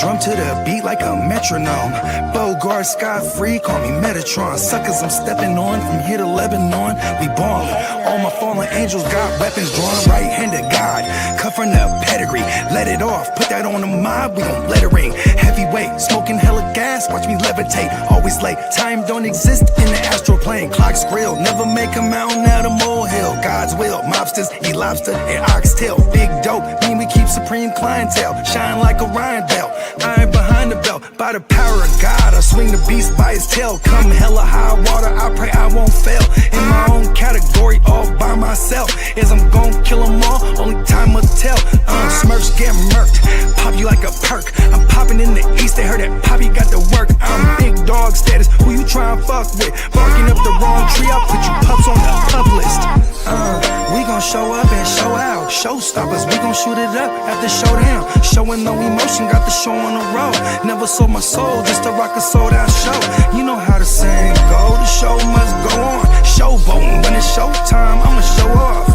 drum to the beat like a metronome. Bogart, Sky-Free, call me Metatron. Suckers, I'm stepping on from here to Lebanon. We ballin'. All my fallen angels got weapons drawn. Right-handed God, cut from the pedigree. Let it off, put that on the mob, we gon' let it ring. Heavyweight, smoking hella gas, watch me levitate. Always late, time don't exist in the astral plane. Clocks grill, never make a mountain out of molehill. God's will, mobsters, eat lobster and oxtail. Big dope, mean we keep supreme clientele. Shine like a Ryan belt, iron behind the belt. By the power of God, I swing the beast by his tail. Come hella high water, I pray I won't fail. In my own category, all by myself. As I'm gon' kill them all, only time will tell. Smurfs get murked, pop you like a perk. I'm popping in the east, they heard that Poppy got to work. I'm big dog status, who you tryna fuck with? Barking up the wrong tree, I'll put you pups on the pup list. We gon' show up and show out. Showstoppers, we gon' shoot it up after showdown. Showing no emotion, got the show on the road. Never sold my soul just to rock a sold out show. You know how the saying go, the show must go on. Showboating, when it's showtime, I'ma show off.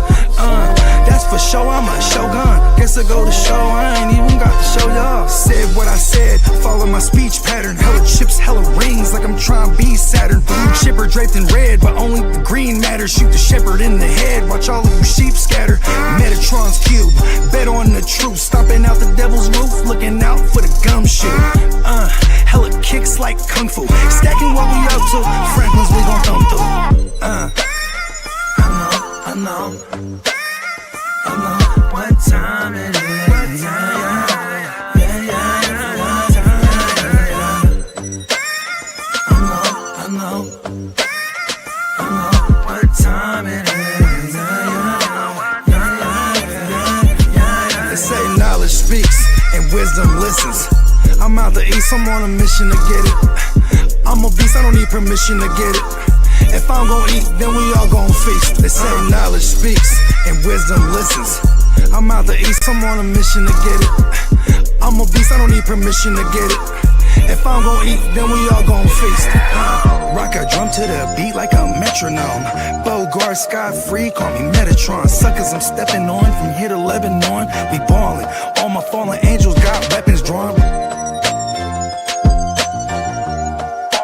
That's for sure, I'm a shogun. Guess I go to show, I ain't even got to show y'all. Said what I said, follow my speech pattern. Hella chips, hella rings, like I'm trying to be Saturn. Blue chipper draped in red, but only the green matters. Shoot the shepherd in the head, watch all of you sheep scatter. Metatron's cube, bet on the truth. Stomping out the devil's roof, looking out for the gumshoe. Hella kicks like kung fu, stacking what we up to. Franklin's we gon' thumb through. I know what time it is. I know what time it is. They say knowledge speaks and wisdom listens. I'm out the east, I'm on a mission to get it. I'm a beast, I don't need permission to get it. If I'm gon' eat, then we all gon' feast. They say knowledge speaks and wisdom listens. I'm out the east, I'm on a mission to get it. I'm a beast, I don't need permission to get it. If I'm gon' eat, then we all gon' feast. Rock a drum to the beat like a metronome. Bogart, Sky-Free, call me Metatron. Suckers, I'm stepping on from here to Lebanon. We ballin'. All my fallen angels got weapons drawn. All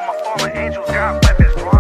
my fallen angels got weapons drawn.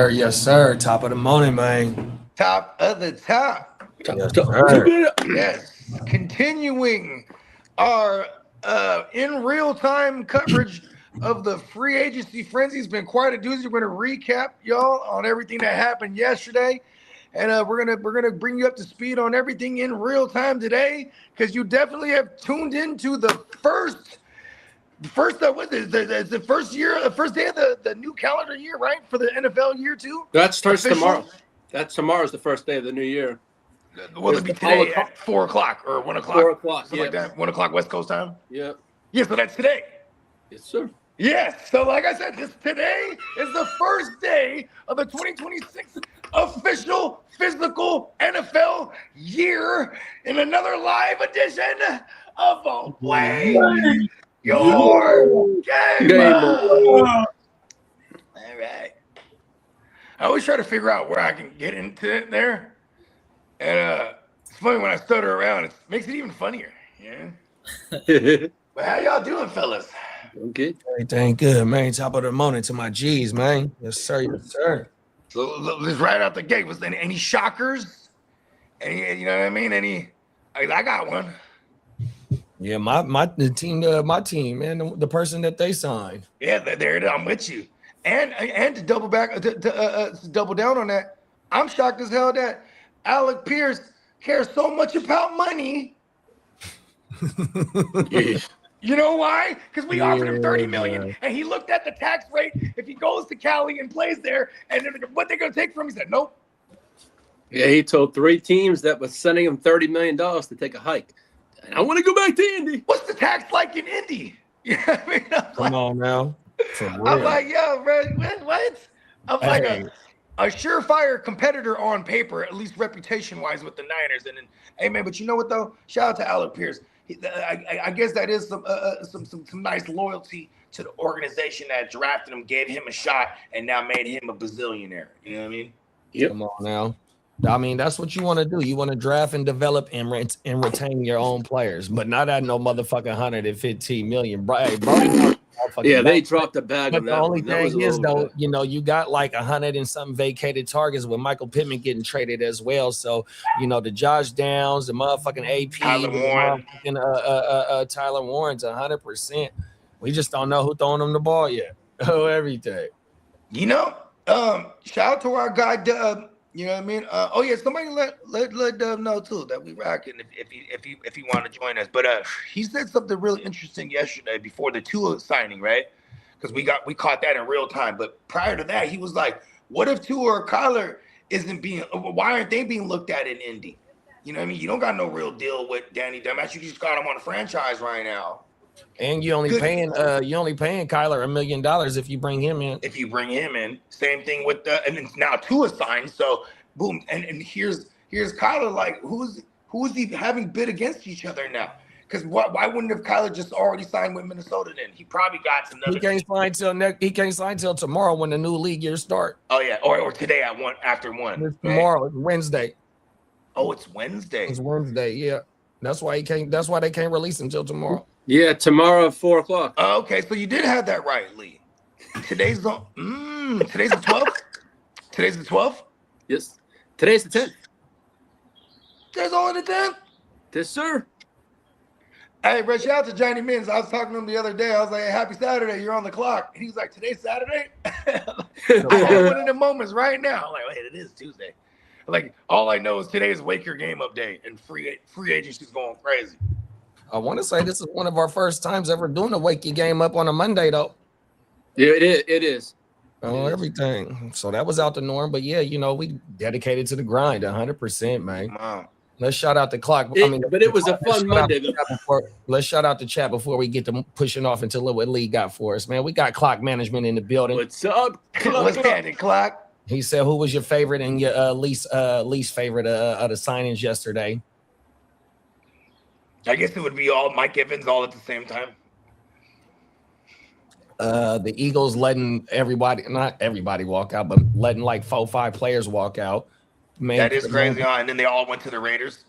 Yes, sir. Top of the morning, man. Top of the top. Yes. Continuing our in real time coverage of the free agency frenzy. It's been quite a doozy. We're gonna recap y'all on everything that happened yesterday, and we're gonna bring you up to speed on everything in real time today, because you definitely have tuned into the first what is it? The first day of the new calendar year, right? For the NFL year too. That starts tomorrow. Tomorrow's the first day of the new year. Will it be today at 4 o'clock or 1 o'clock? 4 o'clock, yeah. Like that. 1 o'clock West Coast time? Yeah. Yeah, so that's today. Yes, sir. Yes. So like I said, today is the first day of the 2026 official physical NFL year in another live edition of Away Your Game. All right. I always try to figure out where I can get into it there. And it's funny when I stutter around, it makes it even funnier. Yeah. But how y'all doing, fellas? Okay. Everything good, man. Top of the morning to my G's, man. Yes, sir. Yes, sir. So let's right out the gate. Was there any shockers? Any, you know what I mean? I got one. Yeah, my team, man. The person that they signed. Yeah, there it is. I'm with you. And to double back, to double down on that, I'm shocked as hell that Alec Pierce cares so much about money. You know why? Because we offered him $30 million, and he looked at the tax rate. If he goes to Cali and plays there, and what they're gonna take from him, he said, nope. Yeah, he told 3 teams that was sending him $30 million to take a hike. And I want to go back to Indy. What's the tax like in Indy? You know what I mean? Come on now. I'm like, yo, bro, what? I'm like a surefire competitor on paper, at least reputation-wise, with the Niners. And then, hey, man, but you know what though? Shout out to Alec Pierce. I guess that is some nice loyalty to the organization that drafted him, gave him a shot, and now made him a bazillionaire. You know what I mean? Yep. Come on now. I mean, that's what you want to do. You want to draft and develop and retain your own players, but not at no motherfucking 115 million. Yeah, they dropped the bag. But the only thing is, though, you know, you got like 100 and something vacated targets with Michael Pittman getting traded as well. So, you know, the Josh Downs, the motherfucking AP, Tyler Warren, Tyler Warren's 100%. We just don't know who throwing them the ball yet. Oh, everything. You know, shout out to our guy Dub. You know what I mean? Oh yeah, somebody let Dub know too that we rocking if he want to join us. But he said something really interesting yesterday before the Tua signing, right? Because we caught that in real time. But prior to that, he was like, "What if Tua or Kyler isn't being? Why aren't they being looked at in Indy? You know what I mean? You don't got no real deal with Danny Dumbass. You just got him on a franchise right now." And you only paying Kyler $1 million if you bring him in. If you bring him in, same thing with and it's now Tua signed. So boom, and here's Kyler. Like who's he having bid against each other now? Because why wouldn't have Kyler just already signed with Minnesota? Then he probably got some. He can't sign till tomorrow when the new league year start. Oh yeah, or today at one after one. It's tomorrow, it's Wednesday. Oh, it's Wednesday. It's Wednesday. Yeah, that's why they can't release him till tomorrow. Yeah, tomorrow at 4:00. Okay, so you did have that right, Lee. Today's the 12th. Today's the 12th. Yes, today's the 10th. Today's only the 10th. Yes, sir. Hey, bro, shout out to Johnny Mins. I was talking to him the other day. I was like, hey, happy Saturday. You're on the clock. And he was like, today's Saturday? I'm one of the moments right now. I'm like, wait, it is Tuesday. Like, all I know is today's Wake Your Game update and free agency's going crazy. I want to say this is one of our first times ever doing a Wake Your Game up on a Monday, though. Yeah, it is. Oh, everything. So that was out the norm. But, yeah, you know, we dedicated to the grind 100%, man. Wow. Let's shout out the clock. But it was a fun Monday. Let's shout out the chat before we get to pushing off into what Lee got for us, man. We got clock management in the building. What's up? What's happening, clock? He said, who was your favorite and your least favorite of the signings yesterday? I guess it would be all Mike Evans all at the same time. The Eagles letting not everybody walk out, but letting like 4-5 players walk out. Man, that is crazy. And then they all went to the Raiders.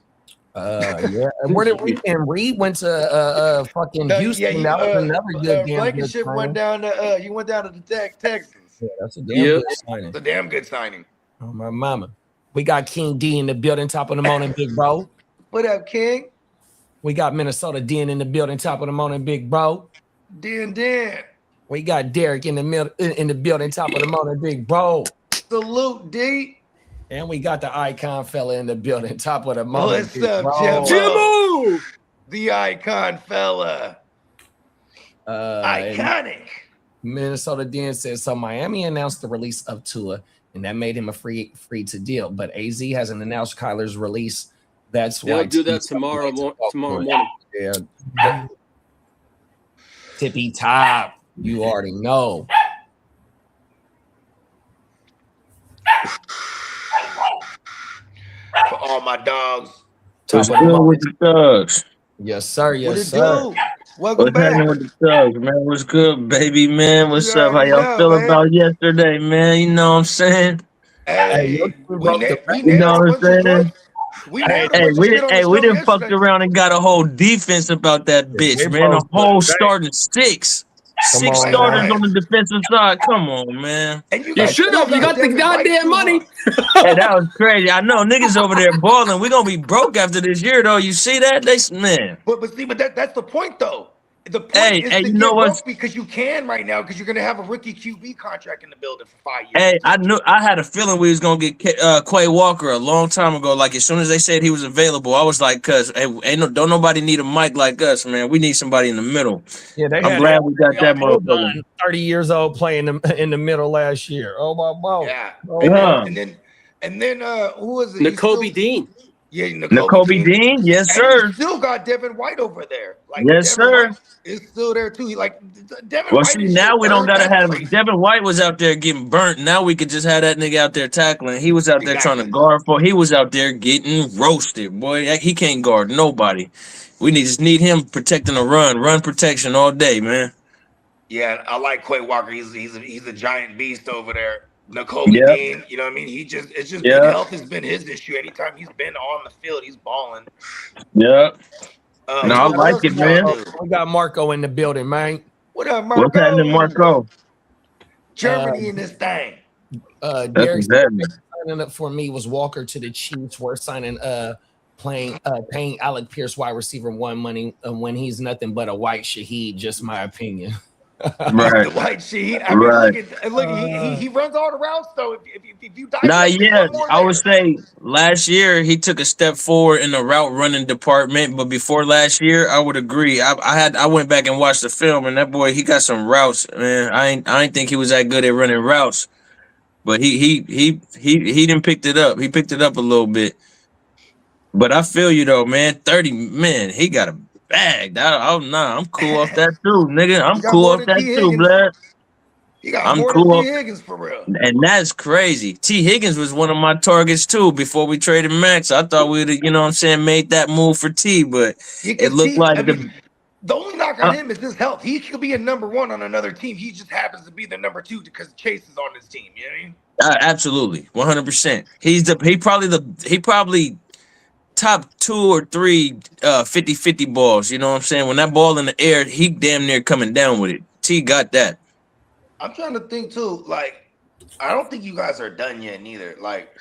Yeah. And where did Reed? And Reed went to fucking Houston. That was another good game. Blankenship went down to you went down to the Texans. Yeah, that's a damn good signing. It's a damn good signing. Oh my mama. We got King D in the building, top of the morning, big bro. What up, King? We got Minnesota Den in the building, top of the morning, big bro. Den. We got Derek in the building, top of the morning, big bro. Salute, D. And we got the icon fella in the building, top of the morning. What's up, Jimbo? The icon fella. Iconic. Minnesota Den says, so Miami announced the release of Tua, and that made him a free to deal. But AZ hasn't announced Kyler's release. That's why they'll do that tomorrow morning. Yeah. Tippy top. You already know. Top What's of the good morning. with the thugs? Yes, sir. What Yes, it sir. do? Welcome What's happening back. with the thugs, man? What's good, baby, man? What's You up? How already y'all know, feel man. about yesterday, man? You know what I'm saying? Hey, Hey, we we broke the we You know nailed a what I'm bunch of saying? joints. We nailed a Hey, bunch of shit on the we show didn't fucked yesterday. around and got a whole defense about that bitch, We man. A broke whole the starting six. Come Six on, starters man. on the defensive side. Come on, man. And you You guys should still have. You got the Devin White goddamn too, money. huh? Hey, that was crazy. I know niggas over there balling. We gonna be broke after this year, though. You see that? Man. But that's the point though. The point Hey, is hey, to you know get what's broke because you can right now because you're gonna have a rookie QB contract in the building for 5 years. Hey, I had a feeling we was gonna get Quay Walker a long time ago. Like as soon as they said he was available, I was like, "Cause hey, don't nobody need a mic like us, man. We need somebody in the middle." Yeah, they I'm had glad we got that motherfucker. 30 years old playing in the middle last year. Oh my God. Yeah. Oh, And then who was it? N'Kobe Dean. Yeah, N'Kobe Dean, yes And you sir, still got Devin White over there. Like yes Devin sir. White is still there too. Devin Well, White see, is now your we don't third. gotta That's have crazy. Devin White was out there getting burnt. Now we could just have that nigga out there tackling. He was out there trying to Exactly. guard for. He was out there getting roasted, boy. He can't guard nobody. We just need him protecting the run protection all day, man. Yeah, I like Quay Walker. He's a giant beast over there. N'Kobe Yep, Dean, you know what I mean? It's just been yep, health has been his issue. Anytime he's been on the field, he's balling. yep. No, I What like else it, did y'all man. do? we got Marco in the building, man. What up, What's happening, Marco? Marco? Germany in this thing. That's Derek exactly. signing up for me was Walker to the Chiefs. We're signing paying Alec Pierce wide receiver one money when he's nothing but a white Shaheed. Just my opinion. Right, The white sheet. I mean, right. look. He runs all the routes though. If you Nah, dissect it, yeah. one more I would there. say last year he took a step forward in the route running department, but before last year, I would agree. I went back and watched the film, and that boy he got some routes, man. I ain't think he was that good at running routes, but he didn't picked it up. He picked it up a little bit. But I feel you though, man. 30, man, he got a bag. Nah, I'm cool off that too, nigga. I'm He got cool more off than that T. too, Higgins. blood. He got I'm more than cool T. off. Higgins for real. And that's crazy. T. Higgins was one of my targets too before we traded Max. I thought we'd, you know what I'm saying, made that move for T, but Yeah, it because looked T. like I mean, the only knock on him is his health. He could be a number one on another team. He just happens to be the number two because Chase is on his team. You know what I mean? absolutely 100%. He probably top 2 or 3 50-50 balls. You know what I'm saying? When that ball in the air, he damn near coming down with it. T got that. I'm trying to think too. Like, I don't think you guys are done yet, neither. Like,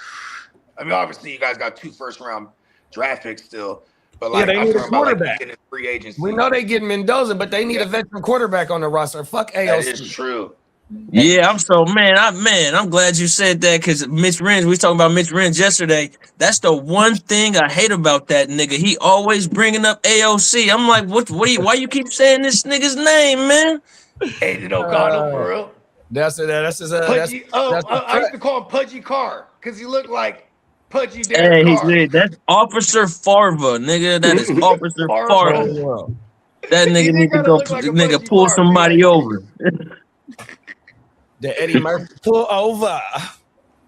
I mean, obviously you guys got 2 first-round draft picks still, but like, they I'm need a talking about like quarterback. getting in free agency. We know they getting Mendoza, but they need a veteran quarterback on the roster. Fuck AOC. That is true. Yeah, I'm glad you said that because Mitch Renz, we was talking about Mitch Renz yesterday. That's the one thing I hate about that nigga. He always bringing up AOC. I'm like, why you keep saying this nigga's name, man? Aiden O'Connell for real. That's his Pudgy. I used to call him Pudgy Carr because he looked like Pudgy Derek Carr. That's Officer Farva, nigga. That is Officer Farva. That nigga need to go like pull somebody over. The Eddie Murphy pull over.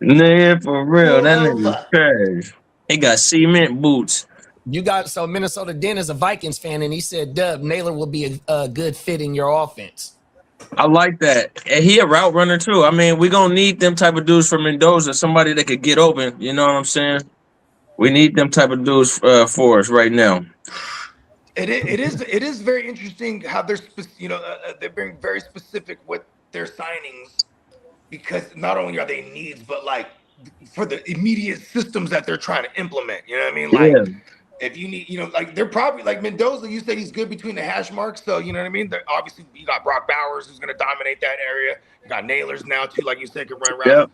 Nigga, for real, that nigga trash. He got cement boots. You got Minnesota Den is a Vikings fan, and he said, "Dub Naylor will be a good fit in your offense." I like that. And he a route runner too. I mean, we gonna need them type of dudes for Mendoza, somebody that could get open. You know what I'm saying? We need them type of dudes for us right now. It is very interesting how they're they're being very specific with their signings because not only are they needs, but like for the immediate systems that they're trying to implement. You know what I mean? Like if you need, like they're probably like Mendoza. You said he's good between the hash marks, so you know what I mean. Obviously, you got Brock Bowers who's going to dominate that area. You got Nailers now too, like you said, can run routes. Yep.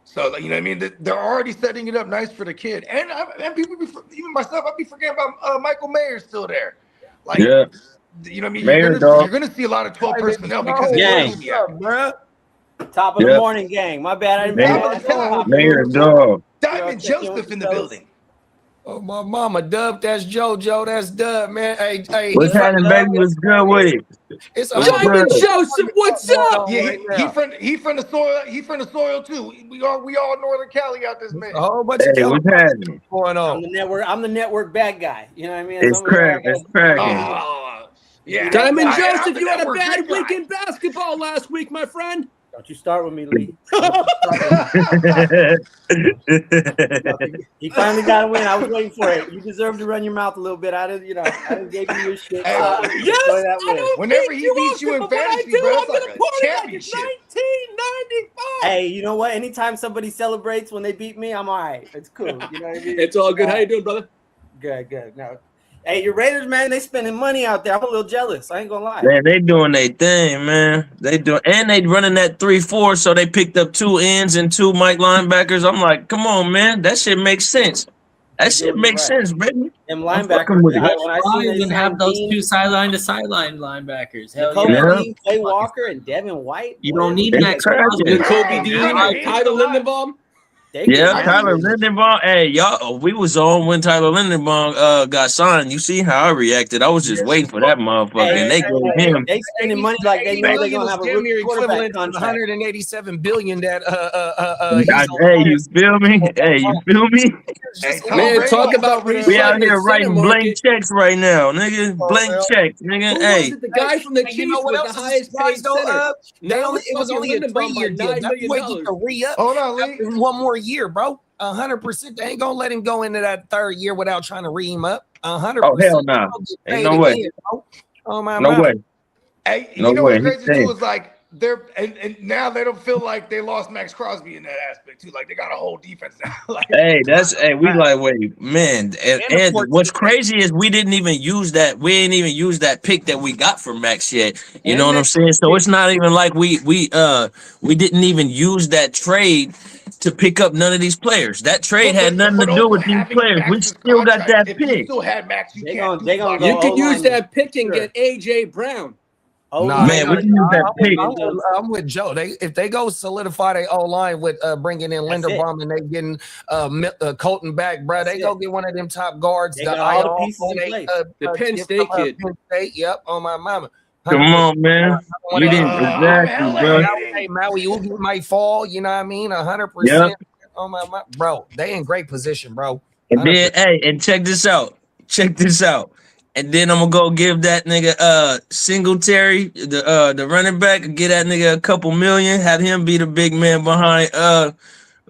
So you know what I mean. They're already setting it up nice for the kid, and people, even myself, I'd be forgetting about Michael Mayer still there. Like, you know what I mean? You're gonna see a lot of 12 personnel because bro. Top of the morning, gang. My bad. I didn't Mayor dog. Diamond Joseph in the building. Oh, my mama, Dub, that's JoJo, that's Dub, man. Hey, What's happening, baby? What's good with it? it's a Diamond Joseph, what's up? Yeah, right he now. from the soil. He from the soil too. We all Northern Cali out this man. A whole bunch of Hey, what's happening? going I'm on. the network. I'm the network bad guy. You know what I mean? It's Somebody crack. gotta- It's cracking. Oh, yeah. Diamond I'm Joseph, the you had a network bad guy. week in basketball last week, my friend. Don't you start with me, Lee. He finally got a win. I was waiting for it. You deserve to run your mouth a little bit. I didn't give you your shit. Hey, So Yes, enjoy that I win. don't Whenever beat he beats you often, in but when I fantasy, do, bro, I'm it's like gonna a party like it's championship. 1995. Hey, you know what? Anytime somebody celebrates when they beat me, I'm all right. It's cool. You know what I mean? It's all good. How you doing, brother? Good. No. Hey, your Raiders, man, they spending money out there. I'm a little jealous. I ain't gonna lie. Man, they doing their thing, man. They running that 3-4, so they picked up 2 ends and 2 Mike linebackers. I'm like, come on, man, that shit makes sense. That shit makes sense, baby. Them I'm linebackers. fucking with it. When I Why seen you that have those Dean, two sideline to sideline linebackers? Hell Kobe yeah. Yeah. Dean, Clay Walker, and Devin White. You don't need They Max cracking. Crosby. Kobe Dean, Yeah, Tyler Lindenbaum. Yeah, I Tyler mean- Lindenbaum. Hey, y'all, we was on when Tyler Lindenbaum got signed. You see how I reacted? I was just waiting for that motherfucker, and they gave him. They spending money like they know they're gonna have a damn near rookie quarterback equivalent to contract. 187 billion that Hey, you feel me? Hey, you feel me? Hey, Tom Man, Brady talk is about over there. We out recycling here center writing blank market. checks right now, nigga. Blank checks, nigga. Who Hey, was it? The guy from the Hey, you know Chiefs what with else the is highest paid surprised though? center. It was fucking only a Lindenbaum by 3-year deal. $9 That million. boy get to re-up. Hold on, Lee. One more year, bro. 100%. They ain't gonna let him go into that 3rd year without trying to re him up. 100%. oh hell no, ain't no way, Oh my no mama. way, Hey, no you know way. what's He's crazy staying. too is like they're and now they don't feel like they lost Max Crosby in that aspect too. Like they got a whole defense now. Like, Hey, we like wait, man. And of what's course- crazy is we didn't even use that. We ain't even used that pick that we got from Max yet. You And know what I'm that- saying? So it's not even like we didn't even use that trade to pick up none of these players. That trade had nothing to do also with these having players. We Max's still got contract, that if you pick. still had Max, you They can't. gonna go You could use O-line. that pick and Sure. get AJ Brown. O-line. Man, we can use that pick. I'm with Joe. If they go solidify their O line with bringing in That's Linderbaum and they getting Colton back, bro, they That's go it. get one of them top guards. They got all the pieces in place. The Penn State kid. Penn State, yep, on my mama. Come on, man. We didn't exactly, bro. Hey, Maui Ugi might fall. You know what I mean? 100%. Yep. On my mama, bro. They in great position, bro. And then, hey, and check this out. Check this out. And then I'm gonna go give that nigga Singletary, the running back, get that nigga a couple million, have him be the big man behind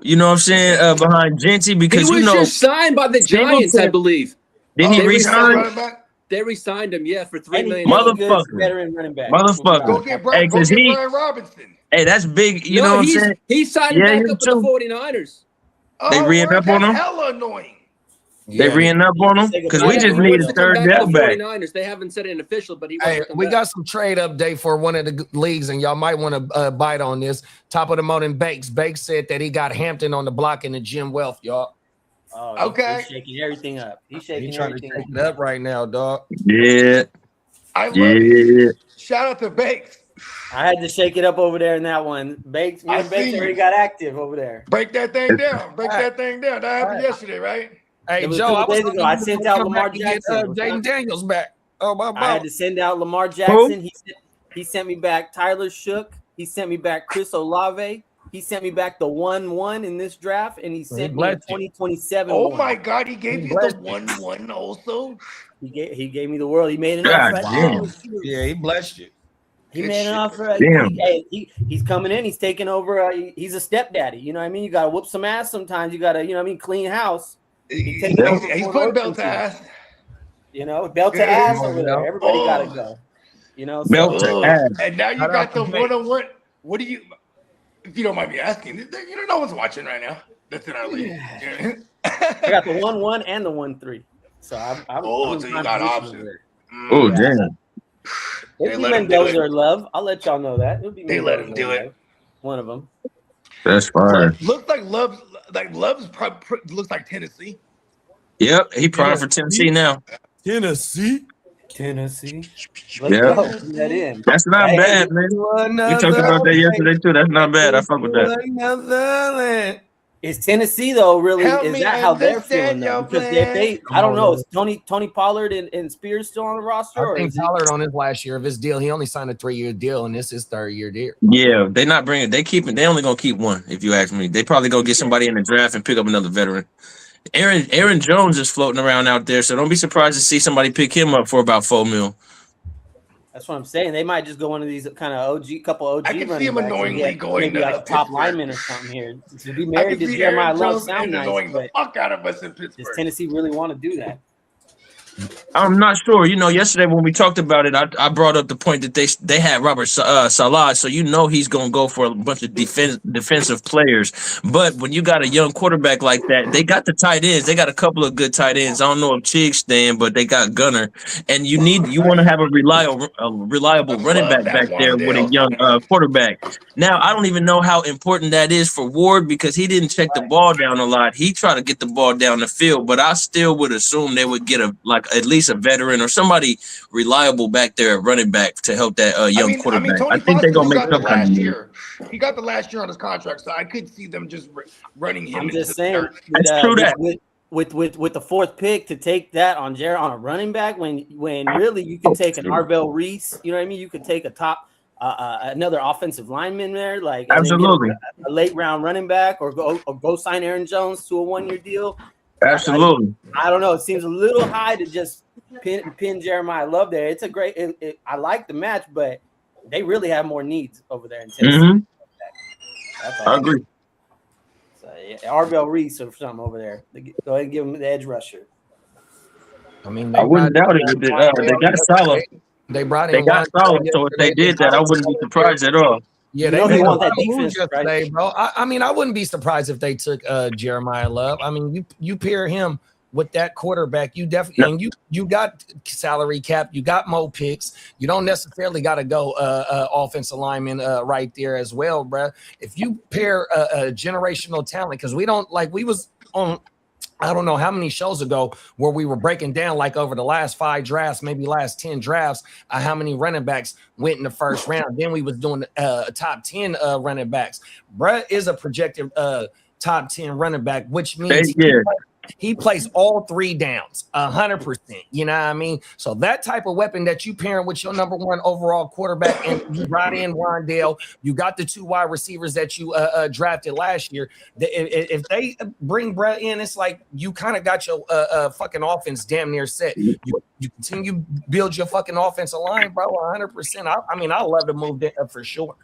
you know what I'm saying, behind Genty, He because was you know just signed by the Giants, I believe. then he they re-signed. They re-signed him, yeah, for $3 Any million. Motherfucker. veteran running back. Motherfucker. Go get Hey, Brian. Go 'cause get he- Brian Robinson. Hey, that's big, you know what I'm saying? He signed him Yeah, back him up with the too. 49ers. They re-ing word? up on That's him? hella annoying. They re-ing up on him? Because we Yeah, just he need wants a to come third back to down the back. 49ers. They haven't said it official, but he wants Hey, to come we back. got some trade update for one of the leagues, and y'all might want to bite on this. Top of the morning, Bakes. Bakes said that he got Hampton on the block in the Jim Wealth, y'all. Oh, Okay. He's shaking everything up. He's shaking He's trying to everything take it up right now, dog. Yeah. I love it. Yeah. Shout out to Bakes. I had to shake it up over there in that one. Bakes, me I and Bakes see you. already got active over there. Break that thing down. Break that thing down. That happened yesterday, right? Hey, It was Joe, a I couple was days ago. I sent out Lamar Jackson. Jaden Daniels back. Oh, my I had mama. to send out Lamar Jackson. He sent me back Tyler Shook. He sent me back Chris Olave. He sent me back the 1-1 in this draft, and he sent me a 2027. Oh one. my God, he gave you the 1-1 also. He gave me the world. He made an God offer. damn. Yeah, he blessed you. He Good made shit. an offer. Damn. He's coming in. He's taking over. He's a stepdaddy. You know what I mean? You got to whoop some ass sometimes. You got to, you know what I mean, clean house. He's takes over putting for belt Orton to team. ass. You know, belt to Yeah. ass over there. Everybody got to Oh. go. You know, Belt to ass. And now you Shout got out the to Bakes. 1-on-1. What do you, if you don't mind me asking, you know, no one's watching right now. That's in our league. I got the 1-1 and the 1-3. So I'm Oh, so you got options. Oh, damn. They It'll be let him do Mendoza it. or Love. I'll let y'all know that. It'll be They let him Mendoza do or it. Love. One of them. That's fire. Looks like Love's looks like Tennessee. Yep, he primed for Tennessee now. Tennessee. Tennessee. Yeah. Let's go. Put that in. That's not Hey, bad, man. We talked about that yesterday too. That's not bad. I fuck with that. Is Tennessee though really? Help Is me that how they're feeling understand though? your Because if they, plan. I don't know, is Tony Pollard and Spears still on the roster? I Or think is it, Pollard on his last year of his deal. He only signed a 3-year deal, and this is 3rd-year deal. Yeah, they're not bringing. They keeping. They only gonna keep one. If you ask me, they probably gonna get somebody in the draft and pick up another veteran. Aaron Jones is floating around out there, so don't be surprised to see somebody pick him up for about $4 million. that's what I'm saying. They might just go one of these kind of couple OG. I can see running him backs and annoyingly get going maybe to like a top Pittsburgh. lineman or something here. To be I married can to see Jeremiah Aaron Love Jones sound nice, annoying the but fuck out of us in does Pittsburgh. Tennessee really want to do that? I'm not sure. Yesterday when we talked about it, I brought up the point that they had Robert Salah, so he's gonna go for a bunch of defensive players. But when you got a young quarterback like that, they got the tight ends. They got a couple of good tight ends. I don't know if Chig's staying, but they got Gunner, and you want to have a reliable running back there with a young quarterback. Now I don't even know how important that is for Ward because he didn't check the ball down a lot. He tried to get the ball down the field, but I still would assume they would get at least a veteran or somebody reliable back there at running back to help that young quarterback. Tony I think they're gonna make got the some kind last of year. He got the last year on his contract, so I could see them just running him. I'm into just the saying. dirt. That's true that. With the 4th pick to take that on a running back when really you can take an Arvell Reese, you know what I mean? You could take a top another offensive lineman there, like Absolutely a late round running back, or go sign Aaron Jones to a 1-year deal. Absolutely. I don't know. It seems a little high to just pin Jeremiah Love there. It's a great. I like the match, but they really have more needs over there in Tennessee. Mm-hmm. I agree. So, yeah, Arvell Reese or something over there. Go ahead and give him the edge rusher. I mean, I wouldn't doubt it. They got Salah. They brought in. They got Salah, so if they did that, I wouldn't be surprised at all. Yeah, they want that defense yesterday, bro. I mean, I wouldn't be surprised if they took Jeremiah Love. I mean, you pair him with that quarterback, you definitely and you got salary cap, you got more picks. You don't necessarily got to go offensive lineman right there as well, bro. If you pair a generational talent, because we was on. I don't know how many shows ago where we were breaking down like over the last 5 drafts, maybe last 10 drafts, how many running backs went in the first round. Then we was doing top 10 running backs. Brett is a projected top 10 running back, which means he plays all 3 downs, 100%. You know what I mean? So that type of weapon that you pair with your number 1 overall quarterback, and you brought in Wandale, you got the 2 wide receivers that you drafted last year. If they bring Brett in, it's like you kind of got your fucking offense damn near set. You continue build your fucking offensive line, bro, 100%. I mean, I love to move that for sure.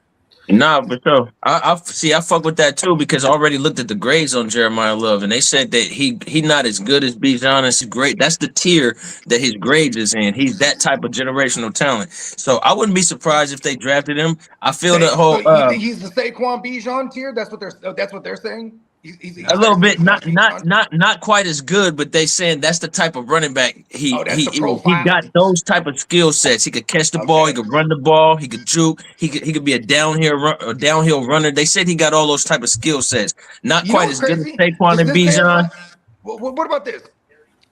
Nah, but so I fuck with that too because I already looked at the grades on Jeremiah Love and they said that he not as good as Bijan. It's great. That's the tier that his grades is in. He's that type of generational talent. So I wouldn't be surprised if they drafted him. I feel the whole. You think he's the Saquon Bijan tier? That's what they're saying. He's a little bit, not quite as good, but they saying that's the type of running back he got those type of skill sets. He could catch the ball, he could run the ball, he could juke, he could be a downhill runner. They said he got all those type of skill sets. Not quite as good as Saquon and Bijan. What about this?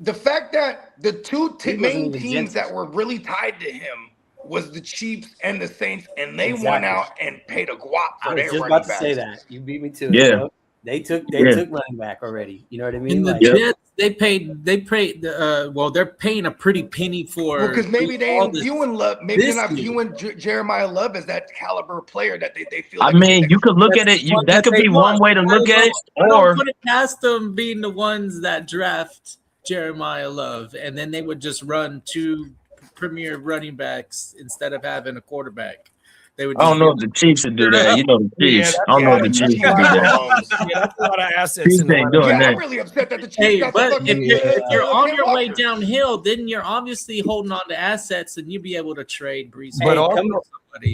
The fact that the 2 main teams that were really tied to him was the Chiefs and the Saints, and they went out and paid a guap for their running backs. I was just about to say that. You beat me to it. Yeah. You know? They took running back already. You know what I mean? In the Jets, they paid. They're paying a pretty penny for. Because maybe they ain't viewing Love. Maybe they're not viewing Jeremiah Love as that caliber player that they feel. I mean, you could look at it. That could be one way to look at it. Or put it past them being the ones that draft Jeremiah Love, and then they would just run 2 premier running backs instead of having a quarterback. I don't know if the Chiefs would do that. You know the Chiefs. I don't know if the Chiefs would do that. That's a lot of assets. Chiefs ain't doing that. I'm really upset that the Chiefs got but the if you're on your way downhill, then you're obviously holding on to assets, and you'll be able to trade Brees. But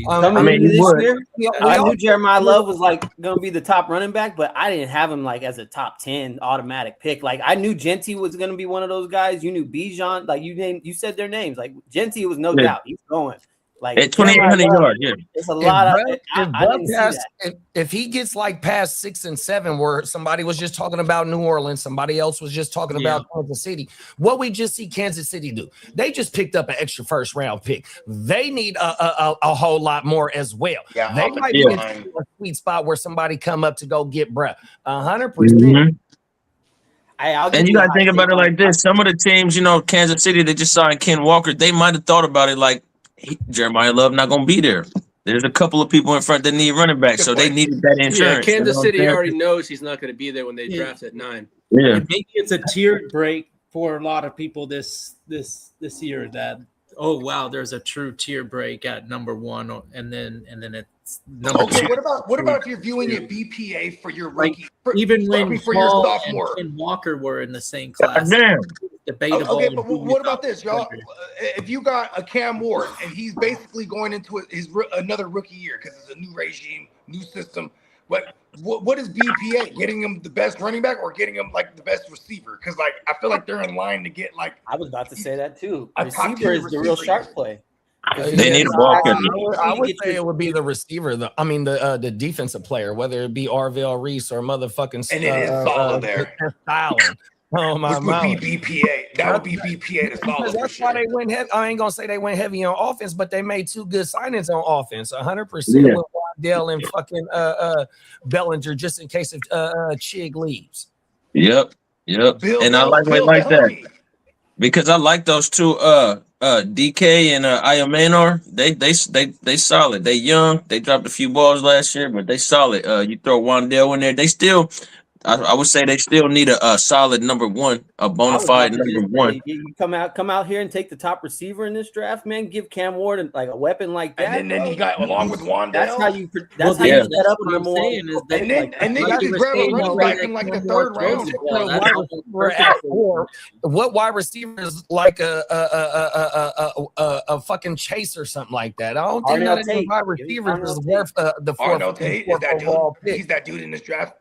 I knew Jeremiah Love was gonna be the top running back, but I didn't have him as a top 10 automatic pick. I knew Genty was gonna be one of those guys. You knew Bijan, you said their names. Genty was no doubt he's going. Like At 2,800 yards, yeah. It's a lot of. I didn't see Past, that. if he gets like past 6 and 7, where somebody was just talking about New Orleans, somebody else was just talking about Kansas City. What we just see Kansas City do? They just picked up an extra first round pick. They need a whole lot more as well. Yeah, they might be in a sweet spot where somebody come up to go get bruh. 100%. And you got to think about it like this. Some of the teams, you know, Kansas City, they just signed Ken Walker. They might have thought about it like, Jeremiah Love not going to be there. There's a couple of people in front that need running back, so they needed that insurance. Yeah, Kansas City already knows he's not going to be there when they draft at 9. Yeah, and maybe it's a tiered break for a lot of people this year. That wow, there's a true tier break at number 1, and then it's number 2. What about if you're viewing it BPA for your rookie? Even when for your sophomore and Walker were in the same class. Damn. Debatable. Okay, but what about this, y'all? If you got a Cam Ward and he's basically going into his another rookie year because it's a new regime, new system. But what is BPA? Getting him the best running back or getting him like the best receiver? Because like I feel like they're in line to get like. I was about to say that too. A Receiver is the real sharp play. They need a ball catcher. I would say it would be the receiver. The defensive player, whether it be Arvell Reese or motherfucking. And it is solid there. Styling. Oh my Which would be BPA. That would be BPA to solid. That's why they went heavy. I ain't gonna say they went heavy on offense, but they made 2 good signings on offense. 100% with Waddell and fucking Bellinger, just in case if Chig leaves. Yep. And I like it like that because I like those 2 DK and Iomanor. They solid. They young. They dropped a few balls last year, but they solid. You throw Wandale in there, they still. I would say they still need a solid number 1, a bona fide number 1. You come out here and take the top receiver in this draft, man. Give Cam Ward like a weapon like that. And then you got along with Wandale. That's how you set up number 1. And then you can grab a running back in like the 3rd round. What wide receiver is like a fucking chase or something like that? I don't think none of these wide receivers is worth the 4th. Tate is that dude? He's that dude in this draft.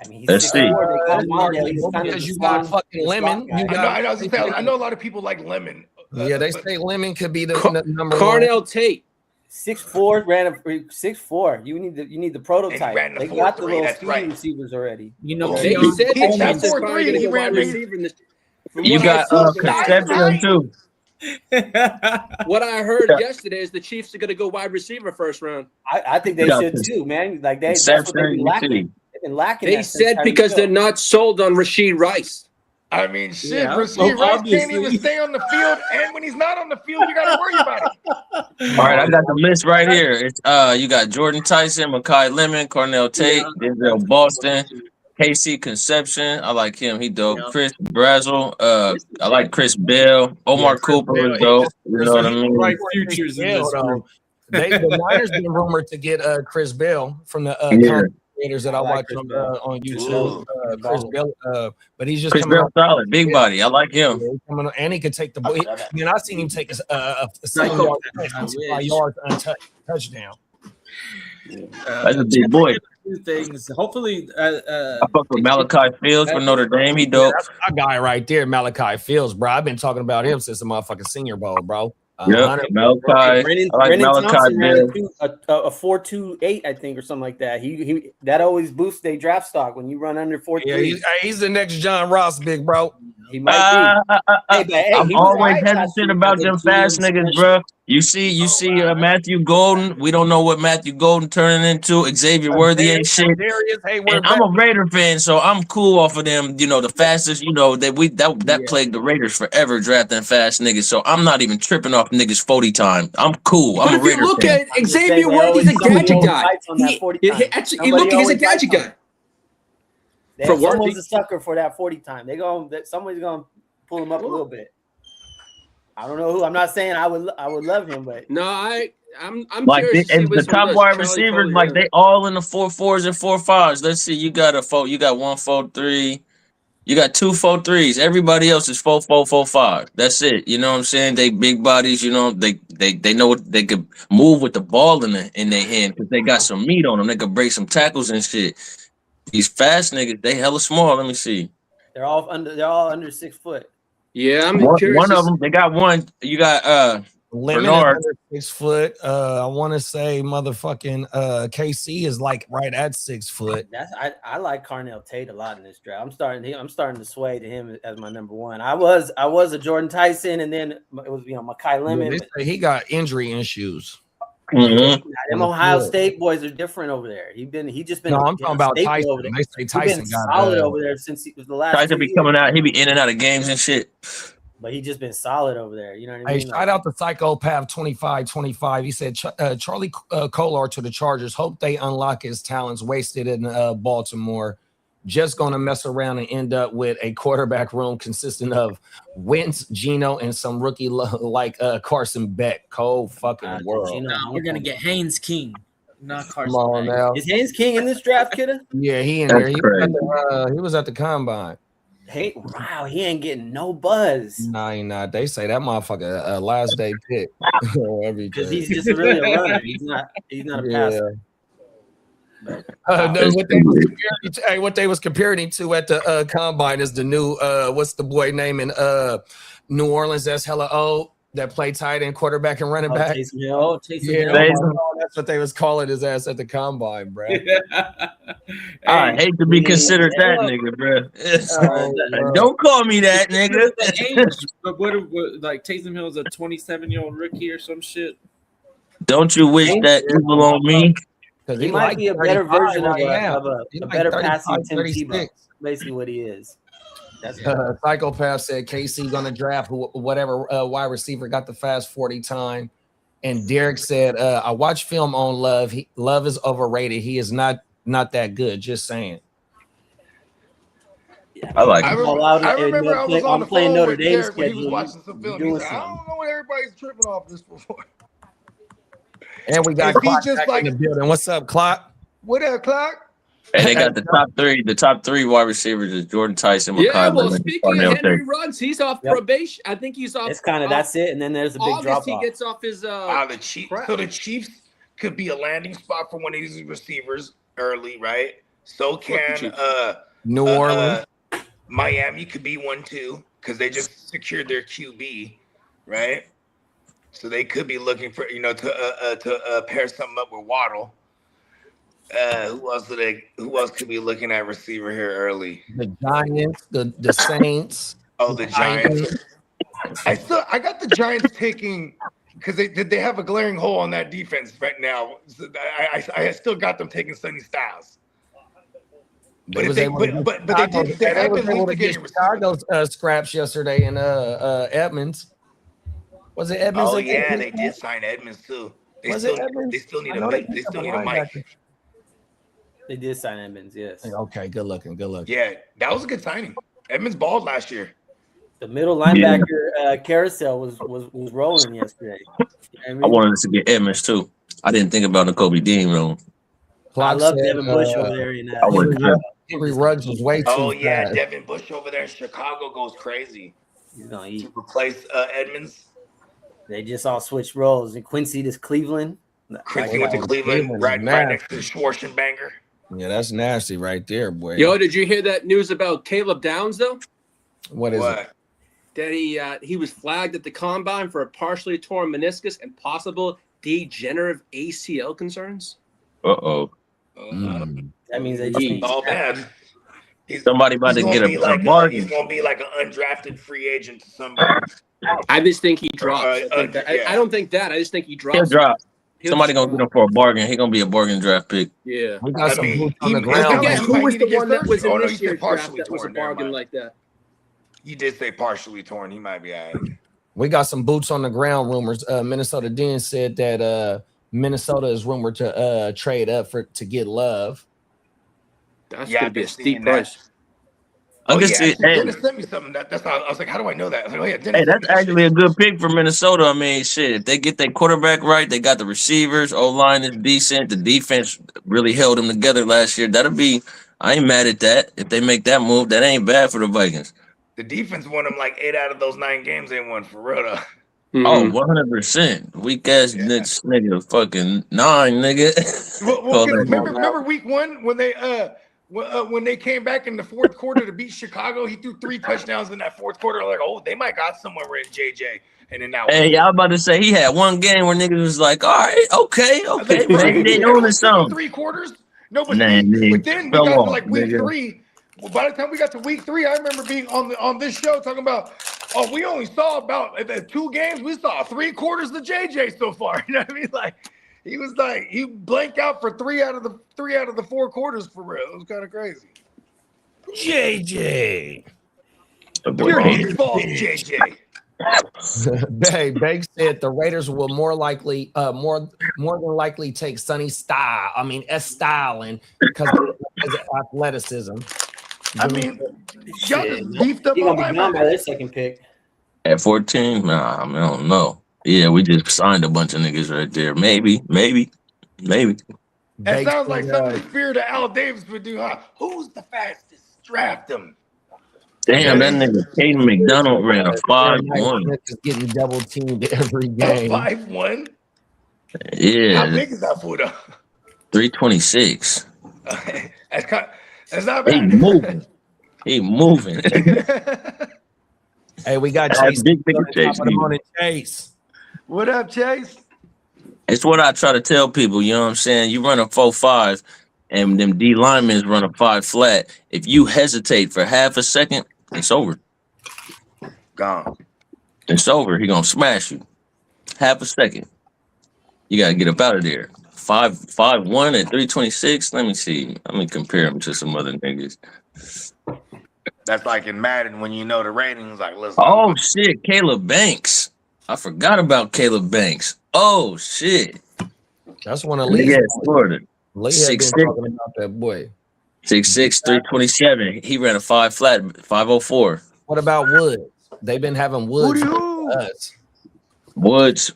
I mean, let's see. Because you got fucking Lemon. I know a lot of people like Lemon. Yeah, they say Lemon could be the number Carnell Tate. 6'4", ran a 6'4". You need the prototype. They got the little speed receivers already. You know, they said he's 4'3" and he ran receiver in this. You got Conception too. What I heard yesterday is the Chiefs are going to go wide receiver first round. I think they should too, man. Like that's what they've been lacking. They said because they're not sold on Rashid Rice. I mean, Rashid Rice can't even stay on the field, and when he's not on the field, you got to worry about it. All right, I got the list right here. It's you got Jordan Tyson, Mekhi Lemon, Cornell Tate, Denzel Boston, KC Conception. I like him. He dope. Chris Brazzle. I like Chris Bell. Omar Cooper is dope. You know what I mean? Right futures in this group. The Niners been rumored to get Chris Bell from the creators that I watch on YouTube. Chris Bell, but he's just Chris Bell solid, big body. I like him. And he could take the ball. I mean, I've seen him take a 7-yard touchdown. That's a big boy. Things. Hopefully, I fuck with Malachi Fields for Notre Dame. He dope. That's my guy right there, Malachi Fields, bro. I've been talking about him since the motherfucking Senior Bowl, bro. Yeah, Malachi. I like Malachi Bill. A 4.28, I think, or something like that. He that always boosts their draft stock when you run under 4.3. Yeah, he's the next John Ross, big bro. He might be. I'm always hesitant about them fast niggas, bro. You see, Matthew Golden. We don't know what Matthew Golden turning into. Xavier Worthy ain't shit. And I'm a Raider fan, so I'm cool off of them. You know, the fastest. You know that plagued the Raiders forever, drafting fast niggas. So I'm not even tripping off niggas 40 time. I'm cool. I'm a Raider look fan. at Xavier Worthy's a gadget guy. He's a gadget guy. Someone's a sucker for that 40 time. Somebody's gonna pull him up a little bit. I don't know who. I'm not saying I would love him, but no, I'm like the top wide receivers, like they all in the 4.4s and 4.5s. Let's see, you got 1 4.3, you got 2 4.3s. Everybody else is 4.4, 4.5. That's it. You know what I'm saying? They big bodies. You know they know what they could move with the ball in their hand because they got some meat on them. They could break some tackles and shit. These fast niggas, they hella small. Let me see. They're all under 6 foot. Yeah, I'm curious. One of them, they got one. You got Lemon Bernard. is under 6 foot. I want to say motherfucking KC is like right at 6 foot. I like Carnell Tate a lot in this draft. I'm starting to sway to him as my number one. I was a Jordan Tyson, and then it was Makai Lemon. They say he got injury issues. Mm-hmm. Them Ohio State boys are different over there. He just been. No, I'm talking about stable Tyson. over there. They say He's Tyson been got solid over there since he was the last. Tyson be coming out. He be in and out of games and shit. But he just been solid over there. You know what I Hey, mean? shout out to Psychopath 2525. He said Charlie Kolar to the Chargers. Hope they unlock his talents wasted in Baltimore. Just going to mess around and end up with a quarterback room consisting of Wentz, Geno, and some rookie like Carson Beck. Cold fucking world. No, we're gonna get Haynes King, not Carson. Come on Beck. now. Is Haynes King in this draft, kidda? Yeah, he in That's there. He was at the combine. Hey, wow, he ain't getting no buzz. Nah, he not. They say that motherfucker last day pick. Because he's just really a runner. He's not a passer. What they was comparing him to at the combine is the new what's the boy name in New Orleans that's hella old that play tight end, quarterback, and running back. Taysom Hill. That's what they was calling his ass at the combine, bro. I hate to be considered that nigga, bro. Don't call me that, nigga. But what like Taysom Hill is a 27-year-old rookie or some shit? Don't you wish that evil on me? He might be a better version of a better passing Tim 36. Tebow. Basically, what he is. That's Psychopath said KC gonna draft whatever wide receiver got the fast 40 time. And Derek said, I watched film on Love. Love is overrated. He is not that good. Just saying. I like I it. remember I was on the playing phone Notre with Dame Derek when he was schedule. watching some film. He said, I don't know what everybody's tripping off this for. And we got If he Clock just back like- in the building. What's up, Clock? What up, Clock? And they got the top three. The top three wide receivers is Jordan Tyson, Yeah, McConnell, well, and speaking of Carnell Henry Tate. Ruggs, he's off Yep. probation. I think he's off. It's kind of that's it, and then there's a big August, drop he off. gets off his. The Chiefs. crap. So the Chiefs could be a landing spot for one of these receivers early, right? So can Chiefs. New Orleans. Miami could be one too because they just secured their QB, right? So they could be looking for to pair something up with Waddle. Who else could be looking at receiver here early? The Giants, the Saints. Oh, the Giants. I got the Giants taking because they have a glaring hole on that defense right now. So I still got them taking Sonny Styles. But they have been able to get litigating Chicago's scraps yesterday in Edmonds. Was it Edmonds? Oh yeah, they did sign Edmonds too. They still need a Mike. They did sign Edmonds, yes. Okay, good looking. Yeah, that was a good signing. Edmonds balled last year. The middle linebacker carousel was rolling yesterday. You know I wanted to get Edmonds too. I didn't think about the Kobe Dean room. I love Devin Bush over there in that. I would. Henry Ruggs was way too fast. Devin Bush over there in Chicago goes crazy. He's gonna eat. To replace Edmonds. They just all switched roles. And Quincy to Cleveland. Quincy went to Cleveland, right next to Schwarzenegger. Yeah, that's nasty right there, boy. Yo, did you hear that news about Caleb Downs though? What is it? That he was flagged at the combine for a partially torn meniscus and possible degenerative ACL concerns. That means they just all bad. Somebody about to get a bargain. He's gonna be like an undrafted free agent to somebody. I just think he drops. I don't think that. I just think he drops. He'll drop. Somebody gonna get him for a bargain. He gonna be a bargain draft pick. Yeah. We got some boots on the ground. Again, who was the one that was in Oh, no, this he year's said draft partially that was a torn. Never bargain mind. like that? You did say partially torn. He might be all right. We got some boots on the ground rumors. Minnesota Den said that Minnesota is rumored to trade up to get Love. That's Yeah, gonna I've be a been steep seeing that. price. Dennis sent me something. That's how I was like, how do I know that? I was like, oh yeah, Dennis. Hey, that's actually a good pick for Minnesota. I mean, shit, if they get their quarterback right, they got the receivers, O-line is decent. The defense really held them together last year. I ain't mad at that. If they make that move, that ain't bad for the Vikings. The defense won them like 8 out of those 9 games they won for real though. Oh, 100%. Weak ass nigga, fucking 9, nigga. Well, remember week 1 when they came back in the fourth quarter to beat Chicago, he threw 3 touchdowns in that fourth quarter. Like, oh, they might got somewhere in JJ. and then now. Hey, I was about to say he had one game where niggas was like, all right, okay, maybe they doing something. 3 quarters. No, but, Nah, but then we got to like week nigga. 3. Well, by the time we got to week 3, I remember being on this show talking about, we only saw about 2 games. We saw 3 quarters of JJ so far. You know what I mean? Like he blanked out for 3 out of the 4 quarters for real. It was kind of crazy. JJ. Your hate falls, JJ. Hey, Banks said the Raiders will more than likely take Sonny Style. I mean Styling because of his athleticism. I mean, y'all just beefed up on by their second pick. At 14, nah, I don't know. Yeah, we just signed a bunch of niggas right there. Maybe. That sounds like something the spirit of Al Davis would do, huh? Who's the fastest? Draft him. Damn, that nigga Caden McDonald ran a 5-1. Is getting double teamed every game. 5-1? Yeah. How big is that fool though? 326. That's not bad. He moving. Hey, we got Chase. Big Chase. Chase. What up, Chase? It's what I try to tell people, you know what I'm saying? You run a 4.5 and them D linemen run a 5 flat. If you hesitate for half a second, it's over. Gone. It's over. He gonna smash you. Half a second. You gotta get up out of there. 5'1" and 326. Let me see. Let me compare him to some other niggas. That's like in Madden when you know the ratings. Like, listen. Oh shit, Caleb Banks. I forgot about Caleb Banks. Oh shit. That's one of Lee's. Florida. Lee had been talking about that boy. 6'6", 327. He ran a 5 flat, 504. What about Woods? They've been having Woods. Woods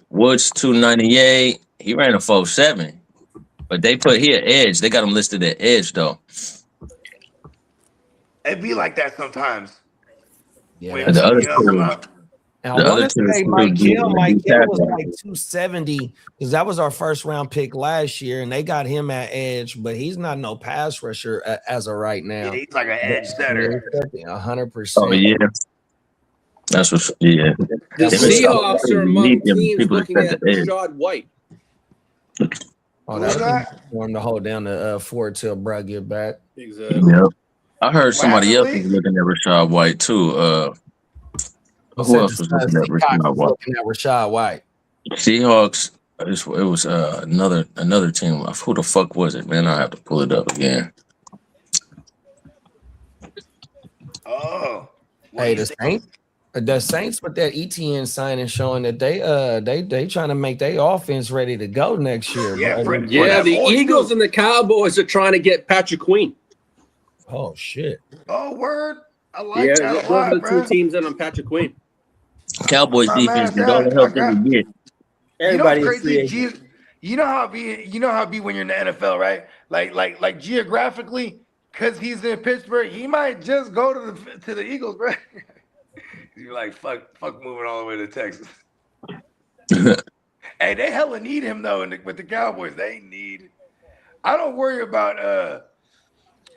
298. He ran a 4.7. But they put here edge. They got him listed at edge though. It be like that sometimes. Yeah. When, The other I want to say Michael was like 270 because that was our first round pick last year, and they got him at edge, but he's not no pass rusher as of right now. Yeah, he's like an edge setter. 100%. Oh yeah. That's what. Yeah. The Seahawks are among teams looking at Rashad White. Oh, that's for him to hold down the fort till Brad get back. Exactly. Yep. I heard somebody else was looking at Rashad White too. Who else was looking at Rashad White? Seahawks. It was another team. Who the fuck was it, man? I have to pull it up again. Oh, hey, the Saints with that ETN signing showing that they trying to make their offense ready to go next year. Yeah, the Eagles and the Cowboys are trying to get Patrick Queen. Oh shit! Oh word! I like that a lot, those are the 2 teams that on Patrick Queen. Cowboys defense did all the help they could get. Everybody's crazy. You know how it be when you're in the NFL, right? Like geographically, because he's in Pittsburgh, he might just go to the Eagles, bro. You're like fuck moving all the way to Texas. Hey, they hella need him though. With the Cowboys, they need. I don't worry about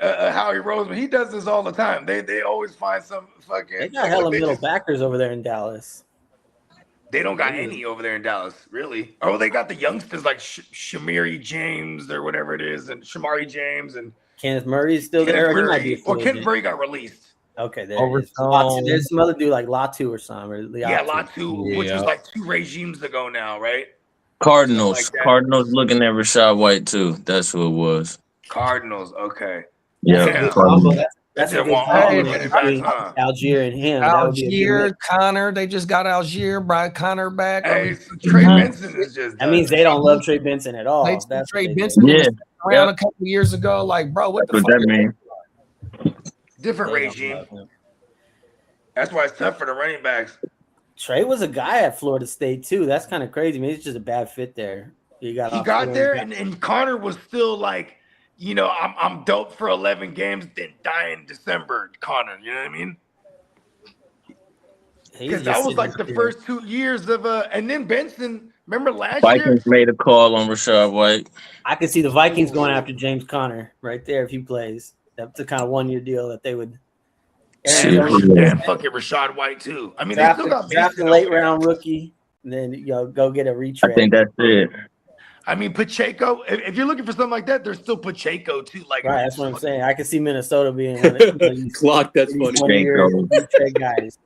Howie Roseman. He does this all the time. They always find some fucking. They got hella middle backers over there in Dallas. They don't got any over there in Dallas, really. Oh, they got the youngsters like Shamari James or whatever it is, and Shamari James and Kenneth Murray's still there. He might be Kenneth Murray got released. Okay, there's some other dude like Latu or something. Latu, which was like 2 regimes ago now, right? Cardinals looking at Rashad White too. That's who it was. Cardinals, okay. Yeah, that's a good Algier and him. Algier, Connor. They just got Algier, brought Connor back. Hey, Trey Benson is just. That means they don't love Trey Benson at all. That's Trey Benson. Around a couple of years ago, like, bro, what the fuck that mean? Different regime. That's why it's tough for the running backs. Trey was a guy at Florida State too. That's kind of crazy. Maybe it's just a bad fit there. He got there, and Connor was still like, you know, I'm dope for 11 games, then die in December. Connor, you know what I mean? Because that was like the first 2 years of and then Benson. Remember last year? Vikings made a call on Rashad White. I could see the Vikings going after James Conner right there if he plays. That's the kind of 1-year deal that they would. And fucking Rashad White too. I mean, they still got draft a late round rookie, and then go get a retread. I think that's it. I mean, Pacheco. If you're looking for something like that, there's still Pacheco too. Like, right, that's what I'm saying. I can see Minnesota being one of these Clock. That's funny. retread guys.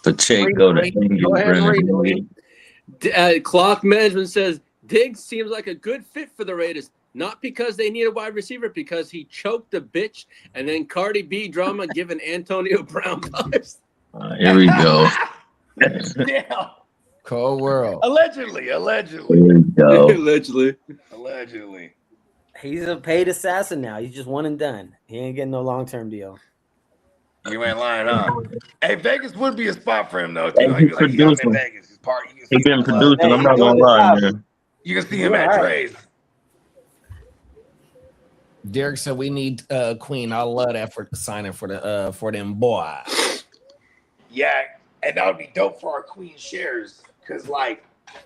Pacheco. Go ahead and read it. Clock management says Diggs seems like a good fit for the Raiders. Not because they need a wide receiver, because he choked a bitch, and then Cardi B drama giving Antonio Brown vibes. Here we go. Damn. Cold world. Allegedly. Here we go. Allegedly. He's a paid assassin now. He's just one and done. He ain't getting no long-term deal. You ain't lying, huh? Hey, Vegas would be a spot for him though. Hey, Too. he's Like, he's out in producing. Vegas. He's been producing. I'm not gonna lie, man. You can see him at Dre's. Derek said we need Queen. I love that for signing for them boys. Yeah, and that would be dope for our Queen shares, because like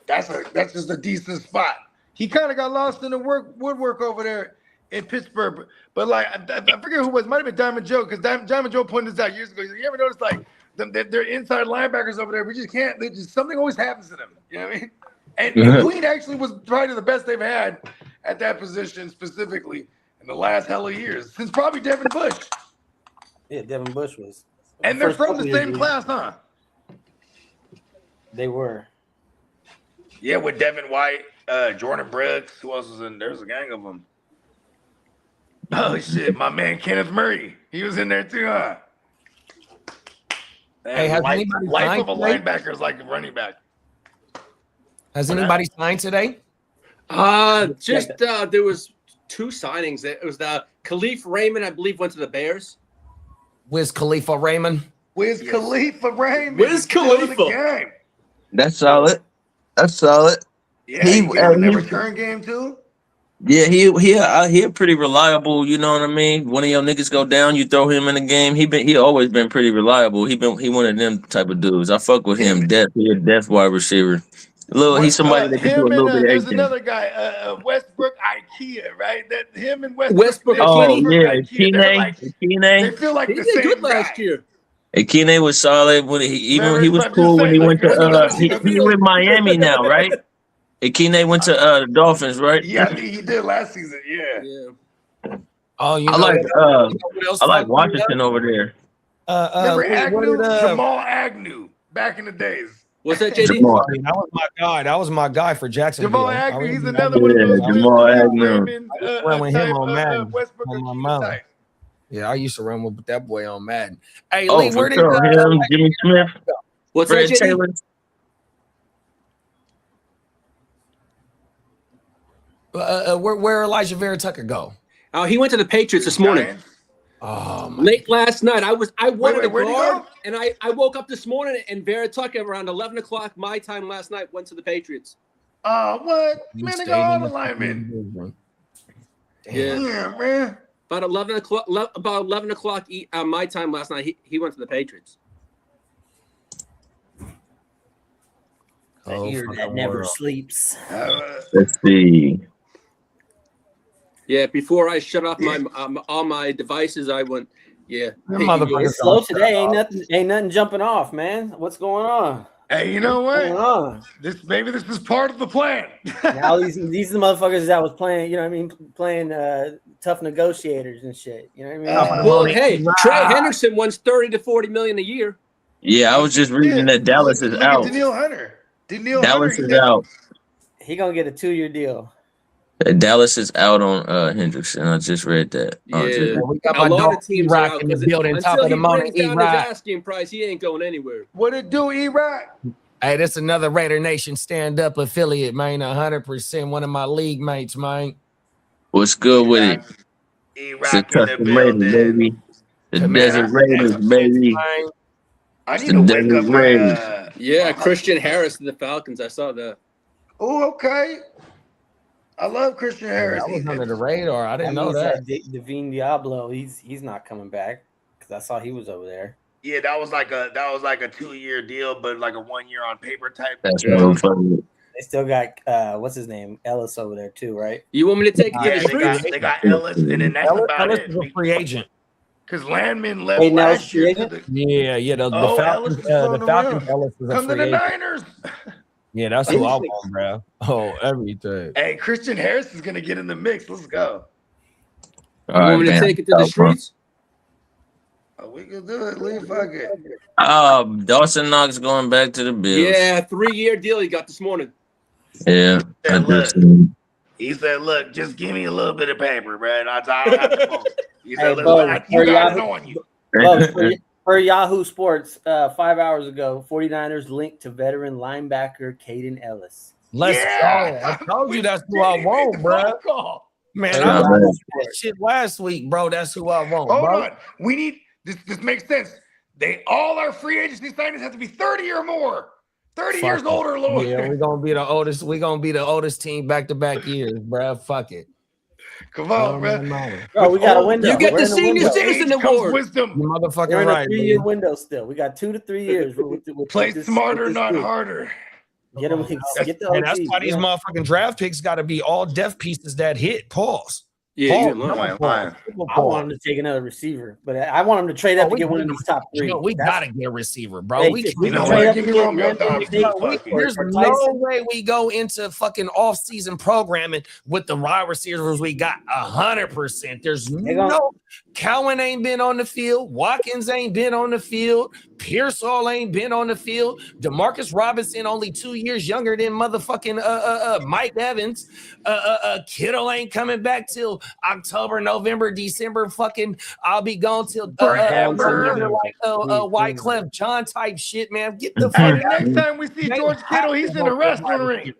that's just a decent spot. He kind of got lost in the woodwork over there in Pittsburgh, but like I forget who it was. Might have been Diamond Joe, because Diamond Joe pointed this out years ago. He said, you ever notice like they're inside linebackers over there? We just can't. Something always happens to them. You know what I mean? And Queen actually was probably the best they've had at that position specifically in the last hell of years, since probably Devin Bush. Yeah, Devin Bush was. And they're from the same class, huh? They were. Yeah, with Devin White, Jordan Brooks. Who else was in? There's a gang of them. Oh shit, my man Kenneth Murray. He was in there too, huh? Hey, has anybody life of a today? linebacker is like a running back. Has anybody signed today? There was two signings. It was the Khalif Raymond, I believe, went to the Bears. Wiz Khalifa Raymond. Wiz Khalifa Raymond. Wiz Khalifa. Game. That's solid. Yeah, he was in the return game too. Yeah, he a pretty reliable. You know what I mean. One of your niggas go down, you throw him in the game. He always been pretty reliable. He one of them type of dudes. I fuck with him. He a death wide receiver. He's somebody that can do a little bit of there's everything. another guy, Westbrook IKEA, right? That him and Westbrook. Oh yeah, Akine. They feel like He the did same good guy. last year. Akine was solid when he was I'm cool just when he saying, went to he with Miami now, right? Akine went to the Dolphins, right? Yeah, I think he did last season. Yeah. Oh, you I know like what else I like fucked me Washington over there. Remember Agnew? did, Jamal Agnew back in the days. What's that, JD? Jamal. that was my guy. That was my guy for Jacksonville. Jamal I Agnew, was he's mad another with one of him. those. Jamal Agnew. Raymond, Run with him type, on Madden. Westbrook On my Akine mouth. type. Yeah, I used to run with that boy on Madden. Hey, Oh, Lee, for where did sure. Him, Jimmy Smith, What's Fred that, JD? Taylor. where Elijah Vera Tucker go? Oh, he went to the Patriots this morning. Giants. Oh my! Late last night, I wanted where'd a he guard, go? and I woke up this morning and Vera Tucker around 11 o'clock my time last night went to the Patriots. What? You Man, they stayed got all in the the linemen. division. Yeah, Yeah, man. about 11 o'clock my time last night. He went to the Patriots. That Oh, ear fuck that the never world. sleeps. Let's see. Yeah, before I shut off my all my devices, I went. Yeah, Them motherfuckers It's slow don't today. shut Ain't nothing jumping off, man. What's going on? Hey, you know What's going what? on? Maybe this is part of the plan. Now these are the motherfuckers that was playing, you know what I mean, playing tough negotiators and shit. You know what I mean? well, hey, Trey Henderson wants 30 to 40 million a year. Yeah, I was just reading that Dallas is Look out. at Daniil Hunter. Dallas is out. He gonna get a 2-year deal. Dallas is out on Hendrickson. I just read that. Yeah, We got a my lot dog of teams are E-Rock out in the 'cause building. Top until of the he morning, brings down his E-Rock. asking price, he ain't going anywhere. What it do, E-Rock? Hey, this another Raider Nation stand-up affiliate, man. 100%. One of my league mates, man. What's good with it? It's the E-Rock in the custom Raiders, building. baby. The Come Desert on. Raiders, baby. Man. I It's need to the wake Desert up Raiders. Yeah, Christian Harris to the Falcons. I saw that. Oh, okay. I love Christian Harris. I was under the radar. I didn't know that. Devine Diablo, he's not coming back because I saw he was over there. Yeah, that was like a 2-year deal, but like a 1 year on paper type. That's what I'm fucking. They still got what's his name, Ellis over there too, right? You want me to take it to Yeah, the streets? they got Ellis, and then that's Ellis about is it. a free agent. Because Landman left Wait, now it's last year to created? the Yeah. The Ellis Falcons. is floating The Falcons. around. Ellis is a Come to free the agent. Niners. Yeah, that's who I want, bro. Oh, everything. Hey, Christian Harris is gonna get in the mix. Let's go. You want me to take it to the streets? Oh, we can do it. Leave fuck it. Dawson Knox going back to the Bills. Yeah, 3-year deal he got this morning. Yeah. He said, "Look, just give me a little bit of paper, bro. And I'll have the phone." He said, Hey, "Look, you got it on you." Per Yahoo Sports, 5 hours ago, 49ers linked to veteran linebacker Caden Ellis. Let's go. I told you that's who I want, bro. Man, I was that shit last week, bro. That's who I want. Hold bro. on. We need this. This makes sense. All our free agency signings have to be 30 or more. 30 years old or lower. Yeah, we're gonna be the oldest. We're gonna be the oldest team back-to-back years, bro. Fuck it. Come on, bro. Bro, we got a window. You get We're the in a senior window. citizen Age comes award. wisdom. You motherfucking We're in a right. 3-year Man. window still. We got 2 to 3 years. With Play this- smarter, with this not group. harder. Get them. Get the And that's OGs, why these yeah. motherfucking draft picks got to be all def pieces that hit. Pause. Yeah, you Pause. lying. Double Lying. pause. Triple I want pause. him to take another receiver, but I want him to trade up to we get one of gotta- these top 3. Yo, we That's- gotta get a receiver, bro. Hey, We if can't. we You know can what? trade up Give to me get Romeo Landon Dobbs. Tate Fuck it. There's or no Tyson. way we go into fucking off-season programming with the wide receivers we got 100%. There's no Cowan ain't been on the field. Watkins ain't been on the field. Pearsall ain't been on the field. Demarcus Robinson only 2 years younger than motherfucking Mike Evans. Kittle ain't coming back till October, November, December. Fucking I'll be gone till November, like Wyclef John type shit, man. Get the Hey, fuck the out. next time we see George Kittle, he's in a wrestling ring.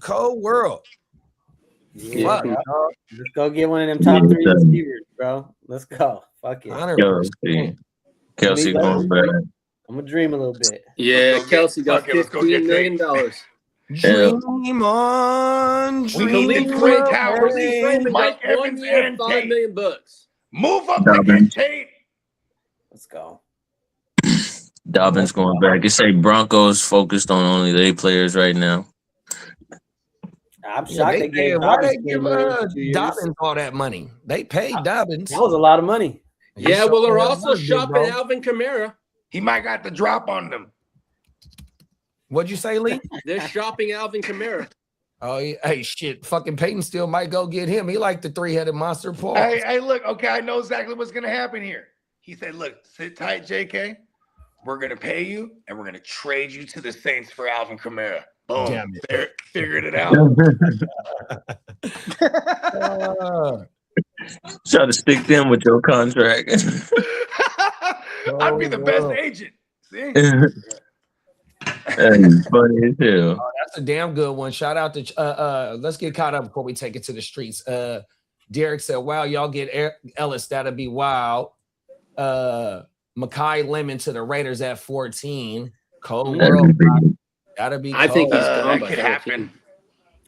Cold world. Yeah, Fuck, bro. dog. Let's go get one of them top 3 receivers, bro. Let's go. Fuck it. 100%. Kelsey going back. I'm gonna dream a little bit. Yeah, Kelsey got Let's go get $15 million. Dream on, We dream need the on. Twin Towers. Raymond Mike got 1 Evans year, and $5 Tate. million bucks. Move up to get Tate. Let's go. Dobbins going back. It say Broncos focused on only their players right now. I'm shocked they gave Why Dobbins they give 10 million for 2 years. Dobbins all that money? They paid Dobbins. That was a lot of money. Yeah, well, they're He also showed shopping bro. Alvin Kamara. He might got the drop on them. What'd you say, Lee? They're shopping Alvin Kamara. Oh, yeah. Hey, shit. Fucking Peyton still might go get him. He like the 3-headed monster, Paul. Hey, look. Okay, I know exactly what's going to happen here. He said, look, sit tight, JK. We're going to pay you, and we're going to trade you to the Saints for Alvin Kamara. Boom. Damn There, figured it out. Try to stick them with your contract. I'd be the best agent. See? That's funny as hell. That's a damn good one. Shout out to let's get caught up before we take it to the streets. Derek said, wow, y'all get Ellis. That'll be wild. Mekhi Lemon to the Raiders at 14. Cold world. Gotta be cold. I think he's That gone could by 14. happen.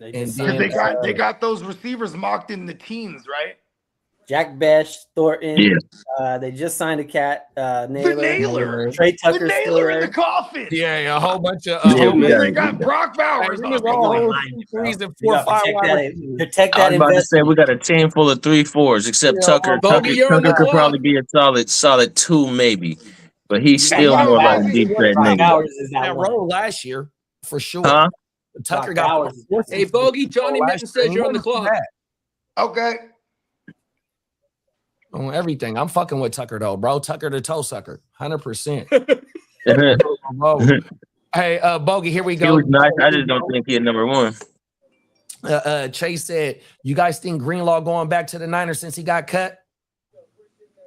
And Because then, they got those receivers mocked in the teens, right? Jack Besh, Thornton. Yeah. They just signed a cat. The Naylor. nailer. Trey The Tucker's still nailer in there. the coffin. yeah, a whole bunch of They got Brock Bowers. Hey, on we was the all line. on 3s and You 4 gotta 5 protect wide that, receivers. protect I that was about to say investment. we got a team full of 3-4s, except Yeah, Tucker. Bogey, you're on the Tucker could clock. probably be a solid 2 maybe, but he's Hey, still you know more what? like deep threat Brock nigga. Bowers is That that one. role last year for sure. Huh? Tucker Brock got Bowers. Hey, Bogey, Johnny Mitten says you're on the clock. Okay. On everything. I'm fucking with Tucker though, bro. Tucker the toe sucker. 100%. Bro. Hey, Bogey, here we He go. was nice. I just don't think he's number 1. Chase said, you guys think Greenlaw going back to the Niners since he got cut?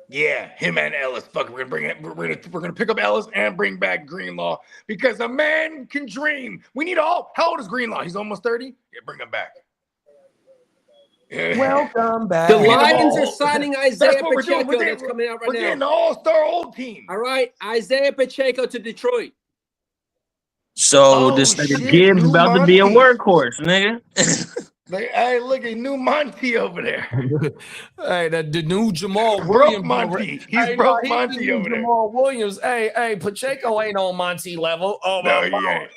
Yeah, him and Ellis. Fuck, we're gonna pick up Ellis and bring back Greenlaw because a man can dream. We need all. How old is Greenlaw? He's almost 30. Yeah, bring him back. Yeah. Welcome back. The Lions are signing Isaiah That's what we're doing. Pacheco. That's coming out We're right getting now. the all-star old team. All right, Isaiah Pacheco to Detroit. So Oh, this nigga shit, Gibbs Lou about to be a Monty. workhorse, nigga. Hey, look at new Monty over there. Hey, the new Jamal Broke Williams. Monty. He's Hey, broke he's Monty the new over there. Jamal Williams. Hey, Pacheco ain't on Monty level. Oh, No, my he God. ain't.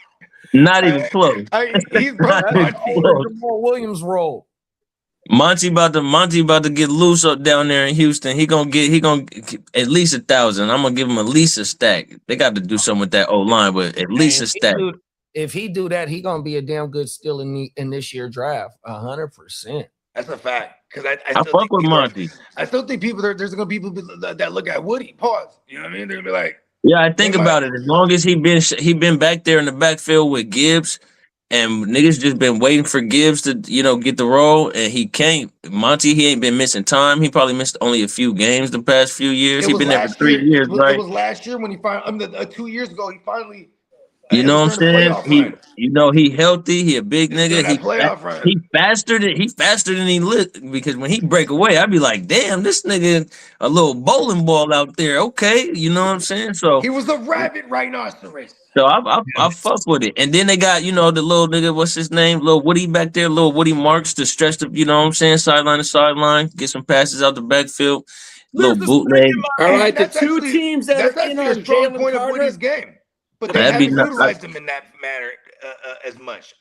Not even close. He's broke That's Monty. over Jamal Williams role. Monty about to get loose up down there in Houston. He gonna get at least 1,000. I'm gonna give him at least a stack. They got to do something with that O line, but at least a stack. If he do that, he gonna be a damn good steal in this year draft. 100%. That's a fact. Because I fuck with Monty. I still think there's gonna be people that look at Woody. Pause. You know what I mean? They're gonna be like, yeah, I think about it. As long as he been back there in the backfield with Gibbs, and niggas just been waiting for Gibbs to get the role, and he can't. Monty, he ain't been missing time. He probably missed only a few games the past few years. He been there for 3 years, right? It was last year when he finally. 2 years ago, he finally. You know what I'm saying? He healthy. He a big nigga. He faster than he looked, because when he break away, I'd be like, damn, this nigga a little bowling ball out there. Okay, you know what I'm saying? So he was a rabbit rhinoceros. So I fuck with it. And then they got, the little nigga, what's his name? Little Woody back there, little Woody Marks to stretch the, you know what I'm saying, sideline to sideline, get some passes out the backfield, little bootleg. All right, the two teams that are in on Jalen point of Woody's game. But they haven't utilized him in that manner as much.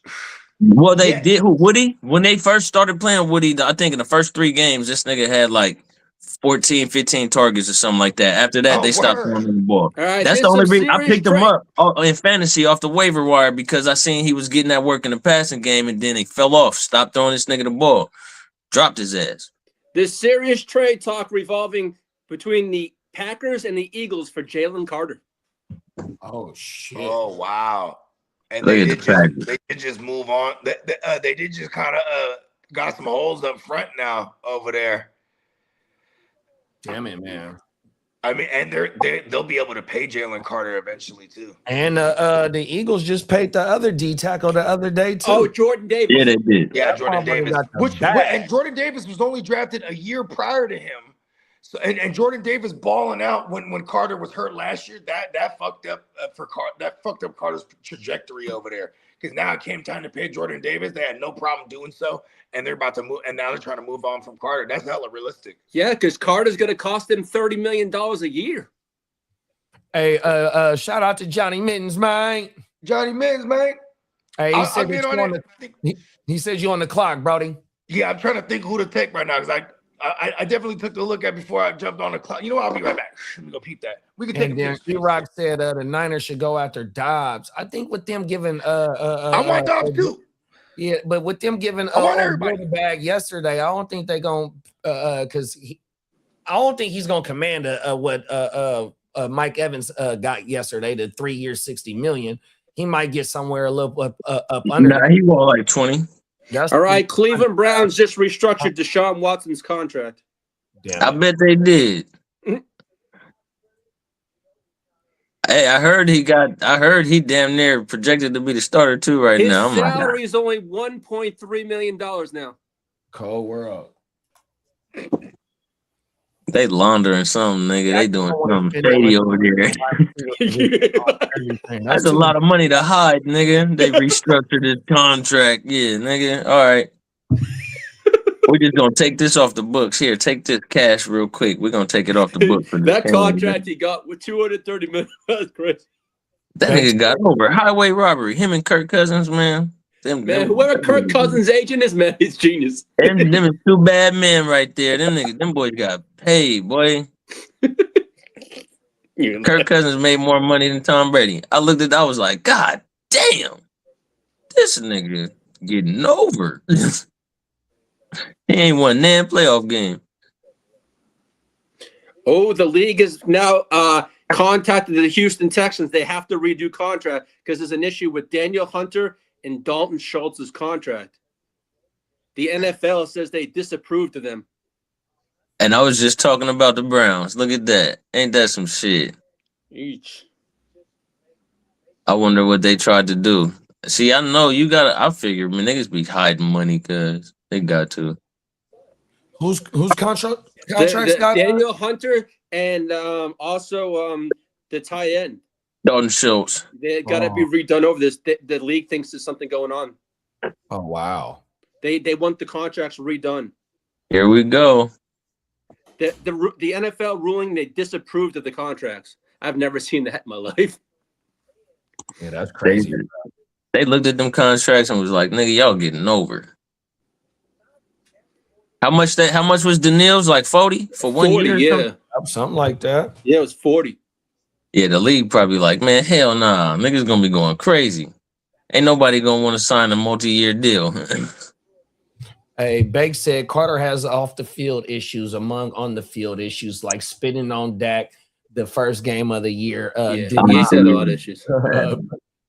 Well, they did. Woody? When they first started playing Woody, I think in the first 3 games, this nigga had like 14, 15 targets or something like that. After that, they stopped throwing him the ball. Right, that's the only reason I picked him up in fantasy off the waiver wire, because I seen he was getting that work in the passing game, and then he fell off. Stopped throwing this nigga the ball. Dropped his ass. This serious trade talk revolving between the Packers and the Eagles for Jalen Carter. Oh shit! Oh wow! And they did just move on. They did just kind of got some holes up front now over there. Damn it, man! I mean, and they'll be able to pay Jalen Carter eventually too. And the Eagles just paid the other D tackle the other day too. Oh, Jordan Davis. Yeah, they did. Yeah, Jordan Davis. And Jordan Davis was only drafted a year prior to him. So and Jordan Davis balling out when Carter was hurt last year, that fucked up Carter's trajectory over there, because now it came time to pay Jordan Davis. They had no problem doing so, and they're about to move, and now they're trying to move on from Carter. That's hella realistic. Yeah, because Carter's going to cost them $30 million a year. Hey, shout out to Johnny Mittens, man. Johnny Mittens, man. Hey, he said you on the clock, Brody. Yeah, I'm trying to think who to take right now, because I definitely took a look at before I jumped on the clock. You know what? I'll be right back. Let me go peep that. We can take a picture. Rock said the Niners should go after Dobbs. I think with them giving I want Dobbs too. Yeah, but with them giving I want everybody the bag yesterday, I don't think they're gonna because I don't think he's gonna command what Mike Evans got yesterday, the 3 years, $60 million. He might get somewhere a little up under. Nah, he want like 20. All right, Cleveland Browns just restructured Deshaun Watson's contract. Damn. I bet they did. Hey, I heard he damn near projected to be the starter too right now. His salary is only $1.3 million now. Cold world. They laundering something, nigga. They doing something shady over there. That's a lot of money to hide, nigga. They restructured his contract. Yeah, nigga. All right. We're just gonna take this off the books. Here, take this cash real quick. We're gonna take it off the book for that contract he got with $230 million. That's crazy. That nigga got over highway robbery. Him and Kirk Cousins, man. Whoever Kirk Cousins' agent is, man, he's genius. Them is 2 bad men right there. Them boys got paid, boy. Kirk Cousins made more money than Tom Brady. I was like, God damn, this nigga getting over. He ain't won nan playoff game. Oh, the league is now contacted the Houston Texans. They have to redo contract because there's an issue with Daniel Hunter and Dalton Schultz's contract. The NFL says they disapproved of them. And I was just talking about the Browns. Look at that. Ain't that some shit? Each. I wonder what they tried to do. See, I know you gotta. I figure, man, niggas be hiding money because they got to. Who's contracts got Daniel Hunter and also the tight end. Dalton Schultz. They got to be redone over this. The league thinks there's something going on. Oh wow! They want the contracts redone. Here we go. The NFL ruling, they disapproved of the contracts. I've never seen that in my life. Yeah, that's crazy. They looked at them contracts and was like, "Nigga, y'all getting over." How much was Daniil's? Like 40 for 1 40, year? yeah. Something like that. Yeah, it was 40. Yeah, the league probably like, man, hell nah. Niggas gonna be going crazy. Ain't nobody gonna want to sign a multi-year deal. Hey, Bake said Carter has off the field issues among on the field issues like spitting on Dak the first game of the year. He said a lot of issues.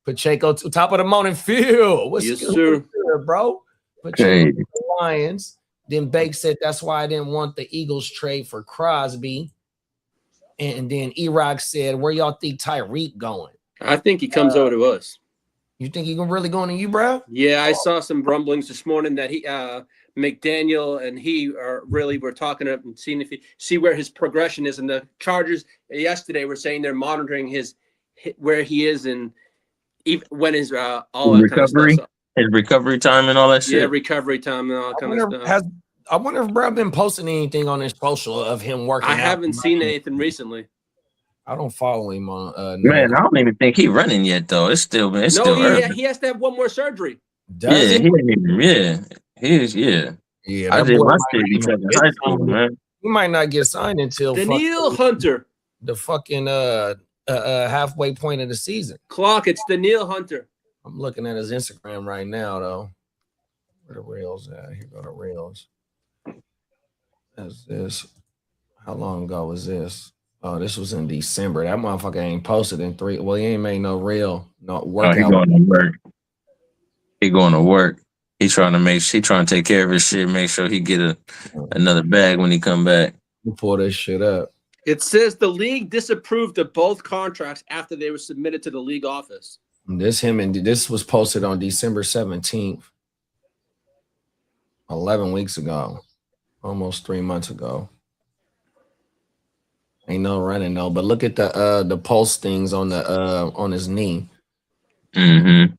Pacheco, top of the morning, Phil. What's Yes, good, sir. bro? Pacheco, the Lions. Then Bake said that's why I didn't want the Eagles trade for Crosby. And then E-Rock said, where y'all think Tyreek going? I think he comes over to us. You think he really going to you, bro? Yeah, I saw some rumblings this morning that he McDaniel and he were talking up and seeing if see where his progression is. And the Chargers yesterday were saying they're monitoring where he is and even when his all that recovery, kind of stuff. His recovery time and all that shit. Yeah, recovery time and all that kind of stuff. I wonder if bro been posting anything on his social of him working. I haven't seen anything recently. I don't follow him on. Man, I don't even think he's running yet though. It's still early. He has to have one more surgery. Does he? He is. Yeah. I did my shit in high school, man. He might not get signed until Daniil Hunter. The fucking halfway point of the season. Clock. It's Daniil Hunter. I'm looking at his Instagram right now, though. Where the rails at? Here go the rails. That's this. How long ago was this? Oh, this was in December. That motherfucker ain't posted in 3. Well, he ain't made no reel, no workout. He going to work. He going to work. He trying to take care of his shit. Make sure he get another bag when he come back. We'll pull this shit up. It says the league disapproved of both contracts after they were submitted to the league office. This was posted on December 17th, 11 weeks ago, almost 3 months ago. Ain't no running though, but look at the pulse things on his knee. Mm-hmm.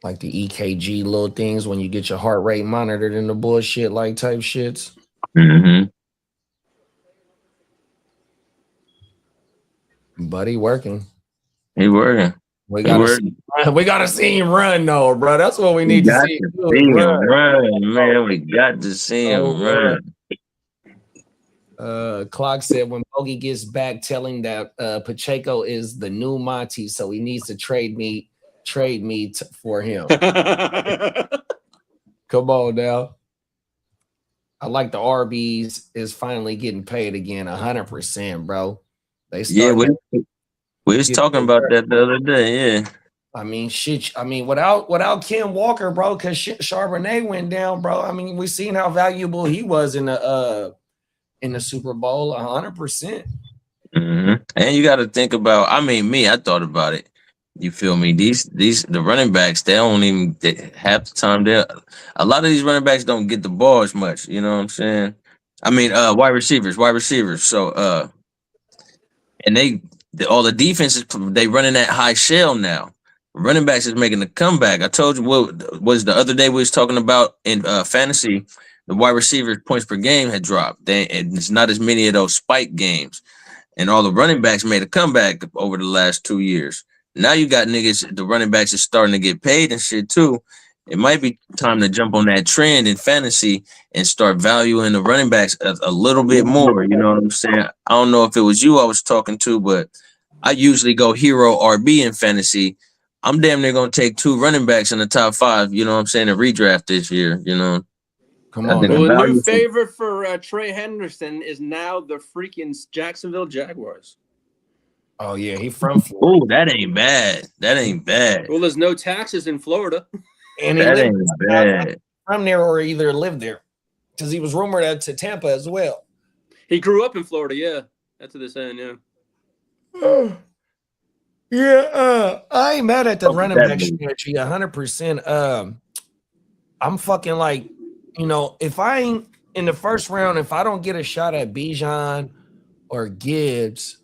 Like the EKG little things when you get your heart rate monitored in the bullshit like type shits. Mm-hmm. Buddy working. He working. We gotta see him run though, bro. That's what we need to see. Run, man. We got to see him run. Clock said when Bogey gets back, telling that Pacheco is the new Monty, so he needs to trade me for him. Come on now. I like the RBs is finally getting paid again, 100%, bro. We was talking about that the other day. Yeah. I mean, shit. I mean, without Ken Walker, bro, because Charbonnet went down, bro. I mean, we seen how valuable he was in the Super Bowl, 100%. Mm-hmm. And you got to think about. I mean, I thought about it. You feel me? The running backs, they don't even half the time. A lot of these running backs don't get the ball as much. You know what I'm saying? I mean, wide receivers. So, and all the defenses, they running that high shell now. Running backs is making a comeback. I told you what was the other day we was talking about in fantasy. The wide receiver points per game had dropped. And it's not as many of those spike games. And all the running backs made a comeback over the last 2 years. Now you got niggas, the running backs are starting to get paid and shit too. It might be time to jump on that trend in fantasy and start valuing the running backs a little bit more. You know what I'm saying? I don't know if it was you I was talking to, but I usually go hero RB in fantasy. I'm damn near going to take 2 running backs in the top 5, you know what I'm saying, and redraft this year, you know. Come on. Well, a new favorite for Trey Henderson is now the freaking Jacksonville Jaguars. Oh, yeah, he from Florida. Oh, that ain't bad. Well, there's no taxes in Florida. And that ain't bad. From there or either lived there. Because he was rumored to Tampa as well. He grew up in Florida, yeah. That's what they're saying, yeah. I ain't mad at the running back strategy, 100%. I'm fucking like, if I ain't in the first round, if I don't get a shot at Bijan or Gibbs,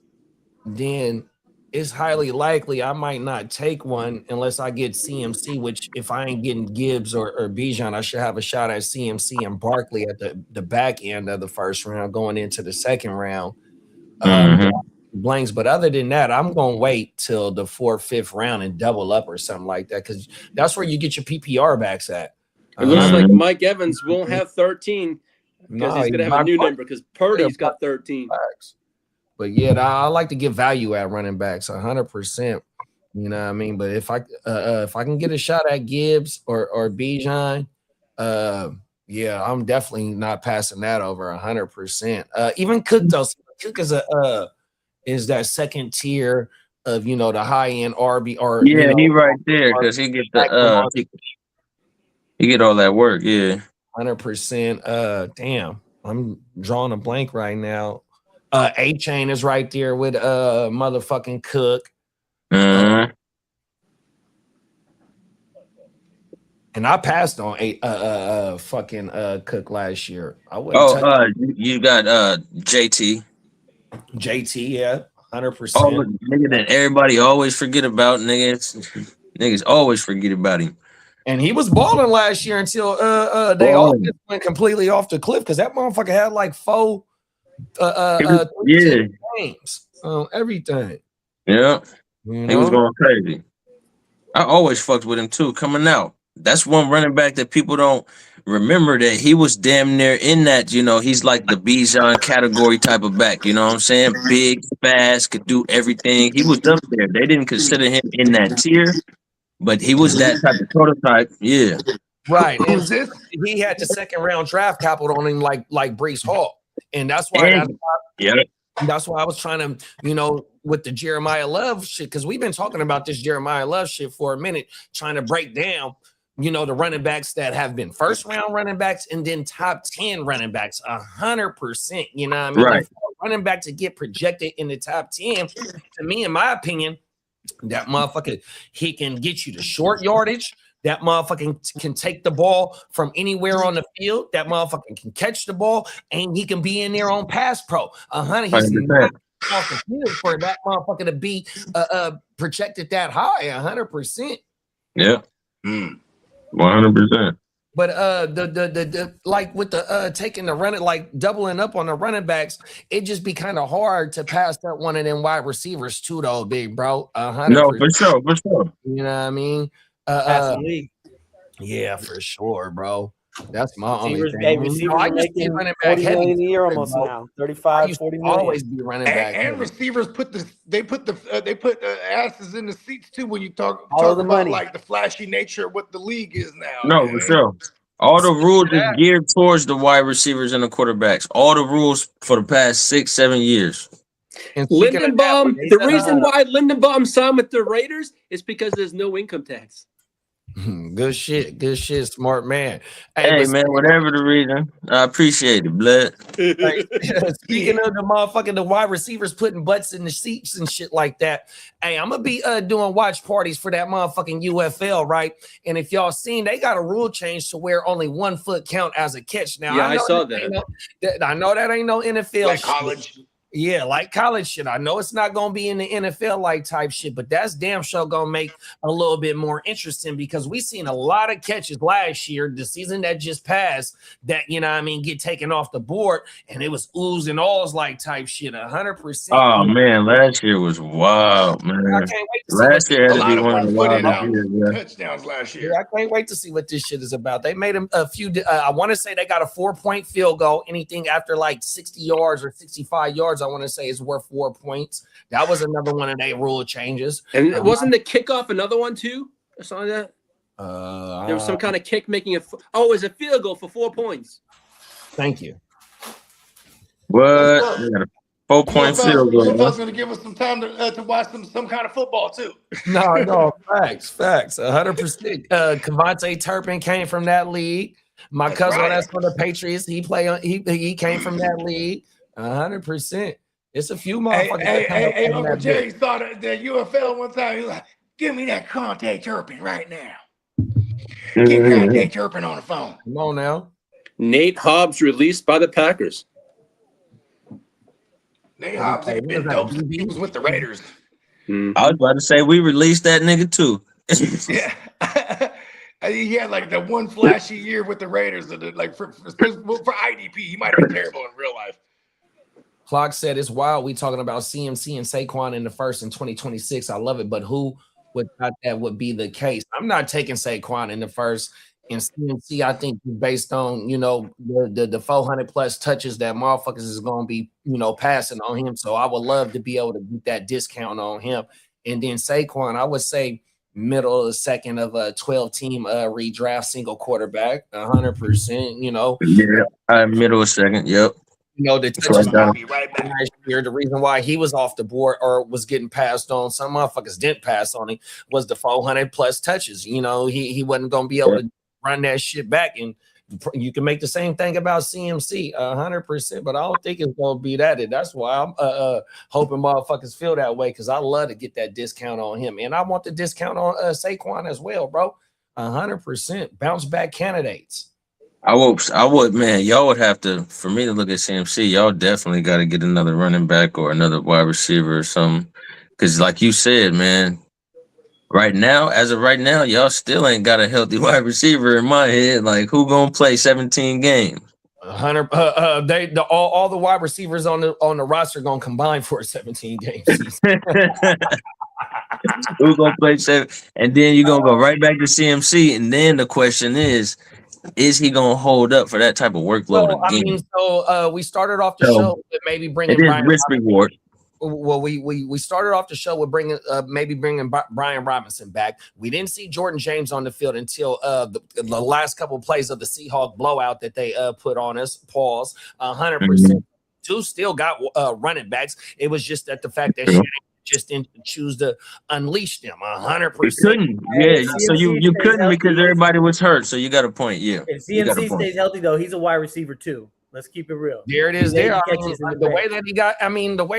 then it's highly likely I might not take one unless I get CMC, which if I ain't getting Gibbs or Bijan, I should have a shot at CMC and Barkley at the back end of the first round going into the second round. Blanks. But other than that, I'm going to wait till the 4th, 5th round and double up or something like that because that's where you get your PPR backs at. It looks like Mike Evans won't have 13 because he's going to have a new number because Purdy's got 13. But yeah, I like to get value at running backs 100%. You know what I mean? But if I can get a shot at Gibbs or Bijan, yeah, I'm definitely not passing that over 100%. Even Cook though, Cook is that second tier of the high end RB or he right there because he get he get all that work. Yeah, 100%. Damn, I'm drawing a blank right now. A-Chain is right there with motherfucking Cook. And I passed on fucking Cook last year. I wouldn't. You got JT. JT, yeah, 100%. Oh, look, nigga that everybody always forget about, niggas always forget about him. And he was balling last year until they all just went completely off the cliff because that motherfucker had like 4 games on everything. Yeah, he was going crazy. I always fucked with him too coming out. That's one running back that people don't remember that he was damn near in that, he's like the Bijan category type of back, you know what I'm saying? Big, fast, could do everything. He was up there. They didn't consider him in that tier, but he was that type of prototype. Yeah. Right. And he had the second round draft capital on him like Breece Hall. And that's why that's why I was trying to, with the Jeremiah Love shit, because we've been talking about this Jeremiah Love shit for a minute, trying to break down, the running backs that have been first round running backs and then top 10 running backs 100%. You know what I mean? Right. Running back to get projected in the top 10, to me, in my opinion, that motherfucker, he can get you the short yardage. That motherfucker can take the ball from anywhere on the field. That motherfucker can catch the ball, and he can be in there on pass pro. 100. He's not off the field for that motherfucker to be projected that high. 100%. Yeah. 100%. But the like with the taking the running, like doubling up on the running backs, it just be kind of hard to pass that one of them wide receivers too, though, big bro. 100%. No, for sure. You know what I mean? Yeah, for sure, bro. That's my only thing. I used to be running back heavy a year almost now. 35, 40 million. Always be running back. And receivers put asses in the seats too when you talk the about money. like the flashy nature of what the league is now. No, for sure. All the rules is geared towards the wide receivers and the quarterbacks. All the rules for the past 6-7 years. And Lindenbaum, the reason why Lindenbaum signed with the Raiders is because there's no income tax. Good shit, smart man. Hey man, whatever the reason, I appreciate it, blood. Speaking of the wide receivers putting butts in the seats and shit like that. Hey, I'm gonna be doing watch parties for that motherfucking UFL, right? And if y'all seen, they got a rule change to where only 1 foot count as a catch. Now, I saw that. I know that ain't no NFL Like shit. college. Yeah, like college shit. I know it's not gonna be in the NFL like type shit, but that's damn sure gonna make a little bit more interesting because we seen a lot of catches last year, the season that just passed, that get taken off the board, and it was oohs and ahs like type shit. 100%. Oh man, last year was wild, man. I can't wait to last see year had A to lot be of one of the 1 foot wildest years. touchdowns last year. Yeah, I can't wait to see what this shit is about. They made a few. I want to say they got a 4-point field goal. Anything after like 60 yards or 65 yards, I want to say is worth 4 points. That was another one of their rule changes. And wasn't the kickoff another one too? Or something like that. There was some kind of kick making it was a field goal for 4 points. Thank you. What? They got a 4-point field goal. UFL's going to give us some time to watch some kind of football too. No, facts. 100%. Kavante Turpin came from that league. My cousin that's for the Patriots. He came from that league. 100%. It's a few motherfuckers. Hey, Uncle Jerry saw the UFL one time. He was like, "Give me that Kavante Turpin right now. Get Kavante Turpin on the phone." Come on now. Nate Hobbs released by the Packers. Nate Hobbs ain't been dope since he was with the Raiders. I was about to say we released that nigga too. Yeah. He had like the one flashy year with the Raiders. Like for IDP, he might have been terrible in real life. Clock said it's wild. We talking about CMC and Saquon in the first in 2026. I love it, but who would thought that would be the case? I'm not taking Saquon in the first. And CMC, I think based on the 400 plus touches that motherfuckers is gonna be passing on him. So I would love to be able to get that discount on him. And then Saquon, I would say middle of the second of a 12-team redraft single quarterback, 100%. Yeah, middle of second. Yep. The touches be right back last year. The reason why he was off the board or was getting passed on, some motherfuckers didn't pass on him, was the 400 plus touches. He wasn't gonna be able to run that shit back, and you can make the same thing about CMC, 100%. But I don't think it's gonna be that. And that's why I'm hoping motherfuckers feel that way, because I love to get that discount on him, and I want the discount on Saquon as well, bro. 100% bounce back candidates. I would, man. Y'all would have to, for me to look at CMC, y'all definitely got to get another running back or another wide receiver or something. Because, like you said, man, as of right now, y'all still ain't got a healthy wide receiver in my head. Like, who gonna play 17 games? 100. All the wide receivers on the roster gonna combine for a 17 game season. Who's gonna play 7? And then you're gonna go right back to CMC, and then the question is he gonna hold up for that type of workload again? We started off the show with maybe bringing Brian risk reward. Well, we started off the show with bringing Brian Robinson back. We didn't see Jordan James on the field until the last couple of plays of the Seahawks blowout that they put on us. Pause. 100%. Two still got running backs. It was just that the fact that Shannon just didn't choose to unleash them. 100%. Couldn't. Yeah. So you couldn't because everybody was hurt. So you got a point. Yeah. If CMC stays healthy, though, he's a wide receiver too. Let's keep it real. There it is. The way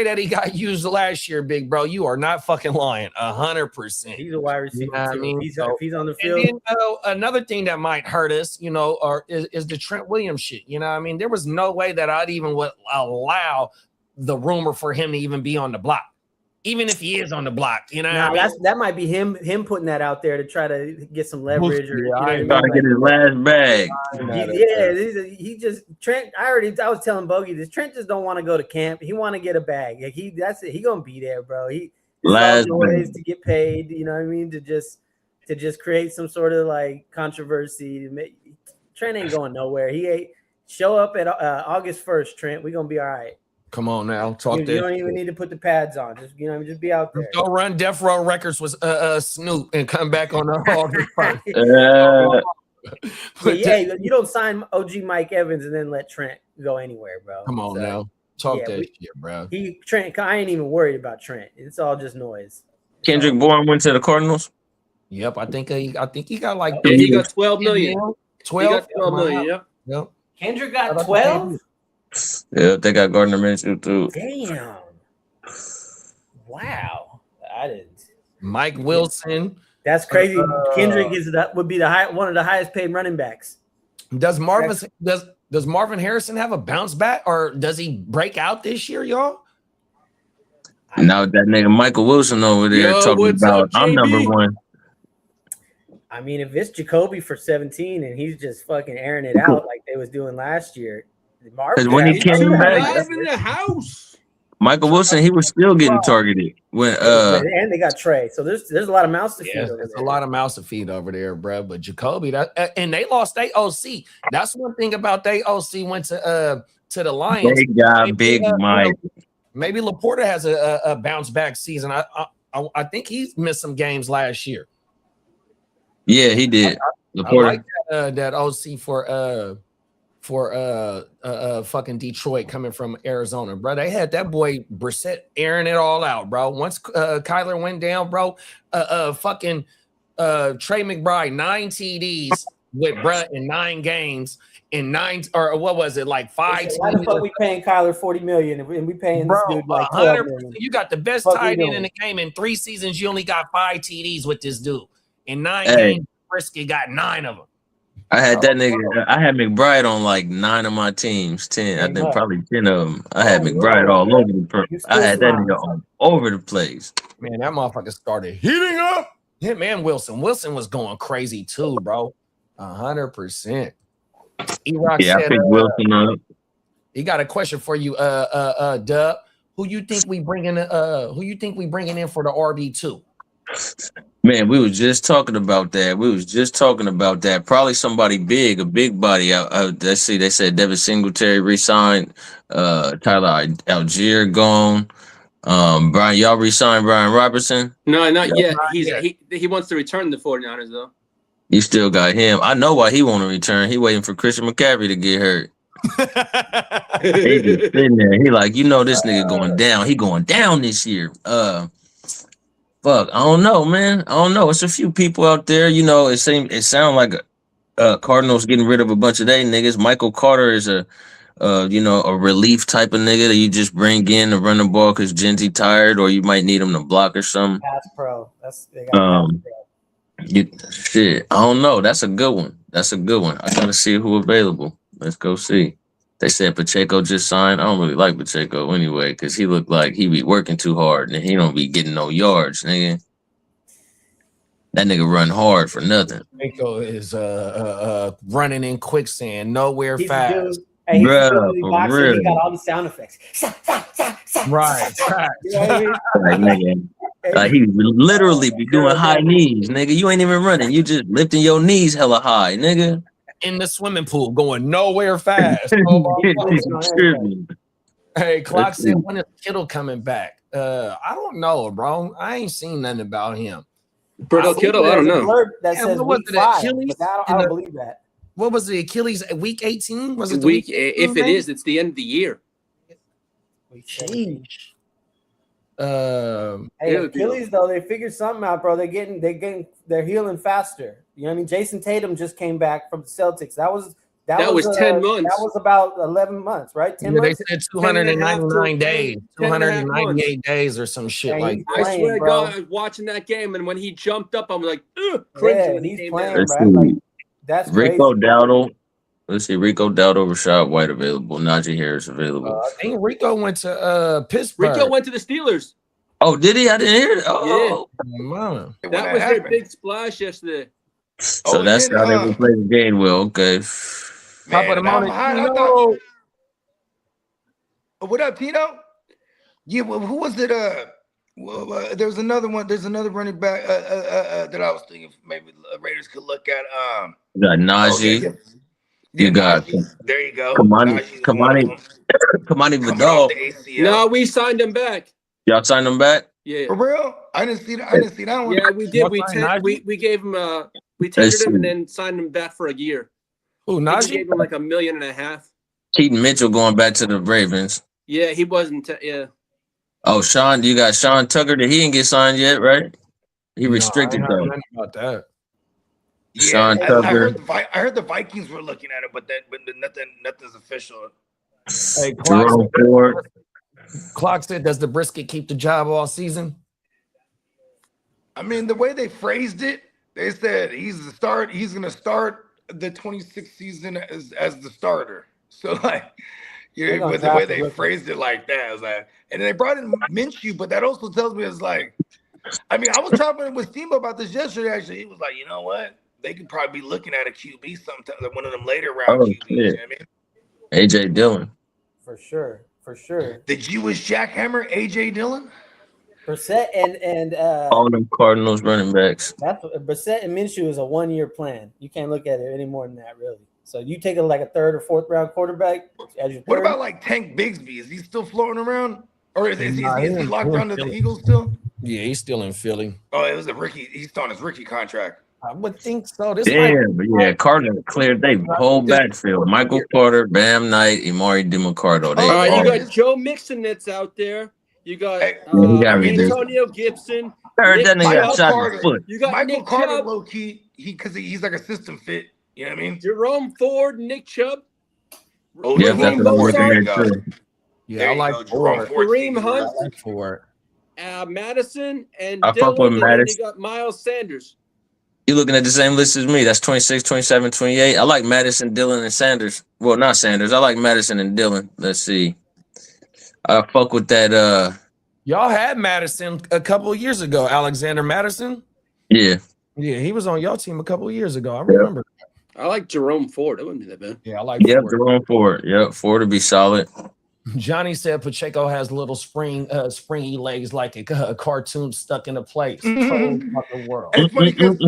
that he got used last year, big bro, you are not fucking lying. 100%. He's a wide receiver. If he's on the field. And then, another thing that might hurt us, is the Trent Williams shit. There was no way that I'd even would allow the rumor for him to even be on the block. Even if he is on the block, that might be him putting that out there to try to get some leverage or trying to get his last bag. Trent. I was telling Bogey this. Trent just don't want to go to camp. He want to get a bag. Like that's it. He gonna be there, bro. Last ways to get paid. You know what I mean? To just create some sort of like controversy. Trent ain't going nowhere. He ain't show up at August 1st. Trent, we gonna be all right. Come on now, talk. You don't even need to put the pads on. Just just be out there. Go run Death Row Records with Snoop and come back on the August 1st. You don't sign OG Mike Evans and then let Trent go anywhere, bro. Come on now, talk that shit, bro. Trent, I ain't even worried about Trent. It's all just noise. Kendrick Bourne went to the Cardinals. Yep, I think he got like he got 12 million. 12 he got 12 million. Yep. Kendrick got 12. Yeah, they got Gardner Minshew too. Damn. Wow. I didn't. Mike Wilson. That's crazy. Kendrick would be one of the highest paid running backs. Does Marvin Harrison have a bounce back, or does he break out this year, y'all? Now that nigga Michael Wilson over there talking about I'm number one. I mean, if it's Jacoby for 17 and he's just fucking airing it out like they was doing last year. Because when he came back in the house, Michael Wilson, he was still getting targeted. And they got Trey, so there's a lot of mouths to feed. There's a lot of mouths to feed over there, bro. But Jacoby, and they lost their OC. That's one thing about they OC went to the Lions. They got Big Mike. Maybe Laporta has a bounce back season. I think he missed some games last year. Yeah, he did. Laporta. I like that OC for fucking Detroit coming from Arizona, bro. They had that boy Brissett airing it all out, bro. Once Kyler went down, bro, fucking Trey McBride 9 TDs with Brett in 9 games in 9 or what was it like 5? Why the fuck we paying Kyler $40 million and we paying this dude like $12 million? You got the best tight end in the game in 3 seasons. You only got 5 TDs with this dude in 9 games. Brisket got 9 of them. I had that nigga. I had McBride on like 9 of my teams, 10. I think probably 10 of them. I had McBride all over the place. I had that nigga all over the place. Man, that motherfucker started heating up. Him and Wilson. Wilson was going crazy too, bro. 100%. E-Rock said, I picked Wilson up. He got a question for you, Dub. Who you think we bringing in for the RB2? Man, we was just talking about that. Probably somebody big, a big body. Let's see. They said Devin Singletary re-signed. Tyler Algier gone. Brian, y'all re-signed Brian Robertson. No, not yet. Not yet. He wants to return to the 49ers though. You still got him. I know why he want to return. He waiting for Christian McCaffrey to get hurt. He just sitting there. He like, this nigga going down. He going down this year. Fuck, I don't know, man. I don't know. It's a few people out there. It sound like Cardinals getting rid of a bunch of they niggas. Michael Carter is a relief type of nigga that you just bring in to run the ball because Genty tired, or you might need him to block or something. Pass pro. They got pass pro. Shit, I don't know. That's a good one. I gotta see who available. Let's go see. They said Pacheco just signed. I don't really like Pacheco anyway because he looked like he be working too hard and he don't be getting no yards, nigga. That nigga run hard for nothing. Pacheco is running in quicksand, nowhere He's fast. good. Hey, he's Bruh, good. for Boxing, real. he got all the sound effects. Right. You know what I mean? Like, nigga, like he literally be doing high knees, nigga. You ain't even running. You just lifting your knees hella high, nigga. In the swimming pool, going nowhere fast. Oh, my God. Hey, Clock said, when is Kittle coming back? I don't know, bro. I ain't seen nothing about him. Brittle Kittle, I don't know. That Yeah, says what was week it, 5, Achilles? but I don't believe that. What was the Achilles week 18? Was it the Week? week If it is, it's the end of the year. Week 17. Hey, Achilles though, they figured something out, bro. They're healing faster. You know what I mean? Jason Tatum just came back from the Celtics. That was 10 months. That was about 11 months, right? 10 they months. said 299 10 days, 298 days or some shit Yeah, like he's that. I playing, swear to bro. God, I was watching that game, and when he jumped up, I'm like, crazy. Yeah, when he he's came playing, down. Let's right? Like, see. that's crazy. Rico Dowdle. Let's see. Rico Dowdle, Rashad White available. Najee Harris available. I think Rico went to Pittsburgh. Rico went to the Steelers. Oh, did he? I didn't hear it. Oh, Mama. That was their big splash yesterday. so that's how they would play the game. Well, okay. Top of the morning. What up, Tino? Yeah, well, who was it? There's another one. There's another running back that I was thinking maybe the Raiders could look at. You got Najee. You got Najee. There you go. Kamani Vidal. No, we signed him back. Y'all signed him back? Yeah. For real? I didn't see that. I didn't see that one. Yeah, we did. What We gave him we tendered him and then signed him back for a year. Who, We Najee? gave him like $1.5 million. Keaton Mitchell going back to the Ravens. Yeah, he wasn't. Yeah. Oh, Sean, you got Sean Tucker. He didn't get signed yet, right? He restricted No, I ain't though. heard nothing about that. Yeah, Sean Tucker. I heard the Vikings were looking at it, but nothing's official. Hey, Jerome Ford. Clock said, does the brisket keep the job all season? I mean, the way they phrased it, they said he's going to start the 26th season as the starter. So like, but the way they phrased it like that, I was like, and then they brought in Minshew, but that also tells me it's like, I mean, I was talking with Steambo about this yesterday. Actually, he was like, you know what? They could probably be looking at a QB sometime, like one of them later round QBs. Shit. You know what I AJ mean? Dillon. For sure. The Jewish jackhammer, AJ Dillon. Brissett and All them Cardinals running backs. that's Brissett and Minshew is a 1-year plan. You can't look at it any more than that, really. So you take it like a 3rd or 4th round quarterback as your What third? about like Tank Bigsby? Is he still floating around, or is he he's locked down to the Philly. Eagles still? Yeah, he's still in Philly. Oh, it was a rookie. He's still on his rookie contract. I would think so. This Damn, but yeah, Cardinals cleared they whole backfield. Michael Carter, Bam Knight, Imari DeMarcado. They All right, You all got Joe Mixon that's out there. You got he got ridiculous. Antonio Gibson. heard that Nick nigga got Chubb. shot in Carter. the foot. You got Michael Nick Carter, Chubb, low key, because he's like a system fit. You know what I mean? Jerome Ford, Nick Chubb. Oh, Yeah, Jerome that's what I'm Ford, looking there at you go. too. Yeah, There I you like go, Jerome Ford. Ford. Kareem Hunt. I like Ford. Madison and I fuck Dylan, with and then Madison. you got Miles Sanders. You looking at the same list as me. That's 26, 27, 28. I like Madison, Dillon, and Sanders. Well, not Sanders. I like Madison and Dillon. Let's see. I fuck with that. Y'all had Madison a couple of years ago. Alexander Madison. Yeah. Yeah, he was on y'all team a couple of years ago. I remember. I like Jerome Ford. That wouldn't be that bad. Yeah, I like Yep, Ford. Jerome Ford. Yep, Ford to be solid. Johnny said Pacheco has little springy legs like a cartoon stuck in a place. Cold fucking world. It's funny because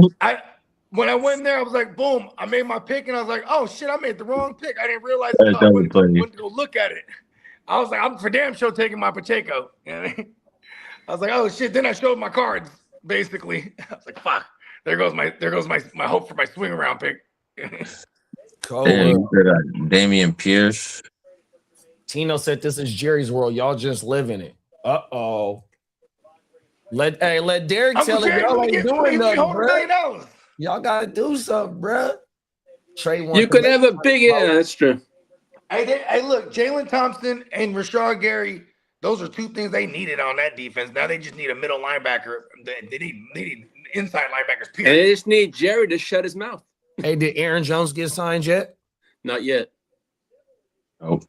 when I went in there, I was like, boom, I made my pick, and I was like, oh shit, I made the wrong pick. I didn't realize until I went to go look at it. I was like, I'm for damn sure taking my Pacheco. You know what I mean? I was like, oh shit. Then I showed my cards, basically. I was like, fuck. There goes my hope for my swing around pick. Damian Pierce. Tino said this is Jerry's world. Y'all just live in it. Uh-oh. Let Derek tell it. Y'all ain't doing nothing, bro. Y'all gotta do something, bro. Trey, you could have a big that's true. Hey, look, Jalen Thompson and Rashard Gary, those are two things they needed on that defense. Now they just need a middle linebacker. They need inside linebackers, period. And they just need Jerry to shut his mouth. Hey, did Aaron Jones get signed yet? Not yet. Nope.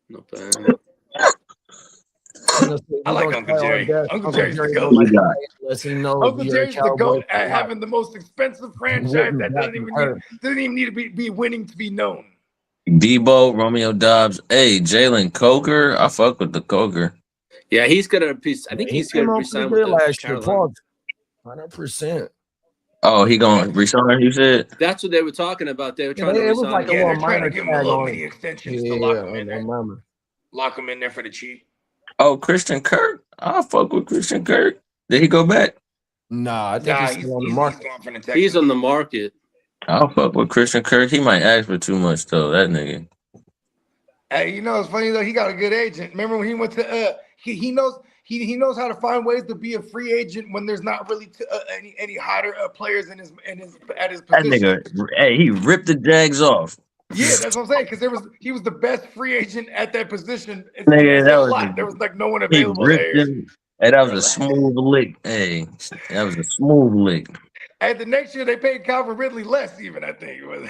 Not bad. I like Uncle Jerry. Uncle Jerry's the GOAT. Uncle Jerry's the GOAT at having the most expensive franchise that doesn't even need to be winning to be known. Debo, Romeo Dobbs. Hey, Jalen Coker. I fuck with the Coker. Yeah, he's gonna be. I think he's gonna resign with the Carolina. 100%. Oh, he gonna resign? You said that's what they were talking about. They were trying to resign. Like they're trying to give him a little mini extensions to lock him in there. Lock him in there for the cheap. Oh, Christian Kirk. I'll fuck with Christian Kirk. Did he go back? Nah, I think he's on the market. He's on the market. I'll fuck with Christian Kirk. He might ask for too much though. That nigga. Hey, you know it's funny though. He got a good agent. Remember when he went to he knows how to find ways to be a free agent when there's not really any hotter players at his position. That nigga, hey, he ripped the Jags off. Yeah, that's what I'm saying. Because he was the best free agent at that position. Nigga, there was like no one available there. Hey, that was a smooth lick. Hey, that was a smooth lick. And the next year they paid Calvin Ridley less, even I think it was.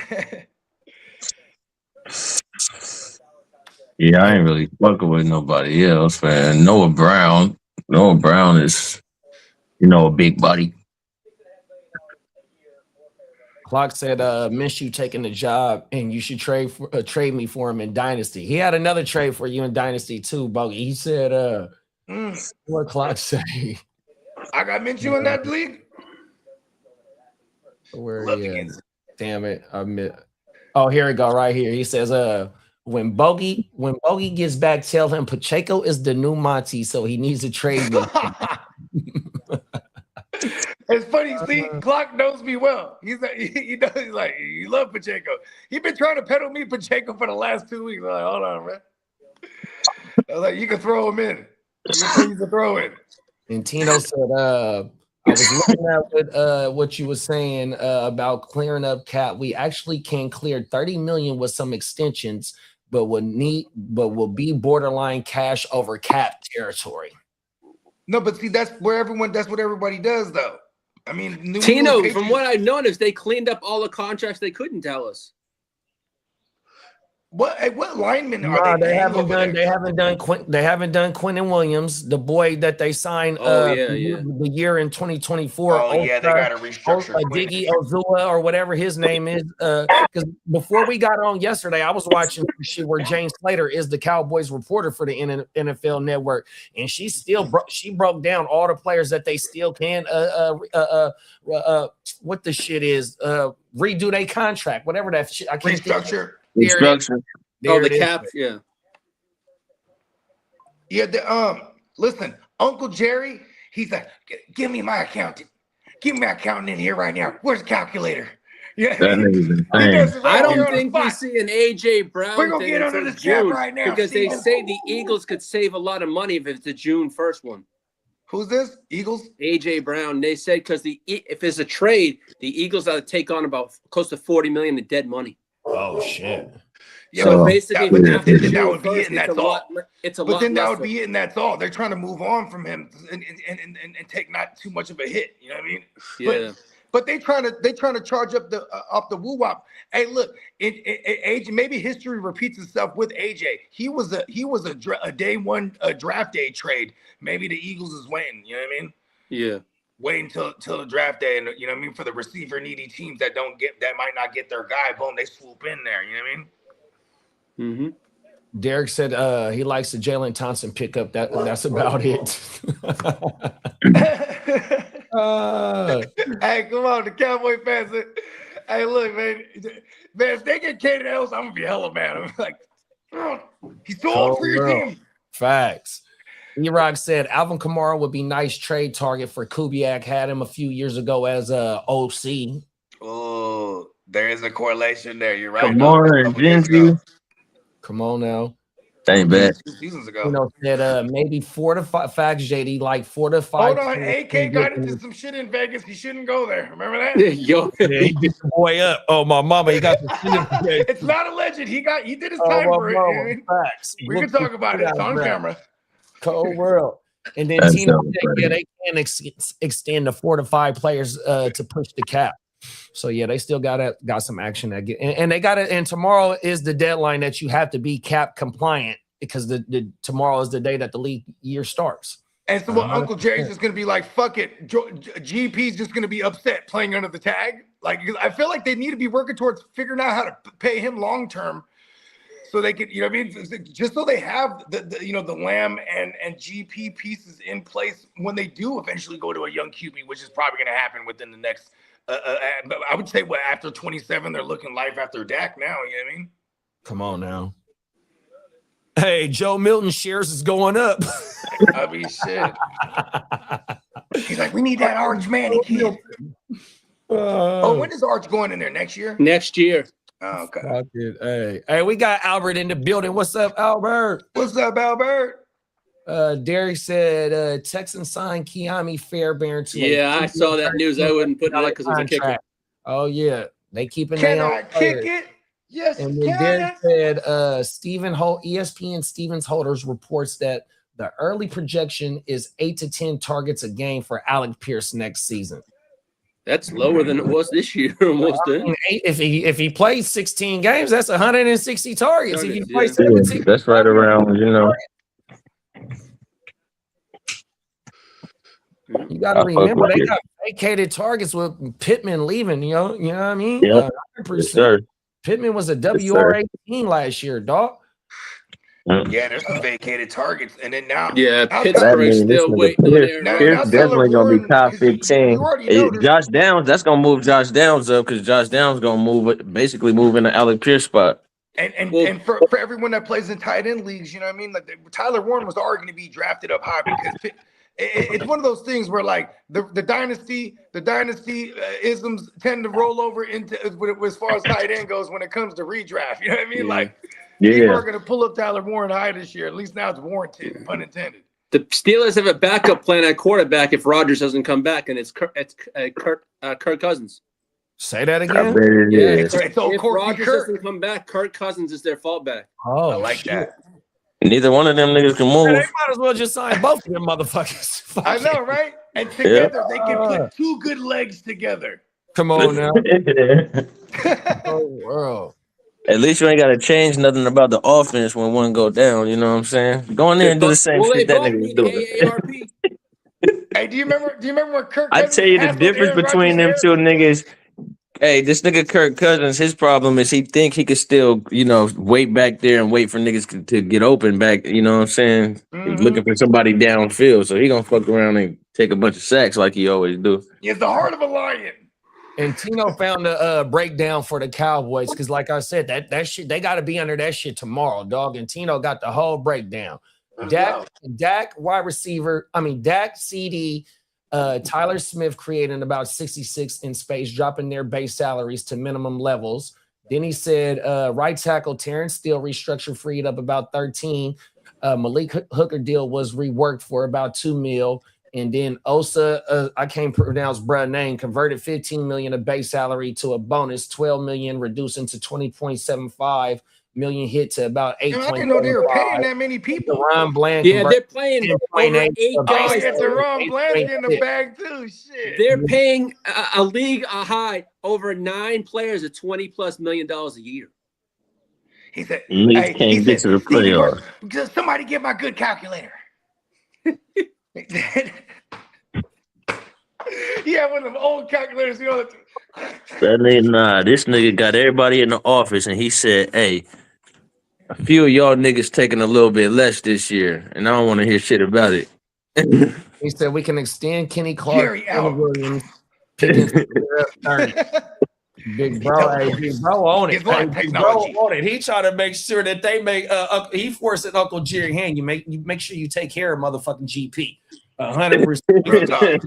Yeah, I ain't really fucking with nobody else, man. Noah Brown is, a big buddy. Clock said, Minshew taking the job, and you should trade me for him in Dynasty. He had another trade for you in Dynasty too, Bogey. He said, what Clock say? I got Minshew in that league. Where he is? Damn it. Oh, here we go, right here. He says, when Bogey gets back, tell him Pacheco is the new Monty, so he needs to trade me. It's funny. See, Clock knows me well. He knows. He's like, you love Pacheco. He's been trying to peddle me Pacheco for the last 2 weeks. I'm like, hold on, man. I was like, you can throw him in. You can throw in. And Tino said, I was looking at what you were saying about clearing up cap. We actually can clear $30 million with some extensions, but will be borderline cash over cap territory. No, but see, that's what everybody does, though. I mean, Tino, from what I noticed, they cleaned up all the contracts they couldn't tell us. What linemen are they? They haven't done Quentin Williams, the boy that they signed the year in 2024. Oh, yeah, they got to restructure Diggy Ozua or whatever his name is. Because before we got on yesterday, I was watching shit where Jane Slater is the Cowboys reporter for the NFL Network, and she broke down all the players that they still can what the shit is redo their contract, whatever that shit. I can't restructure. Instruction. The cap, yeah. Yeah, listen, Uncle Jerry, he's like, give me my accountant. Give me my accountant in here right now. Where's the calculator? Yeah. I don't think we see an AJ Brown. We're gonna get under this cap right now. Because they say the Eagles could save a lot of money if it's the June 1st one. Who's this? Eagles? AJ Brown. They said because if it's a trade, the Eagles ought to take on about close to $40 million in dead money. Oh shit! Yeah, but basically, that would be it, and that's all. But then that would be it, and that's all. They're trying to move on from him and take not too much of a hit. You know what I mean? Yeah. But they trying to charge up the woo wop. Hey, look, AJ. Maybe history repeats itself with AJ. He was a day one draft day trade. Maybe the Eagles is waiting. You know what I mean? Yeah. Wait until the draft day, and you know what I mean, for the receiver needy teams that might not get their guy, boom, they swoop in there. You know what I mean? Derek said he likes the Jalen Thompson pickup. That's about it. Hey, come on, the Cowboy fans. Hey, look, man, if they get Kaden Ellis, I'm gonna be hella mad. I'm like, he's too old for your team. Facts. E-Rock said Alvin Kamara would be nice trade target for Kubiak. Had him a few years ago as a OC. Oh, there is a correlation there. You're right. Kamara and Genji. Come on now. Ain't bad. 2 seasons ago. You know, said maybe 4 to 5 facts, JD, like 4 to 5. Hold on, AK got into some shit in Vegas. He shouldn't go there. Remember that? Yo, Yeah, he beat the boy up. Oh, my mama, he got the shit. It's not alleged. He did his time for it. Facts. We can talk about it. It's on camera. Cold world. And then That's Tino so said, they can extend the 4 to 5 players to push the cap. So yeah, they still got some action that and they got it. And tomorrow is the deadline that you have to be cap compliant because the tomorrow is the day that the league year starts. And so Uncle Jerry's just gonna be like, fuck it. GP's just gonna be upset playing under the tag. Like, I feel like they need to be working towards figuring out how to pay him long term, so they could, you know what I mean, just so they have the Lamb and GP pieces in place when they do eventually go to a young QB, which is probably gonna happen within the next. I would say after 27, they're looking life after Dak now. You know what I mean? Come on now. Hey, Joe Milton shares is going up. I mean, shit. He's like, we need that Arch Manning kid. When is Arch going in there? Next year? next year. Oh, okay. Hey, we got Albert in the building. What's up, Albert? What's up, Albert? Derek said Texans signed Keami Fairbairn to Yeah, I saw that news. I wouldn't put it because it was a kicker. Oh yeah, they keeping Can their I kick it? Yes, And then Derek said Stephen ESPN Stevens Holders reports that the early projection is 8 to 10 targets a game for Alec Pierce next season. That's lower than it was this year, almost. If he plays 16 games, that's 160 targets. If he plays Yeah, 17, that's right around, you got to remember they got vacated targets with Pittman leaving. You know what I mean? Yeah, yes, sir. Pittman was a WR18 last year, dog. Yeah, there's some vacated targets, and then now, Pittsburgh's still waiting on there. Pierce definitely gonna be top 15. Josh Downs, that's gonna move Josh Downs up because Josh Downs gonna basically move into Alec Pierce spot. And for everyone that plays in tight end leagues, you know what I mean? Like Tyler Warren was already going to be drafted up high because it's one of those things where like the dynasty isms tend to roll over into as far as tight end goes when it comes to redraft. You know what I mean? Like people are going to pull up Tyler Warren high this year. At least now it's warranted, pun intended. The Steelers have a backup plan at quarterback if Rodgers doesn't come back, and it's Kirk Cousins. Say that again. It's if Rodgers doesn't come back, Kirk Cousins is their fallback. Oh, I like that. Neither one of them niggas can move. They might as well just sign both of them motherfuckers. I know, right? And together they can put 2 good legs together. Come on now. Oh, world. At least you ain't got to change nothing about the offense when one go down. You know what I'm saying? Go in there and do the same shit that nigga was doing. Hey, do you remember when Kirk? I tell you the difference between them two niggas. Hey, this nigga Kirk Cousins, his problem is he think he could still, wait back there and wait for niggas to get open back. You know what I'm saying? He's looking for somebody downfield, so he gonna fuck around and take a bunch of sacks like he always do. He has the heart of a lion. And Tino found a breakdown for the Cowboys because, like I said, that shit they got to be under that shit tomorrow, dog. And Tino got the whole breakdown. Dak wide receiver. Dak CD. Tyler Smith creating about 66 in space, dropping their base salaries to minimum levels. Then he said right tackle Terrence Steele restructured, freed up about 13. Malik Hooker deal was reworked for about $2 million. And then Osa, I can't pronounce bruh name, converted $15 million of base salary to a bonus, $12 million, reducing to $20.75 million, hit to about 8. I didn't know they were paying that many people. Ron Bland, they're playing over 8 guys. Ron Bland in the bag too. Shit. They're paying a league high over 9 players at $20+ million a year. He said, "Hey, can't get to the playoffs." Just somebody get my good calculator. Yeah, one of them old calculators, That nigga, this nigga got everybody in the office, and he said, "Hey, a few of y'all niggas taking a little bit less this year, and I don't want to hear shit about it. He said we can extend Kenny Clark, Jerry Kenny out. Williams, Pickens, 30. Big bro, hey, big bro on it. Guess what? Hey, big bro Technology. on it. He trying to make sure that they make. He forcing Uncle Jerry hand. You make sure you take care of motherfucking GP. 100%. You take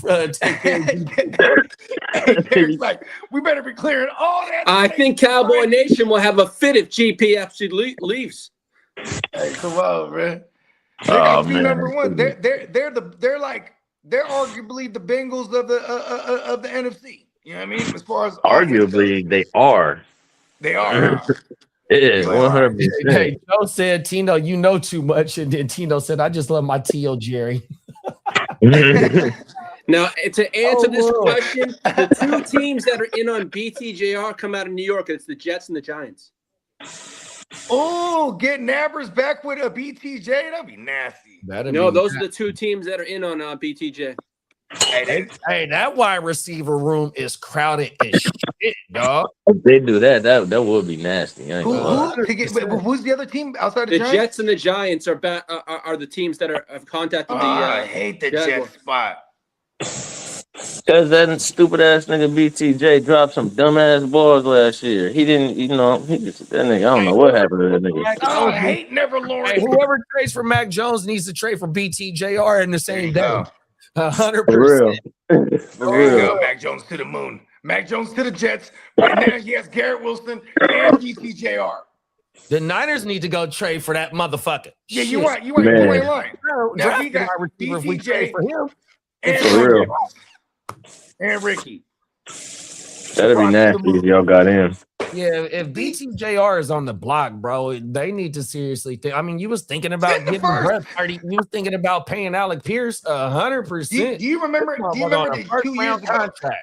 care of GP. Derek's like, we better be clearing all that. I think Cowboy Nation will have a fit if GP actually leaves. Hey, come on, man. They Oh, got to be man. number one. They're arguably the Bengals of the NFC. You know what I mean? As far as Arguably, they are. they are. Yeah, They are. 100%. Hey, Joe said, Tino, you know too much. And then Tino said, I just love my T.O. Jerry. Now, to answer this Lord. question, the two teams that are in on BTJR come out of New York. It's the Jets and the Giants. Oh, get Nabbers back with a BTJ. That'd be nasty. No, those are the two teams that are in on BTJ. Hey, That wide receiver room is crowded as shit, dog. If they do that would be nasty. I ain't gonna lie. who's the other team outside The Giants? Jets and the Giants are the teams that have contacted the. I hate the Jaguars. Jets spot. Because that stupid ass nigga BTJ dropped some dumbass balls last year. He didn't, that nigga, I don't know what happened to that nigga. Oh, I hate Never Lawrence. Hey, whoever trades for Mac Jones needs to trade for BTJR in the same day. 100%. For real. For There you real. go, Mac Jones to the moon. Mac Jones to the Jets. Right now he has Garrett Wilson and BTJR. The Niners need to go trade for that motherfucker. Yeah, Shit. you ain't lying. Bro, Now draft we the got wide receiver if we BTJ trade for him. And For real. And Ricky. That'd be nasty if y'all got in. Yeah, if BTJR is on the block, bro, they need to seriously think. I mean, you was thinking about giving Brett 30. You was thinking about paying Alec Pierce 100%. Do you remember the 2 years ago? Contract?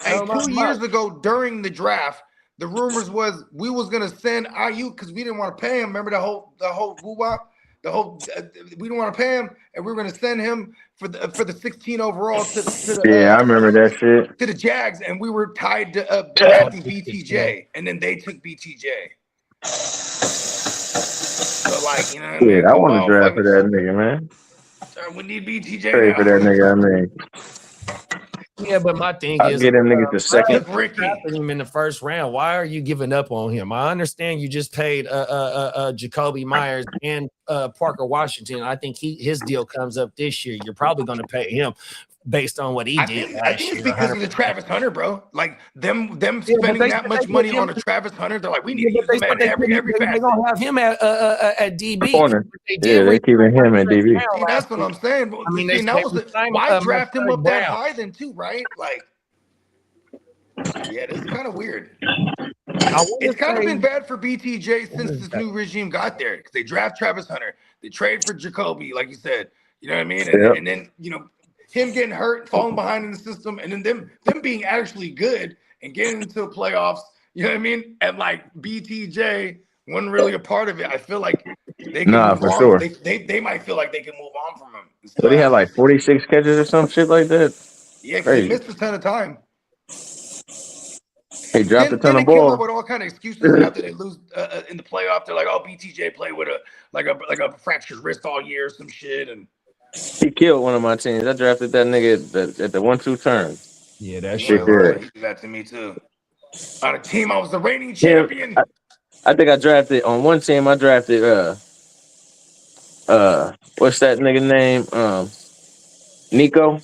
Hey, 2 years ago during the draft, the rumors was we was gonna send IU because we didn't want to pay him. Remember the whole woo-wop? We didn't want to pay him, and we were gonna send him for the 16 overall to the I remember that shit. to the Jags, and we were tied to drafting BTJ, and then they took BTJ. So like, you know, what I mean? I want to draft for that nigga, man. We need BTJ. Trade for that nigga, Yeah, but my thing I'll is, get them niggas the second. Ricky. drafting him in the first round. Why are you giving up on him? I understand you just paid Jacoby Myers and Parker Washington. I think his deal comes up this year. You're probably going to pay him based on what he did I last think it's year. because of the Travis Hunter, bro. Like them spending that much money on a Travis Hunter. They're like, we need to use him at every They're facet. gonna have him at DB. Corner. They Yeah, they keeping him at DB. See, that's what I'm saying. I mean, they Why draft him up that Brown. high then too, right? Like, yeah, this is kind of weird. I wanna It's kind of say- been bad for BTJ since this new regime got there because they draft Travis Hunter, they trade for Jacoby, like you said. You know what I mean? And then him getting hurt, falling behind in the system, and then them being actually good and getting into the playoffs. You know what I mean? And like BTJ wasn't really a part of it. I feel like they can move for on. sure. They might feel like they can move on from him. But he had like 46 catches or some shit like that. Yeah, because Crazy. he missed a ton of time. He dropped a ton Then of they came up balls. with all kind of excuses after they lose in the playoff. They're like, "Oh, BTJ played with a fractured wrist all year, or some shit." And He killed one of my teams. I drafted that nigga at the 1-2 turn. Yeah, that shit shit. good. He did that to me too. On a team, I was the reigning champion. I think I drafted on one team. I drafted what's that nigga name? Nico.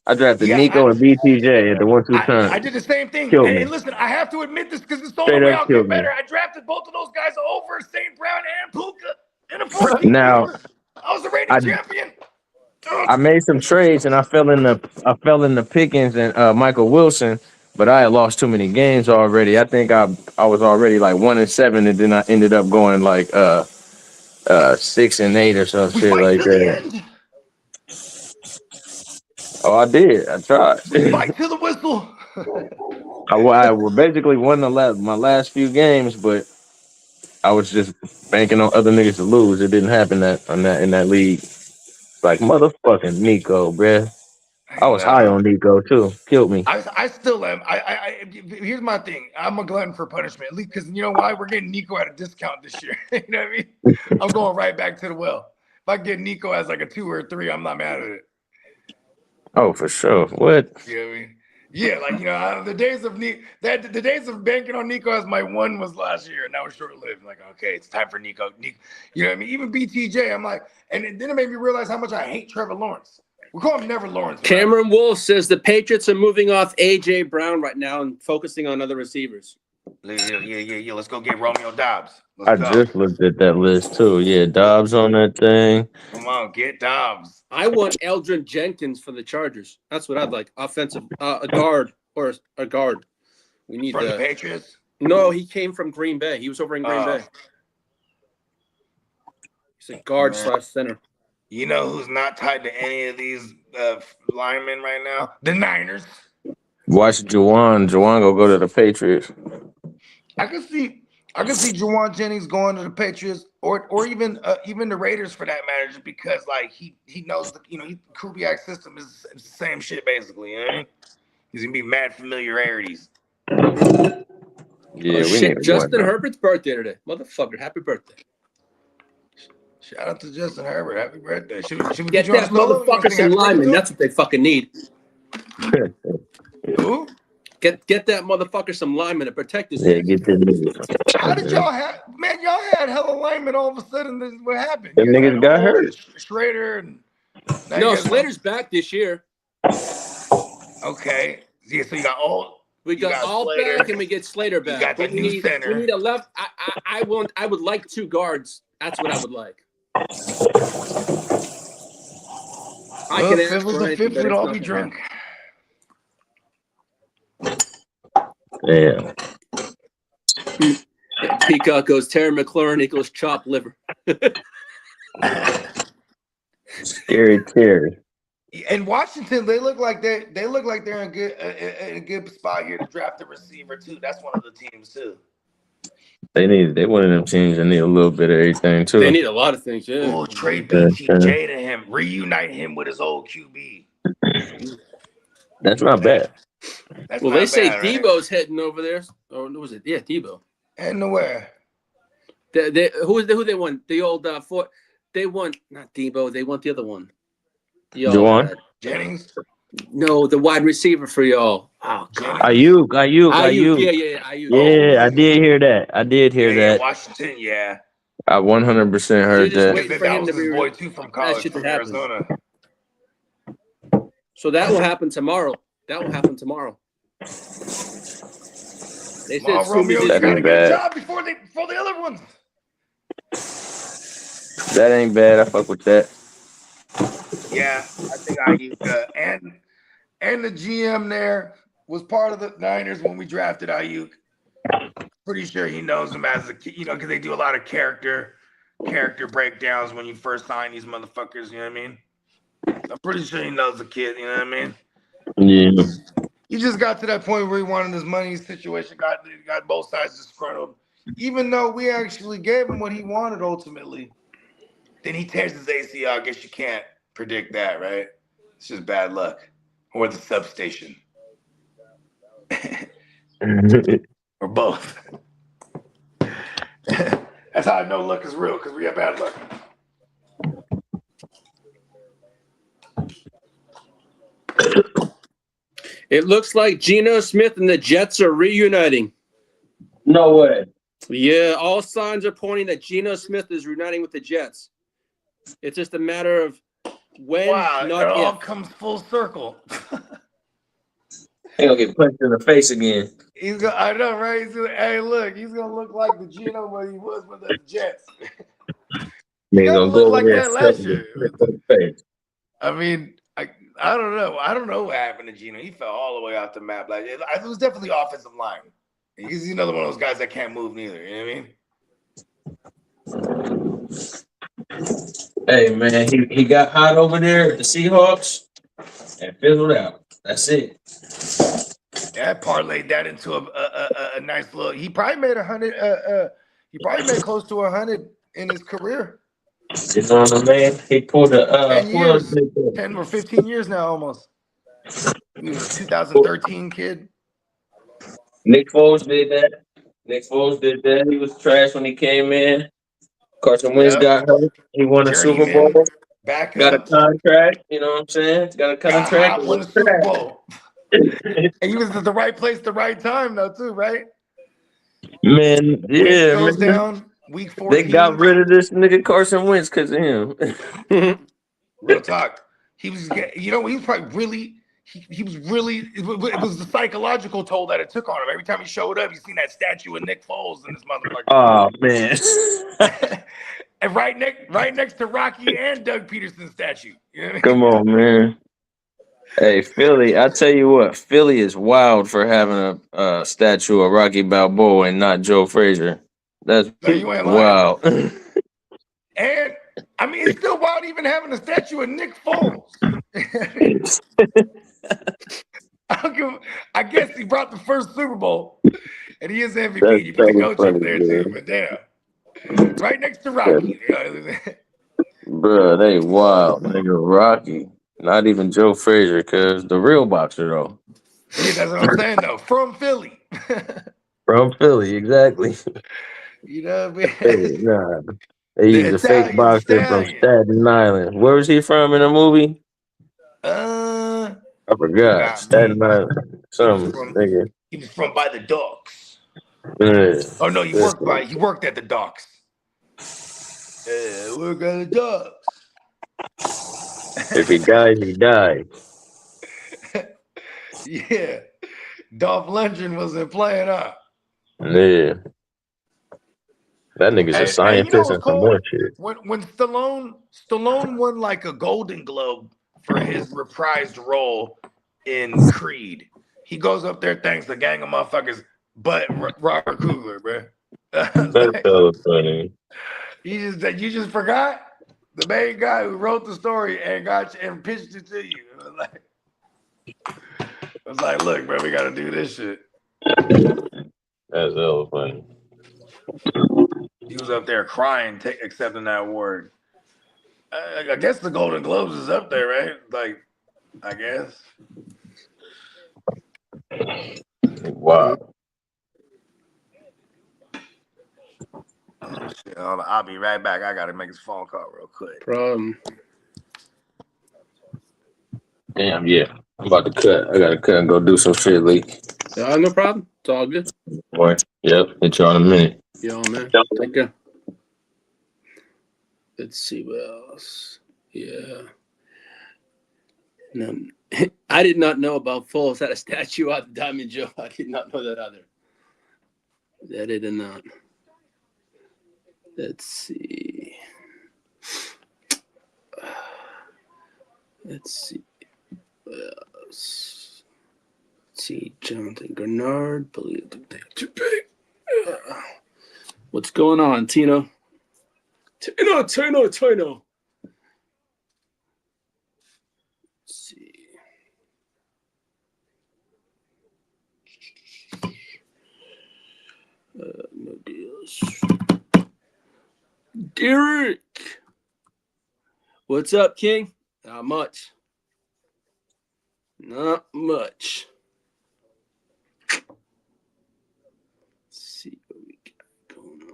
I drafted Nico and BTJ at the 1-2 turn. I did the same thing. Killed me. And listen, I have to admit this because it's the Straight only way up I'll killed get me. better. I drafted both of those guys over St. Brown and Puka in a 14th Now, round. I was the reigning champion. I made some trades and I fell in the Pickens and Michael Wilson, but I had lost too many games already. I think I was already like 1-7, and then I ended up going like 6-8 or some shit like that. Oh, I did. I tried. Fight to the whistle. I basically won my last few games, but I was just banking on other niggas to lose. It didn't happen in that league. Like motherfucking Nico, bruh. I was high on Nico too. Killed me. I still am. Here's my thing. I'm a glutton for punishment, at least because you know why? We're getting Nico at a discount this year. You know what I mean? I'm going right back to the well. If I get Nico as like a 2 or a 3, I'm not mad at it. Oh, for sure. What? You know what I mean? Yeah, like the days of the days of banking on Nico as my 1 was last year, and that was short lived. Like, okay, it's time for Nico. You know what I mean? Even BTJ, I'm like, and then it made me realize how much I hate Trevor Lawrence. We call him Never Lawrence. Right? Cameron Wolf says the Patriots are moving off AJ Brown right now and focusing on other receivers. Yeah. Let's go get Romeo Dobbs. Just looked at that list too. Yeah, Dobbs on that thing. Come on, get Dobbs. I want Eldrin Jenkins for the Chargers. That's what I'd like. Offensive, a guard or a guard. We need from the Patriots. No, he came from Green Bay. He was over in Green Bay. He's a guard / center. You know who's not tied to any of these linemen right now? The Niners. Watch Juwan. Juwan go to the Patriots. I can see Juwan Jennings going to the Patriots, or even the Raiders for that matter, just because like he knows Kubiak's system is the same shit basically. You know what I mean? He's gonna be mad familiarities. Yeah, shit. Justin Herbert's birthday today, motherfucker! Happy birthday! Shout out to Justin Herbert. Happy birthday! Should we get that motherfucker some linemen? That's what they fucking need. Who? Get that motherfucker some linemen to protect his. Yeah, get the. How did y'all have? Man, y'all had hella linemen. All of a sudden, this is what happened. Them niggas got hurt. Schrader and no, Slater's back this year. Okay, yeah. So you got all. We got all Slater back, and we get Slater back. You got the new center. We need a left. I would like 2 guards. That's what I would like. If it was the 5th, we'd all be drunk. Yeah. Peacock goes Terry McLaurin equals chopped liver. Scary Terry. And Washington, they look like they're in a good spot here to draft a receiver too. That's one of the teams too. They one of them teams that need a little bit of everything too. They need a lot of things, yeah. Oh, trade BTJ to him, reunite him with his old QB. That's not bad. They say Debo's heading over there. Or was it? Yeah, Debo. Heading nowhere. Who they won? The old they won not Debo. They won the other one. Juwan Jennings. No, the wide receiver for y'all. Oh God. Ayuk. Yeah. Ayuk. Yeah, I did hear that. that. Washington, yeah. I 100% heard that. That was his boy too from college from Arizona. So that will happen tomorrow. They said Romeo's got to get a job before the other ones. That ain't bad. I fuck with that. Yeah, I think Ayuk and the GM there was part of the Niners when we drafted Ayuk. Pretty sure he knows him as a kid, because they do a lot of character breakdowns when you first sign these motherfuckers. You know what I mean? I'm pretty sure he knows the kid. You know what I mean? Yeah. He just got to that point where he wanted his money situation, got both sides disgruntled. Even though we actually gave him what he wanted ultimately, then he tears his ACL. I guess you can't predict that, right? It's just bad luck. Or the substation. Or both. That's how I know luck is real, because we have bad luck. It looks like Geno Smith and the Jets are reuniting. No way. Yeah, all signs are pointing that Geno Smith is reuniting with the Jets. It's just a matter of when. Wow, it all comes full circle. He'll get punched in the face again. I know, right? He's gonna look like the Geno when he was with the Jets. He's gonna look like that last year. Face. I mean, I don't know. I don't know what happened to Geno. He fell all the way off the map. Like it was definitely offensive line. He's another one of those guys that can't move neither. You know what I mean? Hey man, he got hot over there at the Seahawks and fizzled out. That's it. Yeah, I parlayed that into a nice little. He probably made 100. He probably made close to 100 in his career. You know what I mean? He pulled 10 or 15 years now, almost. He was a 2013 kid. Nick Foles did that. He was trash when he came in. Carson Wentz Yep. got hurt. He won a Super Bowl. Journeyman, back Got a up. contract. You know what I'm saying? Got a Got contract. hot, won the Super Bowl. And he was at the right place, the right time, though, too, right? Man, Wentz yeah, goes man. down week 14. They got rid of this nigga Carson Wentz because of him. Real talk. He was, he was probably really. He was really. It was the psychological toll that it took on him. Every time he showed up, you seen that statue of Nick Foles in this motherfucker. Oh man. And right next to Rocky and Doug Peterson's statue. You know what I mean? Come on, man. Hey, Philly, I tell you what, Philly is wild for having a statue of Rocky Balboa and not Joe Frazier. That's No, you ain't lying. wild. And I mean, it's still wild even having a statue of Nick Foles. I guess he brought the first Super Bowl, and he is MVP. That's You put the totally coach up funny, there man. too, but damn, right next to Rocky. Bruh, they wild, nigga. Rocky. Not even Joe Frazier, cause the real boxer though. Yeah, that's what I'm saying though. From Philly. From Philly, exactly. You know what I Hey, mean? nah. He's a fake Italian boxer from stallion. Staten Island. Where was he from in the movie? Uh, I forgot. got Staten me. Island. Some nigga. He was from by the docks. Yeah. Oh no, he worked at the docks. Yeah, work at the docks. If he dies, he dies. Yeah. Dolph Lundgren wasn't playing up. Yeah. That nigga's a And you know scientist what's and some cool? more shit. When Stallone won like a Golden Globe for his reprised role in Creed, he goes up there, thanks the gang of motherfuckers, but Robert Coogler, bro. That's hella funny. You just forgot the main guy who wrote the story and pitched it to you. It was like, look, bro, we got to do this shit. That's hella funny. He was up there crying, accepting that award. I guess the Golden Globes is up there, right? Like, I guess. Wow. Shit, I'll be right back. I got to make this phone call real quick. Problem. Damn, yeah. I'm about to cut. I gotta cut and go do some shit, Lee. Yeah, no problem. It's all good. Boy. Yep. Hit you in a minute. Yo, man. Take care. Let's see what else. Yeah. No, I did not know about Foles had a statue out of Diamond Joe. I did not know that either. That I did not. Let's see. Let's see. Let's see. Jonathan Grenard. Believe too big. What's going on, Tino? Tino. Let's see. No deals. Derek. What's up, King? Not much. Not much. Let's see what we got going on.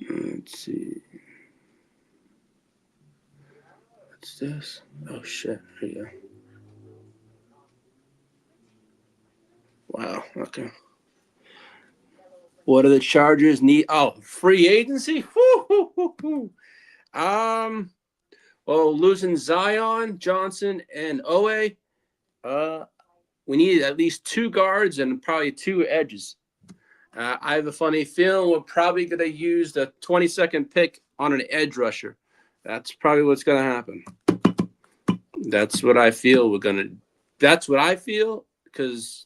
Let's see. What's this? Oh, shit. Here you go. Wow. Okay. What do the Chargers need? Oh, free agency? Well, losing Zion, Johnson, and Owe. We need at least 2 guards and probably 2 edges. I have a funny feeling we're probably going to use the 22nd pick on an edge rusher. That's probably what's going to happen. That's what I feel That's what I feel because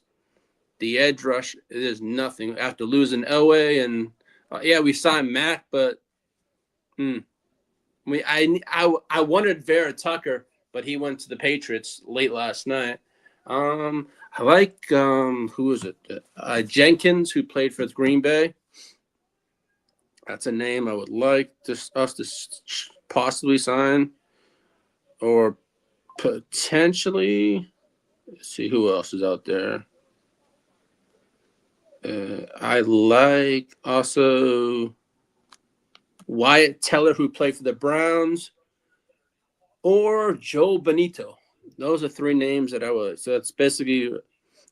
the edge rush is nothing. After losing Elway and, we signed Mac, but I wanted Vera Tucker, but he went to the Patriots late last night. I like who is it? Jenkins, who played for Green Bay. That's a name I would like us to possibly sign, or potentially. Let's see who else is out there. I like also Wyatt Teller, who played for the Browns, or Joe Benito. Those are three names that I would. So that's basically,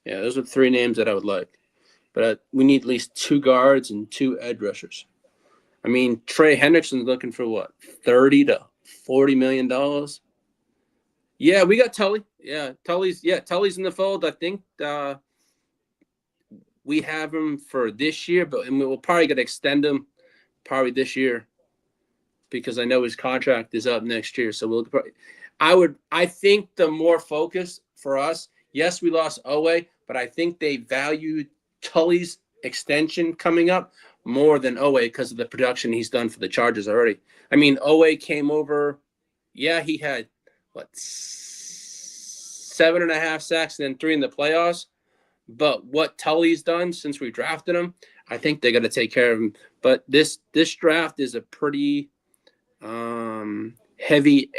yeah, those are three names that I would like. But we need at least 2 guards and 2 edge rushers. I mean, Trey Hendrickson's looking for what, $30 to $40 million. Yeah, we got Tully. Yeah, Tully's in the fold. I think we have him for this year, but we'll probably got to extend him probably this year because I know his contract is up next year. So we'll probably. I think the more focus for us, yes, we lost Owe, but I think they valued Tully's extension coming up more than Owe because of the production he's done for the Chargers already. I mean, Owe came over. Yeah, he had, 7.5 sacks and then 3 in the playoffs. But what Tully's done since we drafted him, I think they got to take care of him. But this draft is a pretty heavy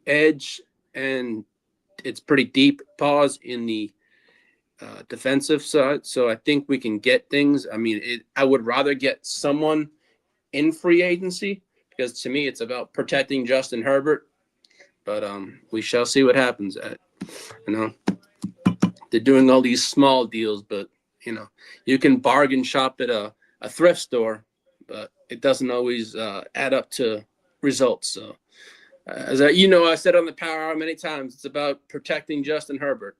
edge, and it's pretty deep pause in the defensive side. So I think we can get things. I mean, I would rather get someone in free agency because to me it's about protecting Justin Herbert. But we shall see what happens. They're doing all these small deals, but you can bargain shop at a thrift store, but it doesn't always add up to results. So, as I said on the Power Hour many times, it's about protecting Justin Herbert.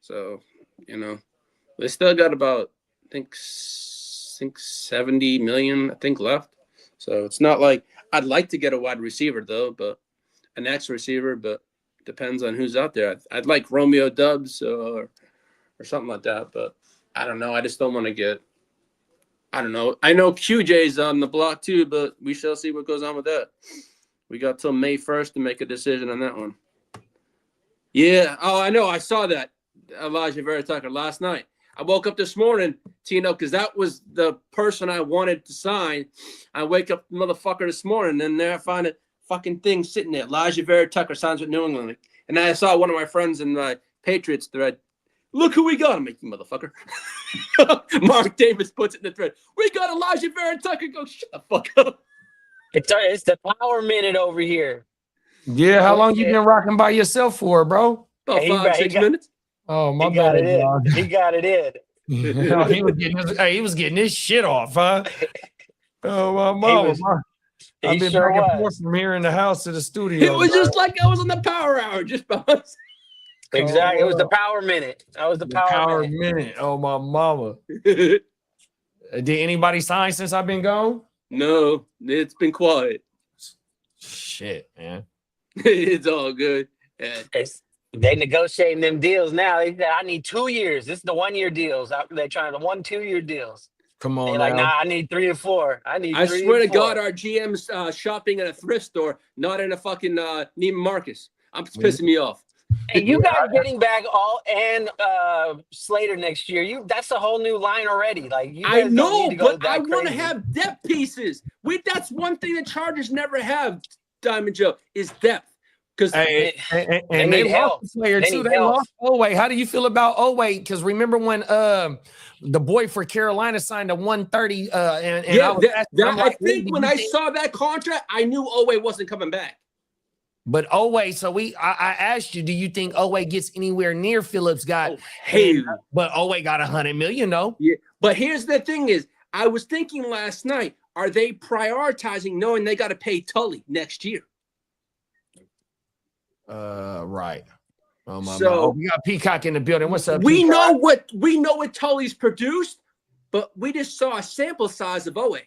So, they still got about I think 70 million left. So it's not like I'd like to get a wide receiver though, but an X receiver, but depends on who's out there. I'd like Romeo Dubs or something like that, but I don't know. I just don't want to get. I don't know. I know QJ's on the block too, but we shall see what goes on with that. We got till May 1st to make a decision on that one. Yeah. Oh, I know. I saw that Elijah Vera Tucker last night. I woke up this morning, Tino, because that was the person I wanted to sign. I wake up, motherfucker, this morning, and there I find a fucking thing sitting there. Elijah Vera Tucker signs with New England. And I saw one of my friends in my Patriots thread. Look who we got. I'm like, you motherfucker. Mark Davis puts it in the thread. We got Elijah Vera Tucker. Go shut the fuck up. It's the power minute over here. Yeah, how long you been rocking by yourself for, bro? About 5-6 minutes. Oh, my bad. He got it in. He was getting his shit off, huh? Oh, my mama. I've been back and forth from here in the house to the studio. It was just like I was on the Power Hour, just by myself. Exactly. It was the power minute. That was the power minute. Oh, my mama. Did anybody sign since I've been gone? No, it's been quiet. Shit, man. It's all good. Yeah. They negotiating them deals now. They said, I need 2 years. This is the 1 year deals. They're trying the 1-2 year deals. Come on, they're like, nah, I need 3 or 4. I swear to God, our GM's shopping at a thrift store, not in a fucking Neiman Marcus. It's pissing me off. And you guys getting back Slater next year. That's a whole new line already. Like I know, but I want to have depth pieces. That's one thing the Chargers never have, Diamond Joe, is depth. Because they lost the player too. They lost Owe. How do you feel about Owe? Because remember when the boy for Carolina signed a 130 I think when I saw that contract, I knew Owe wasn't coming back. But Owe, so I asked you, do you think Owe gets anywhere near Phillips got? But Owe got $100 million though. Yeah, but here's the thing: is I was thinking last night, are they prioritizing knowing they got to pay Tully next year? Right. Oh my God. We got Peacock in the building. What's up? We know what Tully's produced, but we just saw a sample size of Owe.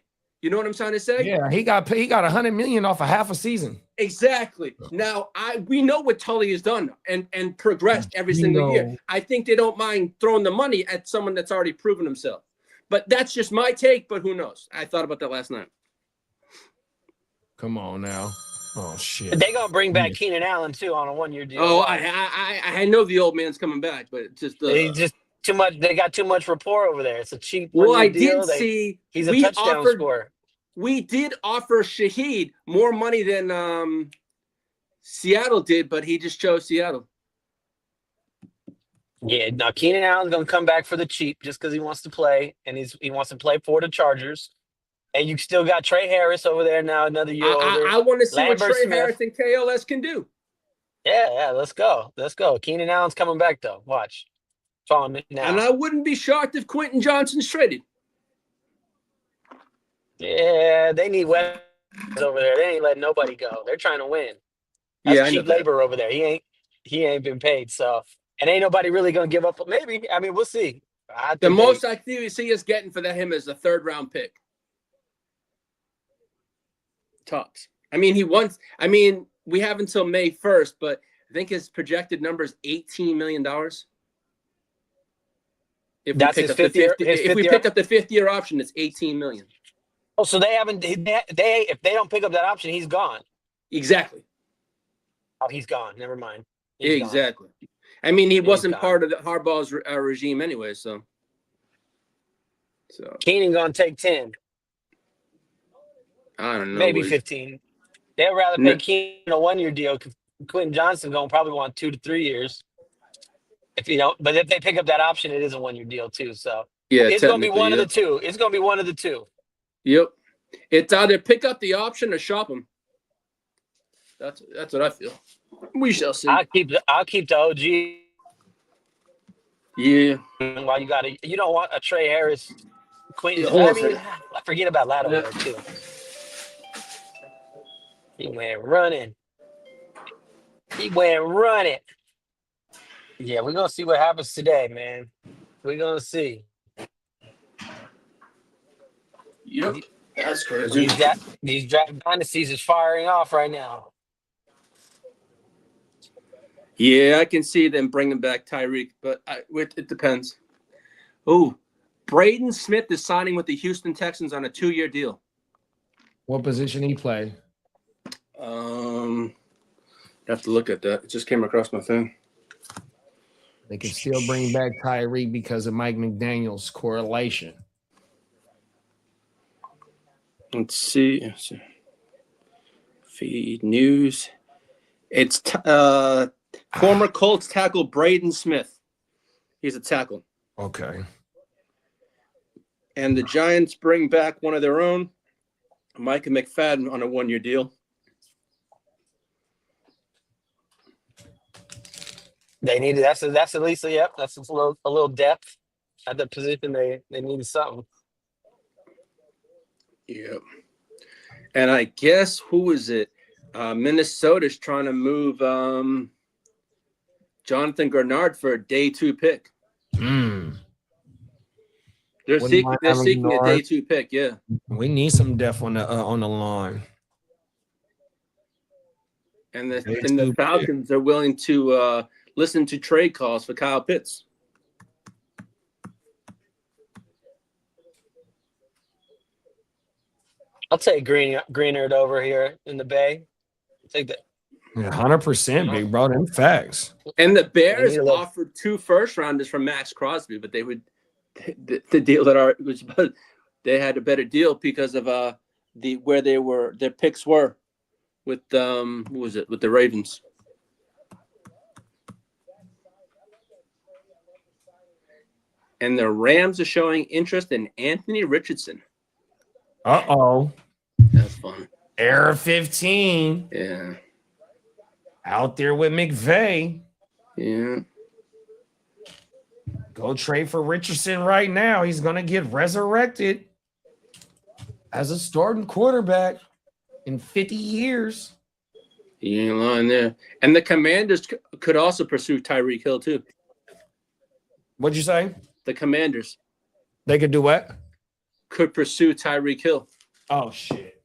You know what I'm trying to say? Yeah, he got $100 million off of half a season. Exactly. Now we know what Tully has done and progressed every single year. I think they don't mind throwing the money at someone that's already proven himself. But that's just my take. But who knows? I thought about that last night. Come on now. Oh shit. They gonna bring back Keenan Allen too on a 1-year deal. Oh, I know the old man's coming back, but it's just They just too much. They got too much rapport over there. It's a cheap well, 1-year I deal. did see He's a touchdown scorer. We did offer Shaheed more money than Seattle did, but he just chose Seattle. Yeah, now Keenan Allen's gonna come back for the cheap just because he wants to play, and he wants to play for the Chargers. And you still got Trey Harris over there now, another year older. I want to see Lambert what Trey Smith. Harris and KLS can do. Yeah, let's go. Keenan Allen's coming back though. Watch. Following it now. And I wouldn't be shocked if Quentin Johnson's traded. Yeah, they need weapons over there. They ain't letting nobody go. They're trying to win. That's cheap labor over there. He ain't been paid, so and ain't nobody really gonna give up. Maybe. I mean, we'll see. The most I see us getting for him is a 3rd-round pick. Tops. I mean, we have until May 1st, but I think his projected number is $18 million. If that's his fifth year. If we pick up the 5th-year option, it's $18 million. Oh, so they haven't. If they don't pick up that option, he's gone. Exactly. Oh, he's gone. Never mind. Exactly. Gone. I mean, he wasn't part of the Harbaugh's regime anyway, so. Keenan gonna take 10. I don't know. Maybe 15. They'd rather pay Keenan a 1-year deal. Quentin Johnson gonna probably want 2 to 3 years. But if they pick up that option, it is a 1-year deal too. So yeah, it's gonna be one of the two. It's gonna be one of the two. Yep. It's either pick up the option or shop him. That's what I feel. We shall see. I'll keep the OG. Yeah. While you don't want a Trey Harris, Quentin. I forget about Ladd over there too. He went running. Yeah, we're gonna see what happens today, man. We're gonna see. Yep. That's crazy. These draft dynasties is firing off right now. Yeah, I can see them bringing back Tyreek, but it depends. Oh, Braden Smith is signing with the Houston Texans on a 2-year deal. What position he play? I have to look at that. It just came across my phone. They can still bring back Tyreek because of Mike McDaniel's correlation. Let's see. Feed news. It's former Colts tackle Braden Smith. He's a tackle. Okay. And the Giants bring back one of their own, Micah McFadden, on a 1-year deal. They needed that's at least that's a little depth at the position. They needed something. Yep. And I guess who is it? Minnesota's trying to move Jonathan Grenard for a day 2 pick. They're seeking a day 2 pick. Yeah. We need some depth on the line. And the Falcons are willing to listen to trade calls for Kyle Pitts. I'll take Greenard over here in the Bay. Take that. 100%, big bro. Them facts. And the Bears offered 2 first-rounders from Max Crosby, but they would the deal they had a better deal because of where their picks were with with the Ravens. And the Rams are showing interest in Anthony Richardson. Uh-oh. That's fun. Error 15. Yeah. Out there with McVay. Yeah. Go trade for Richardson right now. He's going to get resurrected as a starting quarterback in 50 years. He ain't lying there. And the Commanders could also pursue Tyreek Hill, too. What'd you say? The Commanders. They could do what? Could pursue Tyreek Hill. Oh, shit.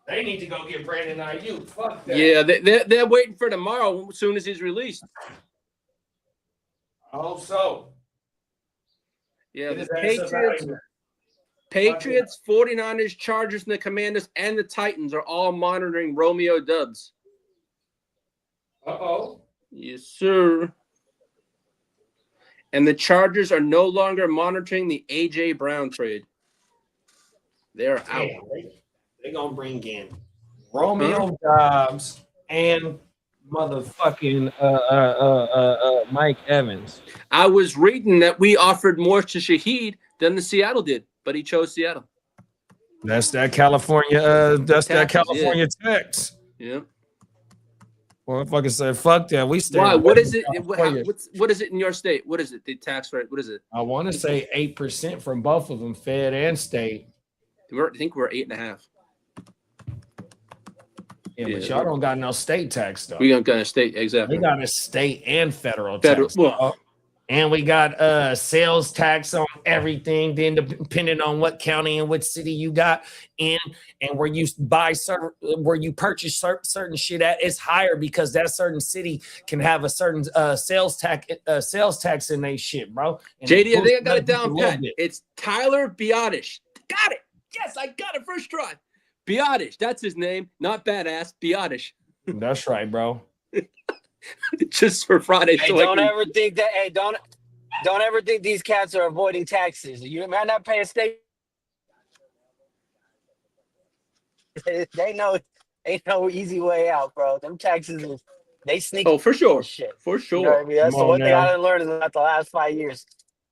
They need to go get Brandon Ayuk. Fuck that. Yeah, they're waiting for tomorrow as soon as he's released. I hope so. Yeah, the Patriots. Patriots, 49ers, Chargers, and the Commanders, and the Titans are all monitoring Romeo Dubs. Uh-oh. Yes, sir. And the Chargers are no longer monitoring the A.J. Brown trade. They're out. They're going to bring in Romeo Dobbs and motherfucking Mike Evans. I was reading that we offered more to Shaheed than the Seattle did, but he chose Seattle. That's that California. That California tax. Yeah. Well, if I can say fuck that, we stay. Why? What is it? What is it in your state? What is it? The tax rate? What is it? I want to say 8% from both of them, Fed and state. I think we're 8.5. Yeah, but y'all don't got no state tax though. We don't got a state, exactly. We got a state and federal tax. Well, and we got sales tax on everything. Then depending on what county and which city you got in, and where you buy where you purchase certain shit at, is higher because that certain city can have a certain sales tax in their shit, bro. And JD, I think I got it down pat. It's Tyler Biotish. Got it. Yes, I got it first try. Biotish, that's his name. Not badass. Biotish. That's right, bro. Just for Friday. Hey, don't ever think that. Hey, don't ever think these cats are avoiding taxes. You might not pay a state. They know ain't no easy way out, bro. Them taxes, they sneak. Oh, for sure. Shit. For sure. You know what I mean? That's the one thing I didn't learn in the last 5 years.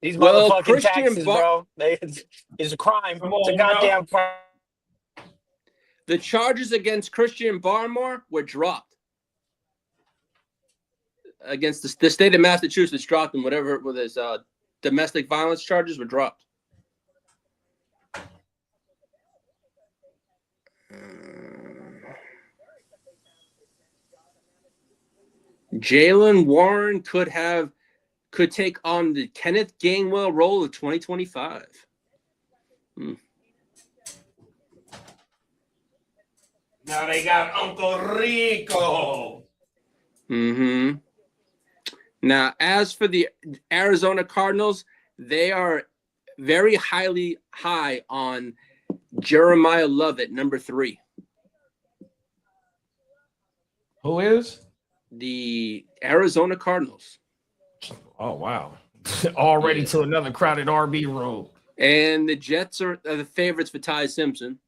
These motherfucking taxes, bro. It's a crime. It's a goddamn crime. The charges against Christian Barmore were dropped. Against the state of Massachusetts dropped him, whatever with his domestic violence charges were dropped. Jalen Warren could take on the Kenneth Gainwell role of 2025. Now they got Uncle Rico. Mm-hmm. Now, as for the Arizona Cardinals, they are very high on Jeremiah Lovett, number 3. Who is? The Arizona Cardinals. Oh, wow. Already to another crowded RB room. And the Jets are the favorites for Ty Simpson.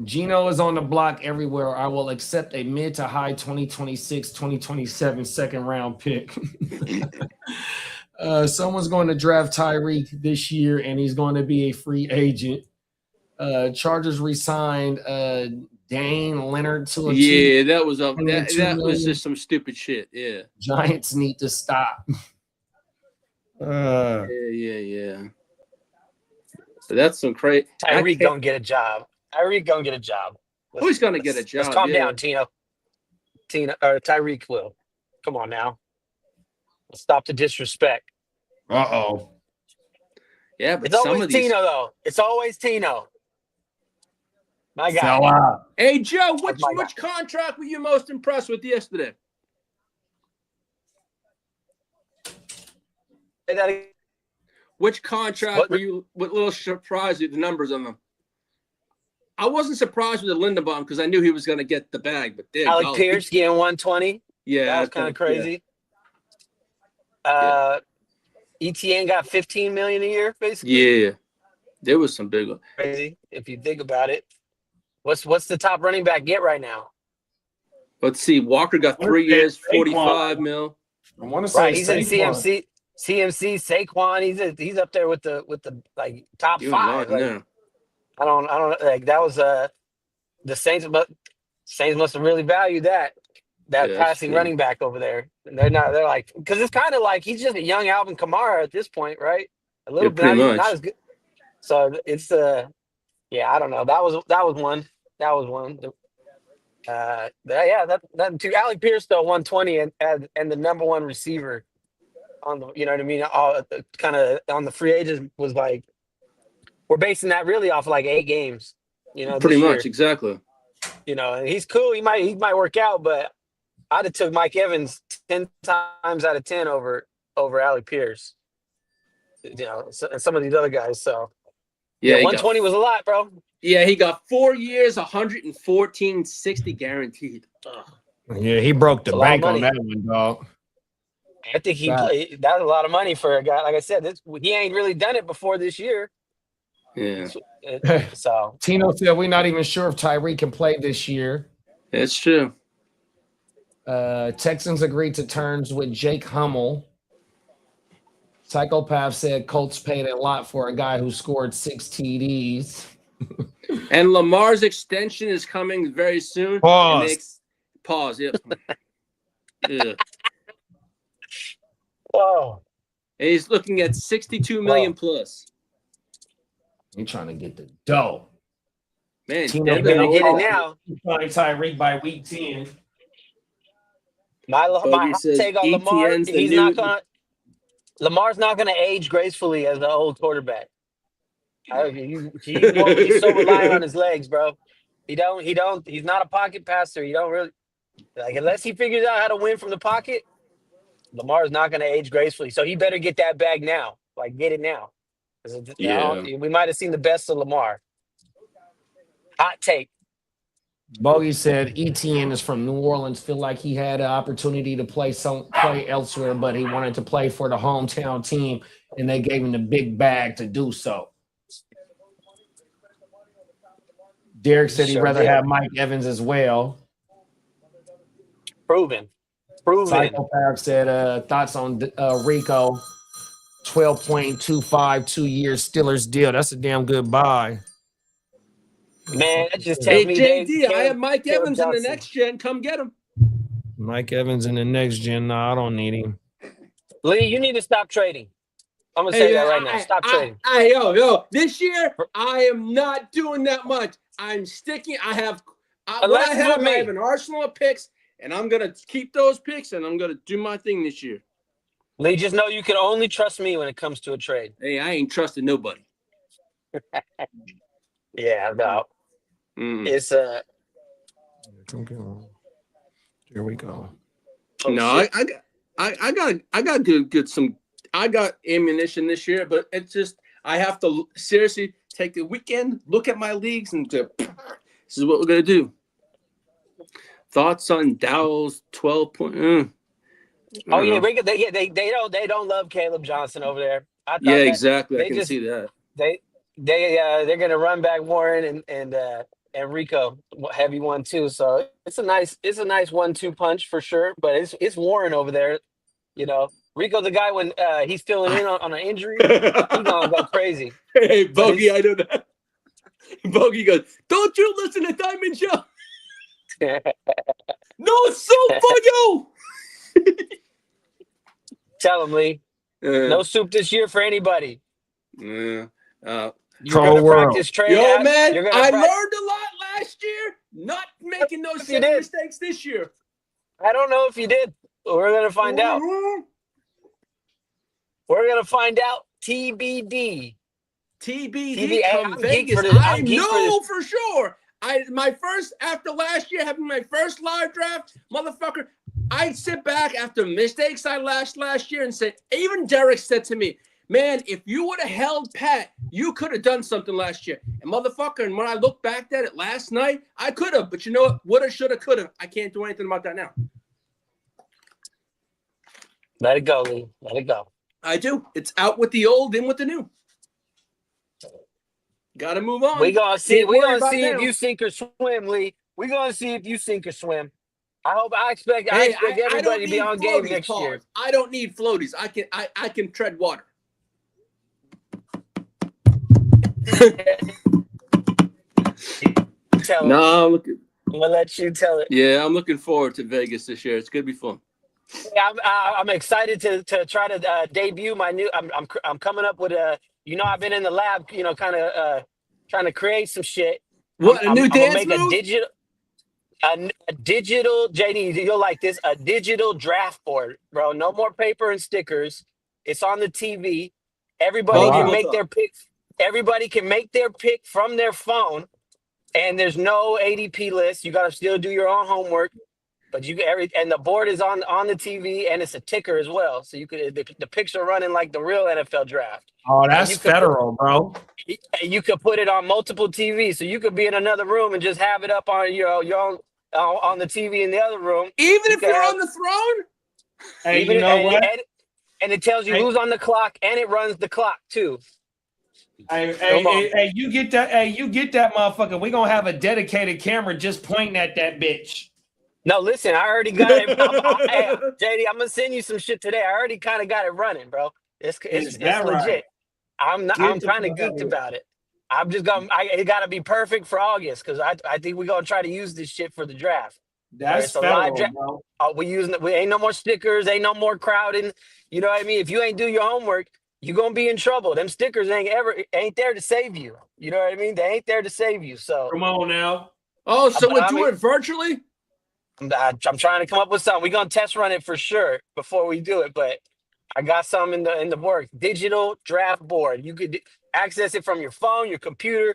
Gino is on the block everywhere. I will accept a mid to high 2026, 2027 second round pick. Someone's going to draft Tyreek this year, and he's going to be a free agent. Chargers re-signed Dane Leonard to a team. That was just some stupid shit. Yeah. Giants need to stop. Yeah. So that's some crazy. Tyreek gonna get a job. Tyreek gonna get a job. He's gonna get a job. Let's calm down, Tyreek will. Come on now. Let's stop the disrespect. Uh-oh. Yeah, but it's always Tino, though. It's always Tino. My guy. Hey, Joe, which contract were you most impressed with yesterday? Which contract were you with a little surprised at the numbers on them? I wasn't surprised with the Linderbaum because I knew he was going to get the bag, but Alec Pierce getting 120. Yeah, that was kind of crazy. Yeah. ETN got $15 million a year, basically. Yeah, there was some big one. Crazy if you think about it. What's the top running back get right now? Let's see. Walker got 3 years, 45 mil. I want to say he's in CMC. Saquon, he's up there with the like top 5. Like, I don't like that was the Saints, but Saints must have really valued that passing running back over there. And they're like, because it's kind of like he's just a young Alvin Kamara at this point, right? A little bit not as good. So it's I don't know. That was one. That too. Alec Pierce though 120 and the number one receiver on the, you know what I mean? Kind of on the free agents was like, we're basing that really off of like 8 games, you know. Pretty much, exactly. You know, and he's cool. He might work out, but I'd have took Mike Evans 10 times out of 10 over Alec Pierce. You know, and some of these other guys. So Yeah, 120 was a lot, bro. Yeah, he got 4 years, 114.60 guaranteed. Ugh. Yeah, he broke the It's a lot of bank on money. that one, dog. I think that's a lot of money for a guy. Like I said, he ain't really done it before this year. Yeah. So Tino said we're not even sure if Tyreek can play this year. It's true. Texans agreed to terms with Jake Hummel. Psychopath said Colts paid a lot for a guy who scored 6 TDs. And Lamar's extension is coming very soon. Pause. Pause. Yep. Yeah. whoa. And he's looking at 62 million plus. He's trying to get the dough. Man, They're gonna get it now. Trying Tyreek by week 10. My hot take on Lamar, Lamar's not gonna age gracefully as an old quarterback. He's so reliant on his legs, bro. He's not a pocket passer. You don't really unless he figures out how to win from the pocket, Lamar's not gonna age gracefully. So he better get that bag now. Like, get it now. We might have seen the best of Lamar. Hot take. Bogey said ETN is from New Orleans. Feel like he had an opportunity to play elsewhere, but he wanted to play for the hometown team, and they gave him the big bag to do so. Derek said he'd rather have Mike Evans as well. Proven. Psychopath said thoughts on Rico. 12.25 2-year Steelers deal. That's a damn good buy. Man, that just tells me JD, I have Mike Evans in the next gen. Come get him. Mike Evans in the next gen. No, I don't need him. Lee, you need to stop trading. I'm gonna say that right now. Stop trading. Yo, this year I am not doing that much. I'm sticking. I have an arsenal of picks, and I'm gonna keep those picks, and I'm gonna do my thing this year. Lee, just know you can only trust me when it comes to a trade. Hey, I ain't trusting nobody. Yeah, no. It's Here we go. No, I got good some. I got ammunition this year, but it's just I have to seriously take the weekend, look at my leagues, and this is what we're gonna do. Thoughts on Dowell's 12 point? Oh yeah, they don't love Caleb Johnson over there. Yeah, exactly. I can see that. They're gonna run back Warren and Rico heavy 1-2. So it's a nice 1-2 punch for sure. But it's Warren over there. You know, Rico, the guy when he's filling in on an injury, he's gonna go crazy. Hey, Bogey, I know that. Bogey goes, "Don't you listen to Diamond Show?" No, it's so fun, yo. Tell him, Lee. No soup this year for anybody. Yeah. You're gonna practice trade. Yo, man, I learned a lot last year. Not making those same mistakes this year. I don't know if you did. We're gonna find out. We're gonna find out. TBD. Come Vegas. I know for sure. After last year having my first live draft, motherfucker, I'd sit back after mistakes I last year and say, even Derek said to me, man, if you would have held pat, you could have done something last year. And motherfucker, and when I look back at it last night, I could have. But you know what? Woulda, shoulda, coulda. I can't do anything about that now. Let it go, Lee. Let it go. I do. It's out with the old, in with the new. Got to move on. We're going to see if you sink or swim, Lee. We're going to see if you sink or swim. I expect everybody to be on game next year. I don't need floaties. I can tread water. I'm going to let you tell it. Yeah, I'm looking forward to Vegas this year. It's going to be fun. Yeah, I'm excited to try to debut my new. I'm coming up with I've been in the lab, kind of trying to create some shit. What, a new dance make move? A digital, JD, you'll like this, a digital draft board, bro. No more paper and stickers. It's on the TV. Everybody can make their pick. Everybody can make their pick from their phone, and there's no ADP list. You got to still do your own homework. But you get and the board is on the TV, and it's a ticker as well. So you could the picks are running like the real NFL draft. Oh, that's federal, bro. You could put it on multiple TVs, so you could be in another room and just have it up on your own on the TV in the other room. Even if you're on the throne. Hey, you know what? And it tells you who's on the clock, and it runs the clock too. Hey, you get that? Hey, you get that, motherfucker? We gonna have a dedicated camera just pointing at that bitch. No, listen, I already got it. JD, I'm gonna send you some shit today. I already kind of got it running, bro. It's legit. Right? I'm kind of geeked about it. I'm just gonna. It got to be perfect for August because I think we're gonna try to use this shit for the draft. That's federal, bro. We ain't no more stickers, ain't no more crowding. You know what I mean? If you ain't do your homework, you're gonna be in trouble. Them stickers ain't there to save you. You know what I mean? They ain't there to save you. So come on now. Oh, so we're doing it virtually? I'm trying to come up with something. We're gonna test run it for sure before we do it, but I got some in the works. Digital draft board. You could access it from your phone, your computer,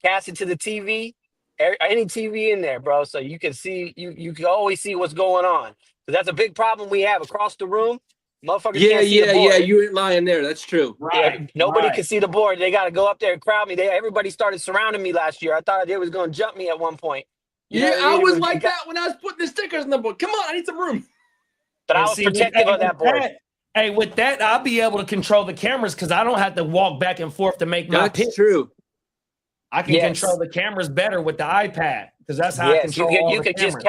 cast it to the TV, any TV in there, bro. So you can see you can always see what's going on. Because that's a big problem we have across the room. Motherfuckers can't see the board. Yeah. You ain't lying there. That's true. Right. Nobody can see the board. They got to go up there and crowd me. Everybody started surrounding me last year. I thought they was going to jump me at one point. I was like that when I was putting the stickers in the board. Come on, I need some room. But I was protective of that board. Hey, with that, I'll be able to control the cameras because I don't have to walk back and forth to make my pick. That's true. I can control the cameras better with the iPad because that's how I control you could just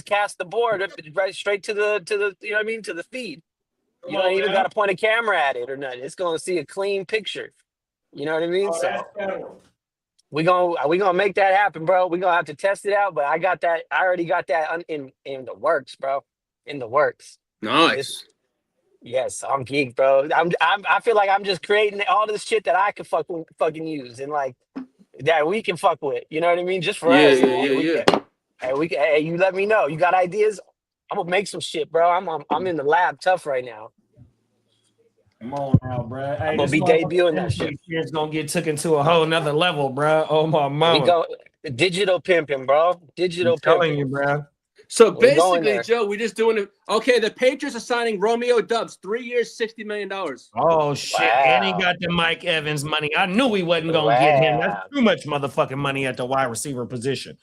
cast the board right straight to the you know what I mean, to the feed. You don't even got to point a camera at it or nothing. It's going to see a clean picture. You know what I mean? So we gonna make that happen, bro. We're gonna have to test it out, but I got that. I already got that in the works, bro. In the works. Nice. Yes, I'm geeked, bro. I feel like I'm just creating all this shit that I could fucking use and like that we can fuck with. You know what I mean? Just for us. Hey, you let me know. You got ideas? I'm gonna make some shit, bro. I'm in the lab tough right now. Come on now, bro. Hey, I'm gonna be debuting that shit. It's gonna get taken to a whole nother level, bro. Oh my mama. We go digital pimping, bro. Digital pimping. Telling you, bro. So basically, Joe, we're just doing it. Okay, the Patriots are signing Romeo Doubs, 3 years, $60 million. Oh shit! Wow. And he got the Mike Evans money. I knew he wasn't gonna get him. That's too much motherfucking money at the wide receiver position.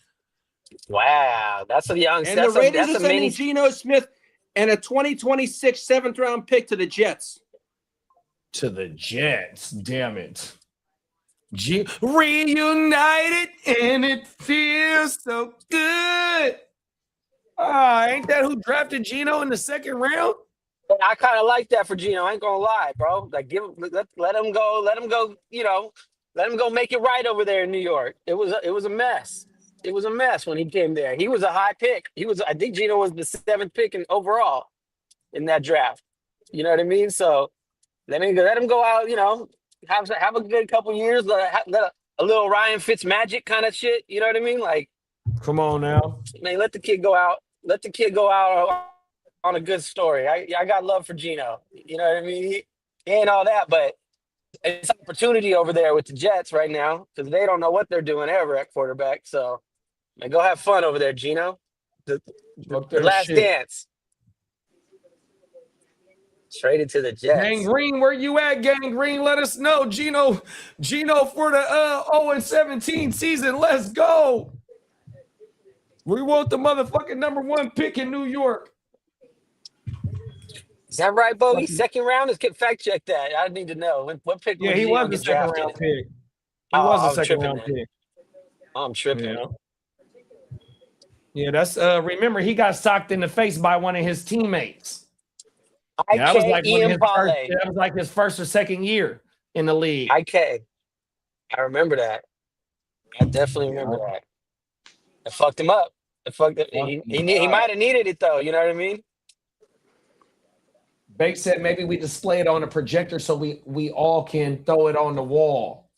Wow, that's a young. And the Raiders are sending Geno Smith and a 2026 7th-round pick to the Jets. To the Jets, damn it. Reunited and it feels so good. Ain't that who drafted Geno in the 2nd round? I kind of like that for Geno. I ain't gonna lie, bro. Like, let him go. You know, let him go make it right over there in New York. It was a mess. It was a mess when he came there. He was a high pick. I think Geno was the 7th pick overall in that draft. You know what I mean? So let him go out. You know, have a good couple years. Let a little Ryan Fitzmagic kind of shit. You know what I mean? Like, come on now, man. Let the kid go out. Let the kid go out on a good story. I got love for Geno. You know what I mean? He ain't all that, but it's an opportunity over there with the Jets right now because they don't know what they're doing ever at quarterback. So, man, go have fun over there, Geno. The last dance. Traded to the Jets. Gang Green, where you at, Gang Green? Let us know. Geno for the 0-17 season. Let's go. We want the motherfucking #1 pick in New York. Is that right, Bogey? 2nd round? Let's fact check that. I need to know. What pick was he was the 2nd round pick. He was a 2nd round pick. I'm tripping. Yeah, that's remember he got socked in the face by one of his teammates. That was like his first or 2nd year in the league. I remember that. I definitely remember that. It fucked him up. He might have needed it though. You know what I mean? Bake said maybe we display it on a projector so we all can throw it on the wall.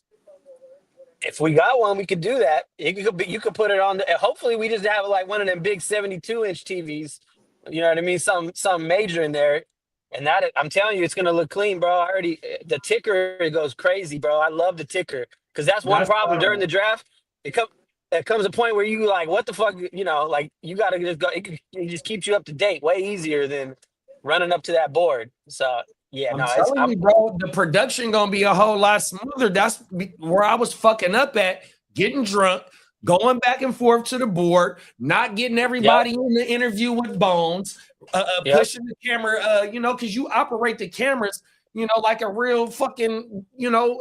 If we got one, we could do that. You could put it on. Hopefully, we just have like one of them big 72-inch TVs. You know what I mean? Some major in there, and that I'm telling you, it's gonna look clean, bro. The ticker goes crazy, bro. I love the ticker because that's one problem during the draft. there comes a point where you like, what the fuck, like you got to just go. It just keeps you up to date way easier than running up to that board. So yeah, I'm telling you, bro, the production gonna be a whole lot smoother. That's where I was fucking up at, getting drunk, going back and forth to the board, not getting everybody in the interview with Bones, pushing the camera, because you operate the cameras, like a real fucking,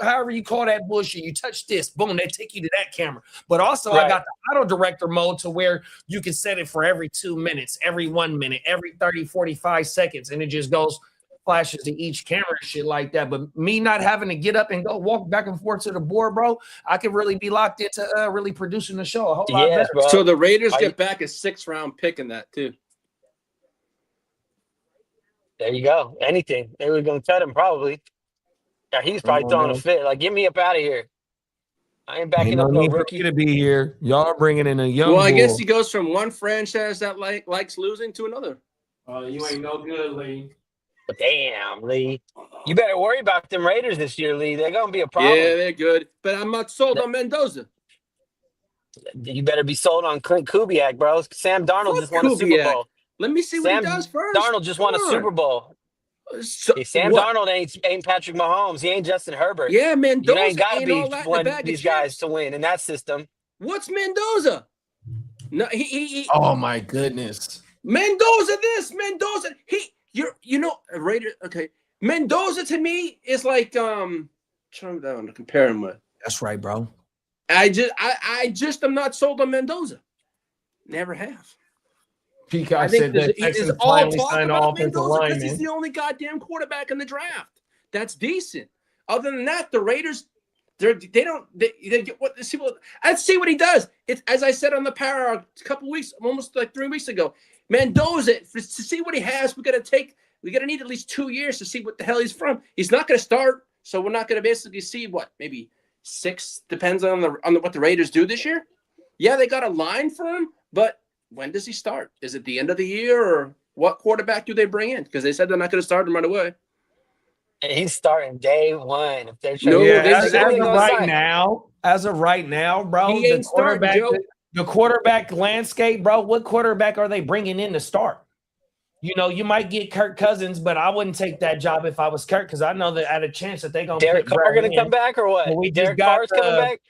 however you call that bullshit. You touch this, boom, they take you to that camera. But also I got the auto director mode to where you can set it for every 2 minutes, every 1 minute, every 30, 45 seconds, and it just goes flashes to each camera and shit like that. But me not having to get up and go walk back and forth to the board, bro, I could really be locked into really producing the show a whole lot better. Bro. So the Raiders get back a 6th round pick in that too. There you go. Anything. They were going to cut him probably. Yeah, he's probably throwing a fit. Like, get me up out of here. I ain't backing up no rookie to be here. Y'all are bringing in a young Well, I bull. guess he goes from one franchise that likes losing to another. You ain't no good, Lee. But damn, Lee. You better worry about them Raiders this year, Lee. They're going to be a problem. Yeah, they're good. But I'm not sold on Mendoza. You better be sold on Clint Kubiak, bro. Sam Darnold just won a Super Bowl. Let me see what he does first. Darnold just won a Super Bowl. Sam Darnold ain't Patrick Mahomes. He ain't Justin Herbert. Yeah, Mendoza ain't got to be one of these guys to win in that system. What's Mendoza? No, he Oh my goodness. Mendoza this, Mendoza. Raider. Okay. Mendoza to me is like trying to compare him with. That's right, bro. I just am not sold on Mendoza. Never have. Peacock said that Texans finally signed off Mendoza because he's the only goddamn quarterback in the draft. That's decent. Other than that, the Raiders, they get what. Let's see what he does. It's as I said on the Power a couple weeks, almost like 3 weeks ago. Mendoza, to see what he has, we're gonna need at least 2 years to see what the hell he's from. He's not gonna start, so we're not gonna basically see maybe 6, depends on what the Raiders do this year. Yeah, they got a line for him, but when does he start? Is it the end of the year, or what quarterback do they bring in? Because they said they're not going to start him right away. And he's starting day one. If they're as of right now, bro, the quarterback landscape, bro. What quarterback are they bringing in to start? You might get Kirk Cousins, but I wouldn't take that job if I was Kirk because I know that at a chance that they're going to Derek Carr going to come back or what? Derek Carr's coming back.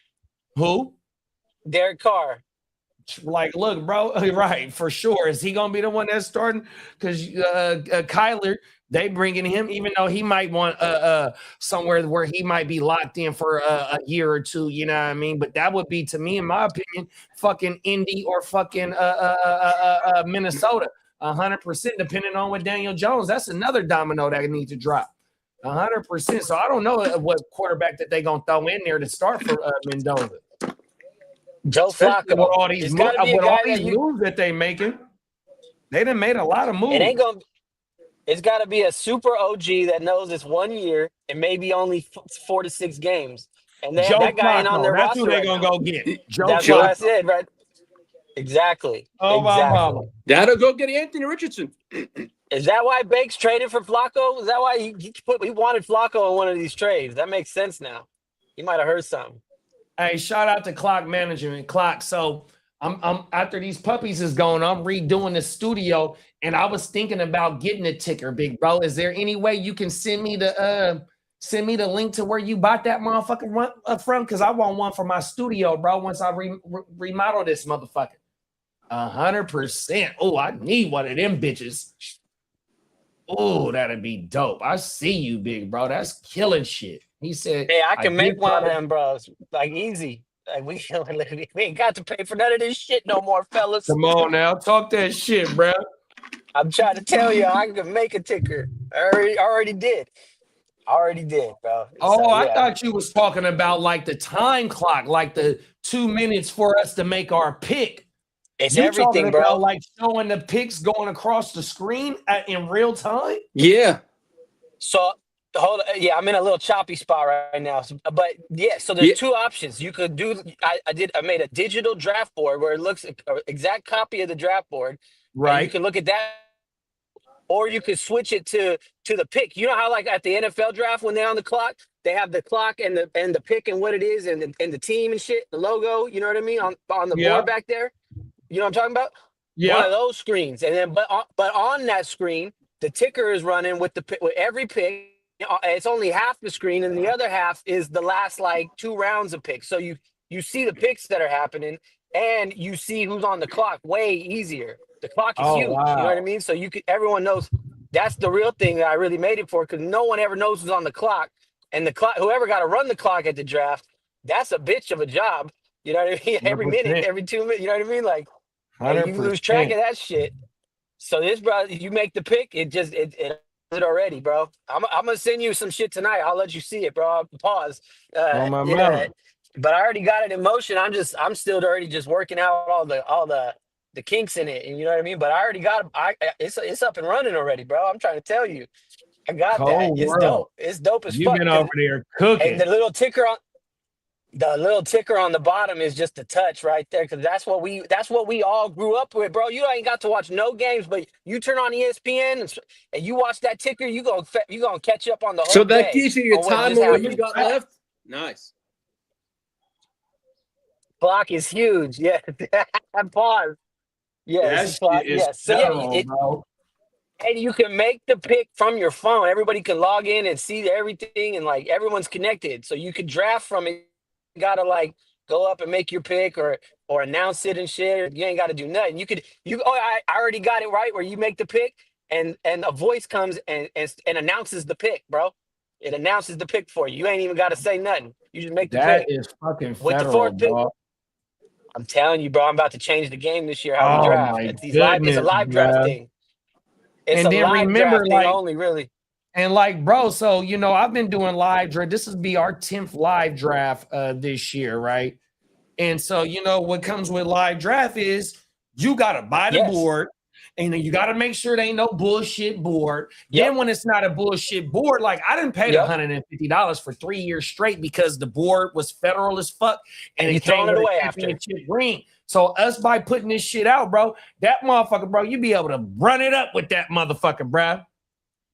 Who? Derek Carr. Like, look, bro, right, for sure. Is he going to be the one that's starting? Because Kyler, they bringing him, even though he might want somewhere where he might be locked in for a year or two, you know what I mean? But that would be, to me, in my opinion, fucking Indy or fucking Minnesota, 100%, depending on what Daniel Jones. That's another domino that needs to drop, 100%. So I don't know what quarterback that they going to throw in there to start for Mendoza. Joe Flacco. With all these moves that they making, they done made a lot of moves. It's got to be a super OG that knows it's 1 year and maybe only 4 to 6 games. And then that guy ain't on their roster. That's who they're going to go get. That's what I said, right? Exactly. Oh, my mama. That'll go get Anthony Richardson. Is that why Bakes traded for Flacco? Is that why he wanted Flacco in one of these trades? That makes sense now. He might have heard something. Hey, shout out to Clock Management. Clock. So I'm after these puppies is going, I'm redoing the studio, and I was thinking about getting a ticker, big bro. Is there any way you can send me the link to where you bought that motherfucker from? Because I want one for my studio, bro. Once I remodel this motherfucker, 100%. Oh, I need one of them bitches. Oh, that'd be dope. I see you, big bro. That's killing shit. He said, "Hey, I can make one of them, bros. Like easy. Like we ain't got to pay for none of this shit no more, fellas. Come on now, talk that shit, bro. I'm trying to tell you, I can make a ticker. I already did, bro. I thought you was talking about like the time clock, like the 2 minutes for us to make our pick. It's everything, bro. Like showing the picks going across the screen in real time. Yeah. So. I'm in a little choppy spot right now. So there's 2 options. You could do. I made a digital draft board where it looks an exact copy of the draft board. Right. You can look at that. or you could switch it to the pick. You know how like at the NFL draft when they're on the clock, they have the clock and the pick and what it is and the team and shit, the logo. You know what I mean on the board back there. You know what I'm talking about? One of those screens, and then but on that screen, the ticker is running with every pick. It's only half the screen, and the other half is the last like 2 rounds of picks. So you see the picks that are happening, and you see who's on the clock way easier. The clock is huge. Wow. You know what I mean? So everyone knows that's the real thing that I really made it for, because no one ever knows who's on the clock, and the clock, whoever got to run the clock at the draft, that's a bitch of a job. You know what I mean? Every 100%. minute, every 2 minutes. You know what I mean? Like. And you 100%. lose track of that shit. So this, bro, you make the pick, it does it already, bro. I'm gonna send you some shit tonight. I'll let you see it, bro. I'll pause. On my mouth. But I already got it in motion. I'm still already just working out all the kinks in it, and you know what I mean. But I already got it's up and running already, bro. I'm trying to tell you, I got that. It's dope. It's dope as fuck. You've been over there cooking. And the little ticker on the bottom is just a touch right there, because that's what we all grew up with, bro. You ain't got to watch no games, but you turn on ESPN and you watch that ticker, you gonna catch up on the whole. So that day gives you your time on what you got left. Nice. Clock is huge. Yeah. Pause. Yes. Yes. So and you can make the pick from your phone. Everybody can log in and see everything, and like everyone's connected, so you could draft from it. You gotta like go up and make your pick or announce it and shit. You ain't gotta do nothing. I already got it right where you make the pick and a voice comes and announces the pick, bro. It announces the pick for you. You ain't even gotta say nothing. You just make the pick. That is fucking federal, with the 4th pick. bro. I'm telling you, bro, I'm about to change the game this year. How we draft. It's a live draft thing. It's and then remember, like, only really. And like, bro, so I've been doing live draft. This will be our 10th live draft this year, right? And so what comes with live draft is you gotta buy the board, and then you gotta make sure there ain't no bullshit board. Then when it's not a bullshit board, like I didn't pay $150 for 3 years straight because the board was federal as fuck, and you throwing it away after green. So us by putting this shit out, bro, that motherfucker, bro, you be able to run it up with that motherfucker, bro.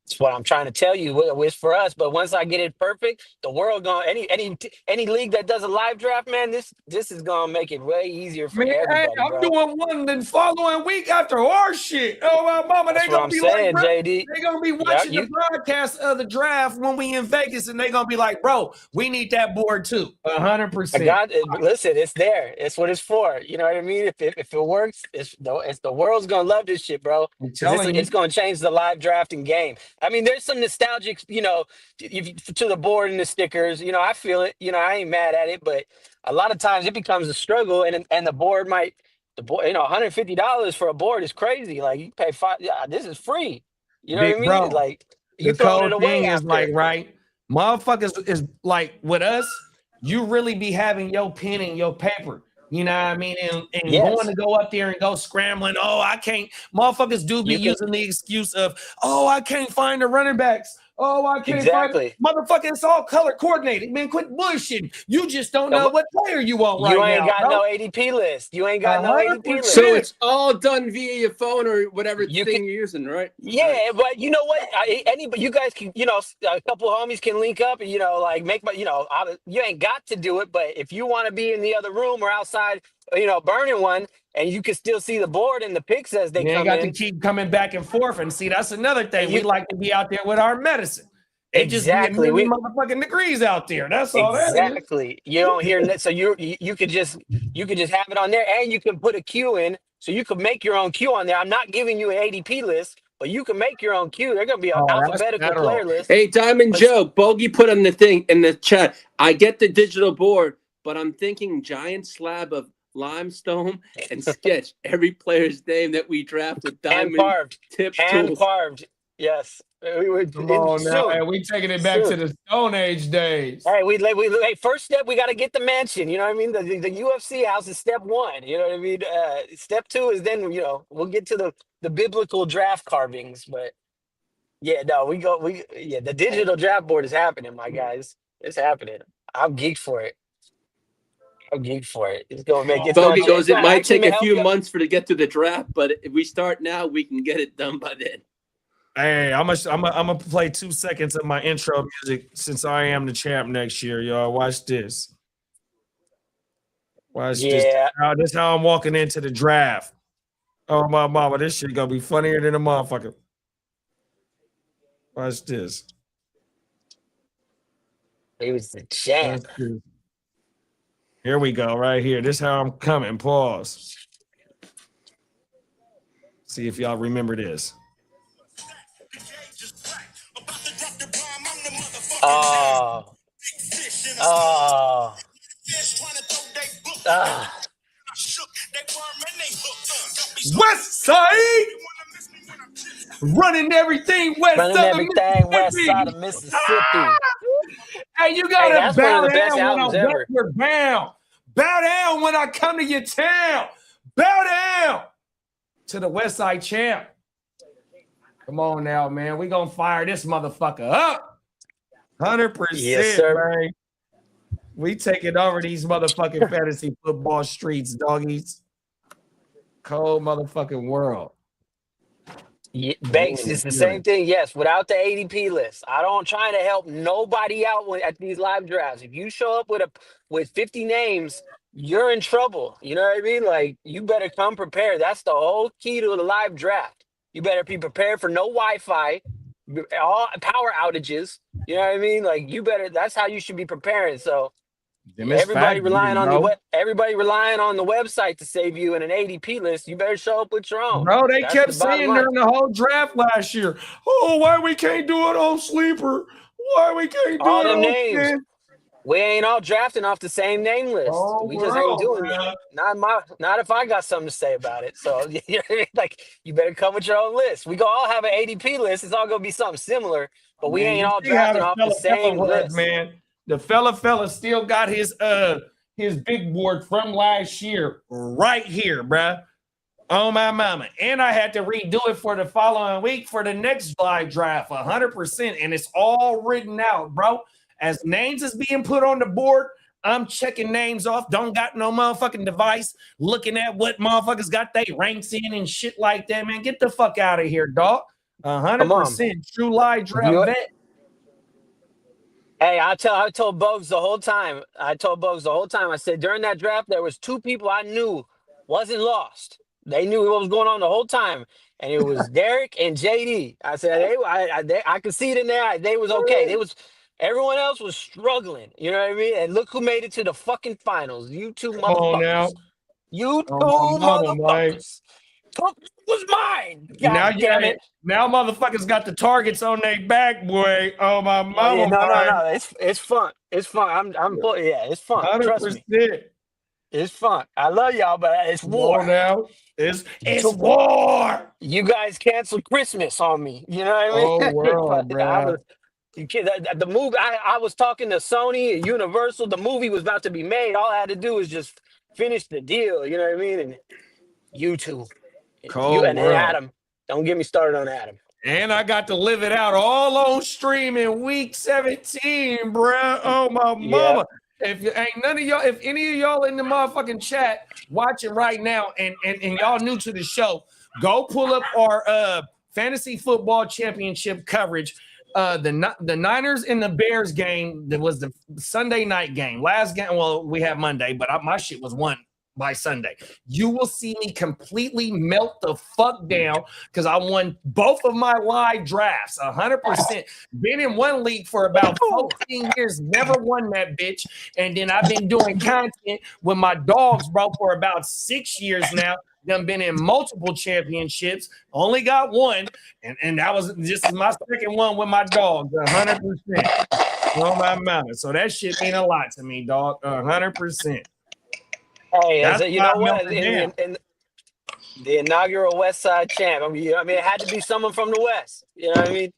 That's what I'm trying to tell you. It's for us, but once I get it perfect, the world gonna any league that does a live draft, man, this is gonna make it way easier for everybody. I'm doing one the following week after our shit. Oh my mama, they gonna be saying, like, JD. They gonna be watching the broadcast of the draft when we in Vegas, and they gonna be like, bro, we need that board too. 100%. Listen, it's there. It's what it's for. You know what I mean? If it works, it's the world's gonna love this shit, bro. It's gonna change the live drafting game. I mean, there's some nostalgic, to the board and the stickers. I feel it. I ain't mad at it, but a lot of times it becomes a struggle, and the board $150 for a board is crazy. Like you pay $5. Yeah, this is free. You know what I mean? Bro, like you throwing it away. Is like, right, motherfuckers is like with us. You really be having your pen and your paper. You know what I mean? And going to go up there and go scrambling. Oh, I can't. Motherfuckers do be using the excuse of, oh, I can't find the running backs. Oh, I can't find motherfucker. It's all color coordinated. Man, quit bullshitting. You just don't know what player you want right now. You ain't got no ADP list. You ain't got no ADP list. So it's all done via your phone or whatever thing you're using, right? Yeah, but you know what? You guys can, a couple of homies can link up and, make my, you ain't got to do it. But if you want to be in the other room or outside, burning one, and you can still see the board and the picks as they come in. To keep coming back and forth. And see, that's another thing. We like to be out there with our medicine. It just be motherfucking degrees out there. That's all. Exactly. You don't hear that. So you could just have it on there, and you can put a queue in. So you could make your own queue on there. I'm not giving you an ADP list, but you can make your own queue. They're gonna be an alphabetical player list. Hey, Diamond Joe, Bogey put on the thing in the chat. I get the digital board, but I'm thinking giant slab of limestone and sketch every player's name that we draft with diamond hand carved. Yes, we would. Come on now, man. We taking it back to the Stone Age days. All right, we first step, we got to get the mansion. You know what I mean? The UFC house is step one. You know what I mean? Step two is then we'll get to the biblical draft carvings. But the digital draft board is happening, my guys. It's happening. I'm geeked for it. It's gonna make it. Bogey goes. It might take a few months to get to the draft, but if we start now, we can get it done by then. Hey, I'm gonna play 2 seconds of my intro music since I am the champ next year, y'all. Watch this. Watch this. This is how I'm walking into the draft. Oh my mama, this shit gonna be funnier than a motherfucker. Watch this. He was the champ. Here we go, right here. This is how I'm coming. Pause. See if y'all remember this. West Side, running everything west side of Mississippi. Hey, you gotta bow down when I'm westward bound. Bow down when I come to your town. Bow down to the West Side champ. Come on now, man. We gonna fire this motherfucker up. 100%, yes, sir. Man. We taking over these motherfucking fantasy football streets, doggies. Cold motherfucking world. Yeah, Banks, it's the same thing. Yes, without the ADP list, I don't try to help nobody out at these live drafts. If you show up with 50 names, you're in trouble. You know what I mean? Like, you better come prepared. That's the whole key to the live draft. You better be prepared for no Wi-Fi, all power outages. You know what I mean? Like, you better. That's how you should be preparing. So. Everybody relying on the website to save you in an ADP list. You better show up with your own. Bro, they kept saying during the whole draft last year, "Oh, why we can't do it on Sleeper? Why we can't do all it them on names? Fan? We ain't all drafting off the same name list. We just ain't doing that. Not if I got something to say about it. So like, you better come with your own list. We gonna all have an ADP list. It's all gonna be something similar, but we ain't all drafting off the same list, man. The fella still got his big board from last year right here, bruh. Oh my mama. And I had to redo it for the following week for the next live draft, 100%. And it's all written out, bro. As names is being put on the board, I'm checking names off. Don't got no motherfucking device looking at what motherfuckers got they ranks in and shit like that, man. Get the fuck out of here, dog. 100% true live draft vet. Hey, I told Bogues the whole time. I said during that draft, there was 2 people I knew wasn't lost. They knew what was going on the whole time. And it was Derek and JD. I said, I could see it in there. They was okay. Everyone else was struggling. You know what I mean? And look who made it to the fucking finals. You two motherfuckers. You two motherfuckers. Was mine. God damn it. Now motherfuckers got the targets on their back, boy. Oh my mama. No. It's fun. It's fun. It's fun. 100%. Trust me. It's fun. I love y'all, but it's war now. It's war. You guys canceled Christmas on me. You know what I mean? Oh world, bro. The movie. I was talking to Sony and Universal. The movie was about to be made. All I had to do was just finish the deal. You know what I mean? And YouTube. And Adam. Don't get me started on Adam. And I got to live it out all on stream in week 17, bro. Oh my mama. If any of y'all in the motherfucking chat watching right now and y'all new to the show, go pull up our fantasy football championship coverage. The Niners and the Bears game, that was the Sunday night game. Last game, well, we had Monday, but my shit was won by Sunday. You will see me completely melt the fuck down because I won both of my live drafts, 100%. Been in one league for about 14 years, never won that bitch. And then I've been doing content with my dogs, bro, for about 6 years now. Done been in multiple championships, only got one, and this is my second one with my dogs, 100%. Oh my mama. So that shit mean a lot to me, dog, 100%. Hey, you know what? In the inaugural West Side champ. I mean, it had to be someone from the West. You know what I mean?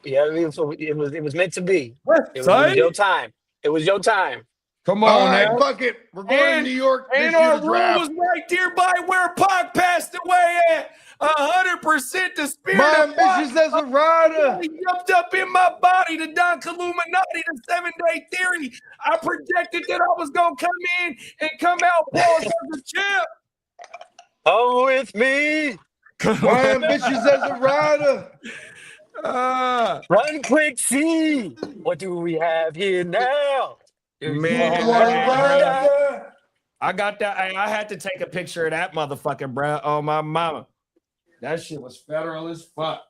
Yeah, I mean, so it was meant to be. It was your time. It was your time. Come on, all right, fuck it. We're going to New York. And our room was right there by where Pac passed away at. 100% the spirit my of Pac. ambitious as a rider. He jumped up in my body, the Don Illuminati, the 7-day theory. I projected that I was going to come in and come out pause as a champ. Come with me. My ambitious as a rider. Run quick, see. What do we have here now? Man, I got that. I had to take a picture of that motherfucker, bro. Oh, my mama. That shit was federal as fuck.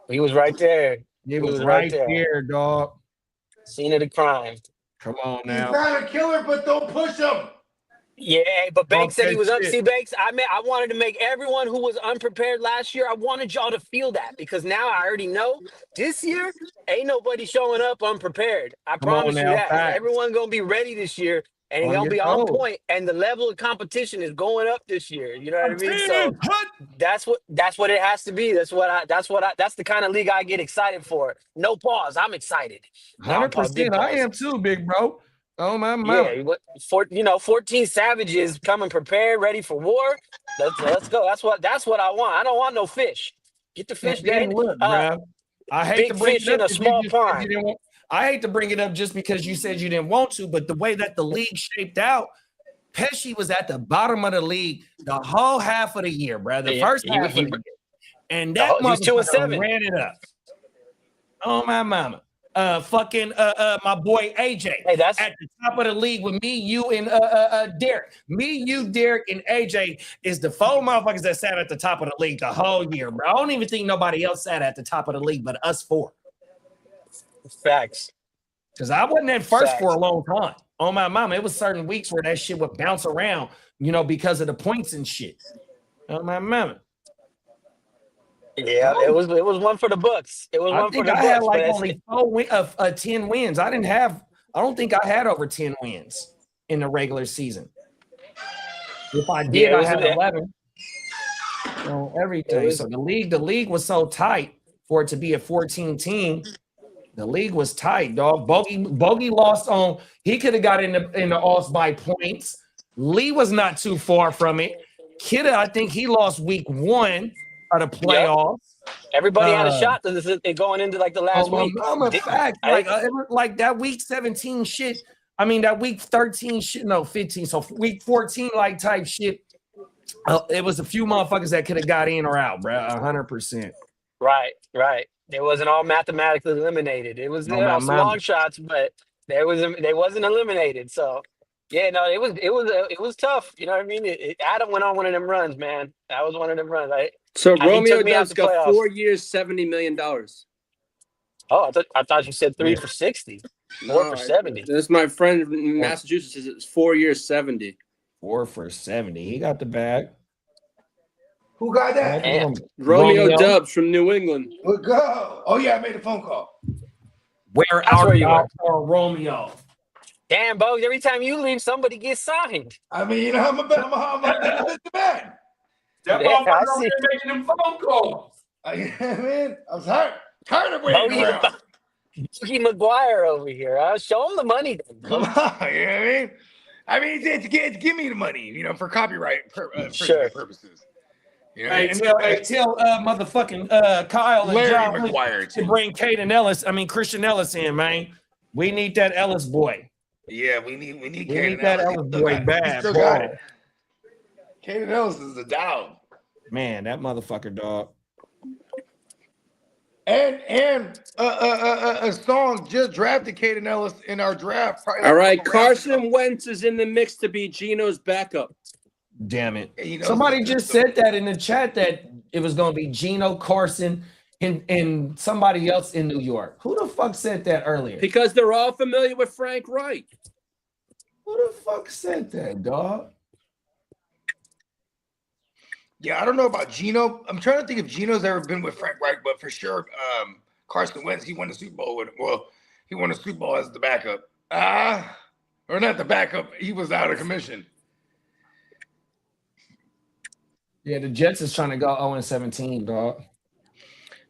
He was right there. He was right there, dog. Scene of the crime. Come on He's now. not a killer, but don't push him. Yeah, but Banks said he was shit. See, Banks, I wanted to make everyone who was unprepared last year, I wanted y'all to feel that because now I already know this year ain't nobody showing up unprepared. I promise you that. Facts. Everyone's going to be ready this year and going to be on point, and the level of competition is going up this year. You know what I mean? So that's what it has to be. That's the kind of league I get excited for. No pause. I'm excited. 100%. I am too, big bro. Oh my mama. Yeah, 14 savages coming prepared, ready for war. Let's go. That's what I want. I don't want no fish. Get the fish dead. Look, bro. I hate big to bring fish it up in a small pond. I hate to bring it up just because you said you didn't want to, but the way that the league shaped out, Pesci was at the bottom of the league the whole half of the year, bro. The first half of the year. And that motherfucker ran it up. Oh my mama. My boy AJ that's at the top of the league with me, you, and Derek. Me, you, Derek, and AJ is the four motherfuckers that sat at the top of the league the whole year, bro. I don't even think nobody else sat at the top of the league but us four. Facts. Because I wasn't at first for a long time. On my mama, it was certain weeks where that shit would bounce around, because of the points and shit. On my mama. Yeah, it was one for the books. It was one for the books. I had like only 10 wins. I don't think I had over 10 wins in the regular season. If I did, I had 11 on everything. So the league was so tight for it to be a 14 team. The league was tight, dog. Bogey lost on. He could have got in the offs by points. Lee was not too far from it. Kidda, I think he lost week 1 of the playoffs. Yep. Everybody had a shot going into like the last week. Fact, like that week 17 shit. I mean that week 13 shit. No, 15. So week 14 like type shit. It was a few motherfuckers that could have got in or out, bro. 100%. Right. It wasn't all mathematically eliminated. It was long shots, but they wasn't eliminated. So yeah, no, it was tough. You know what I mean? Adam went on one of them runs, man. That was one of them runs. So Romeo Dubs got 4 years, $70 million. Oh, I thought you said 3 for 60. 4 for 70. This is my friend in Massachusetts. Says it's 4 years, 70. 4 for 70. He got the bag. Who got that? Romeo Dubs from New England. We'll go. Oh yeah, I made a phone call. Where are Romeo? Damn, Bo, every time you leave, somebody gets signed. I mean, I'm a man. That motherfucker making them phone calls. I was tired of waiting around. Mookie McGuire over here. Show him the money. Come on, you know what I mean? It's give me the money, for copyright purposes. Hey, tell motherfucking Kyle and John McGuire to bring Christian Ellis in, man. We need that Ellis boy. Yeah, we need that Ellis boy bad. Still got it. Caden Ellis is the dog. Man, that motherfucker dog. And a song just drafted Caden Ellis in our draft. All right, Carson Wentz is in the mix to be Geno's backup. Damn it. Somebody just said that in the chat that it was going to be Geno, Carson, and somebody else in New York. Who the fuck said that earlier? Because they're all familiar with Frank Reich. Who the fuck said that, dog? Yeah, I don't know about Geno. I'm trying to think if Geno's ever been with Frank Reich, but for sure, Carson Wentz, he won the Super Bowl with him. Well, he won the Super Bowl as the backup. Or not the backup. He was out of commission. Yeah, the Jets is trying to go 0-17, dog.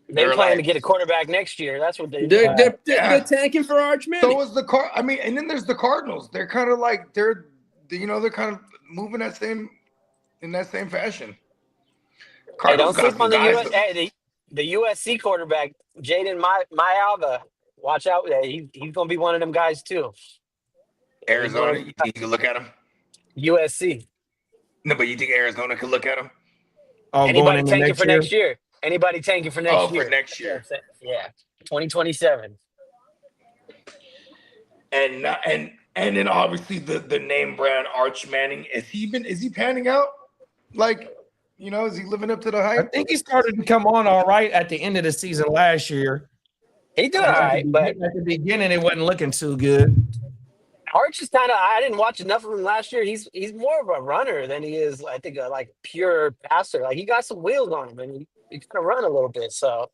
They're planning to get a quarterback next year. That's what they're tanking for Arch Manning. So is the and then there's the Cardinals. They're kind of like they're kind of moving in that same fashion. Hey, don't sleep on the USC quarterback, Jaden Mayalva. Watch out. He's going to be one of them guys, too. Arizona, you think you can look at him? USC. No, but you think Arizona could look at him? Anybody tanking for next year? Anybody tanking for next year? For next year. Yeah, 2027. And then obviously the name brand Arch Manning. Is he panning out? Like, is he living up to the hype? I think he started to come on all right at the end of the season last year. He did all right, but at the beginning it wasn't looking too good. Arch is I didn't watch enough of him last year. He's more of a runner than he is, I think, a pure passer. Like, he got some wheels on him, and he kind of run a little bit. So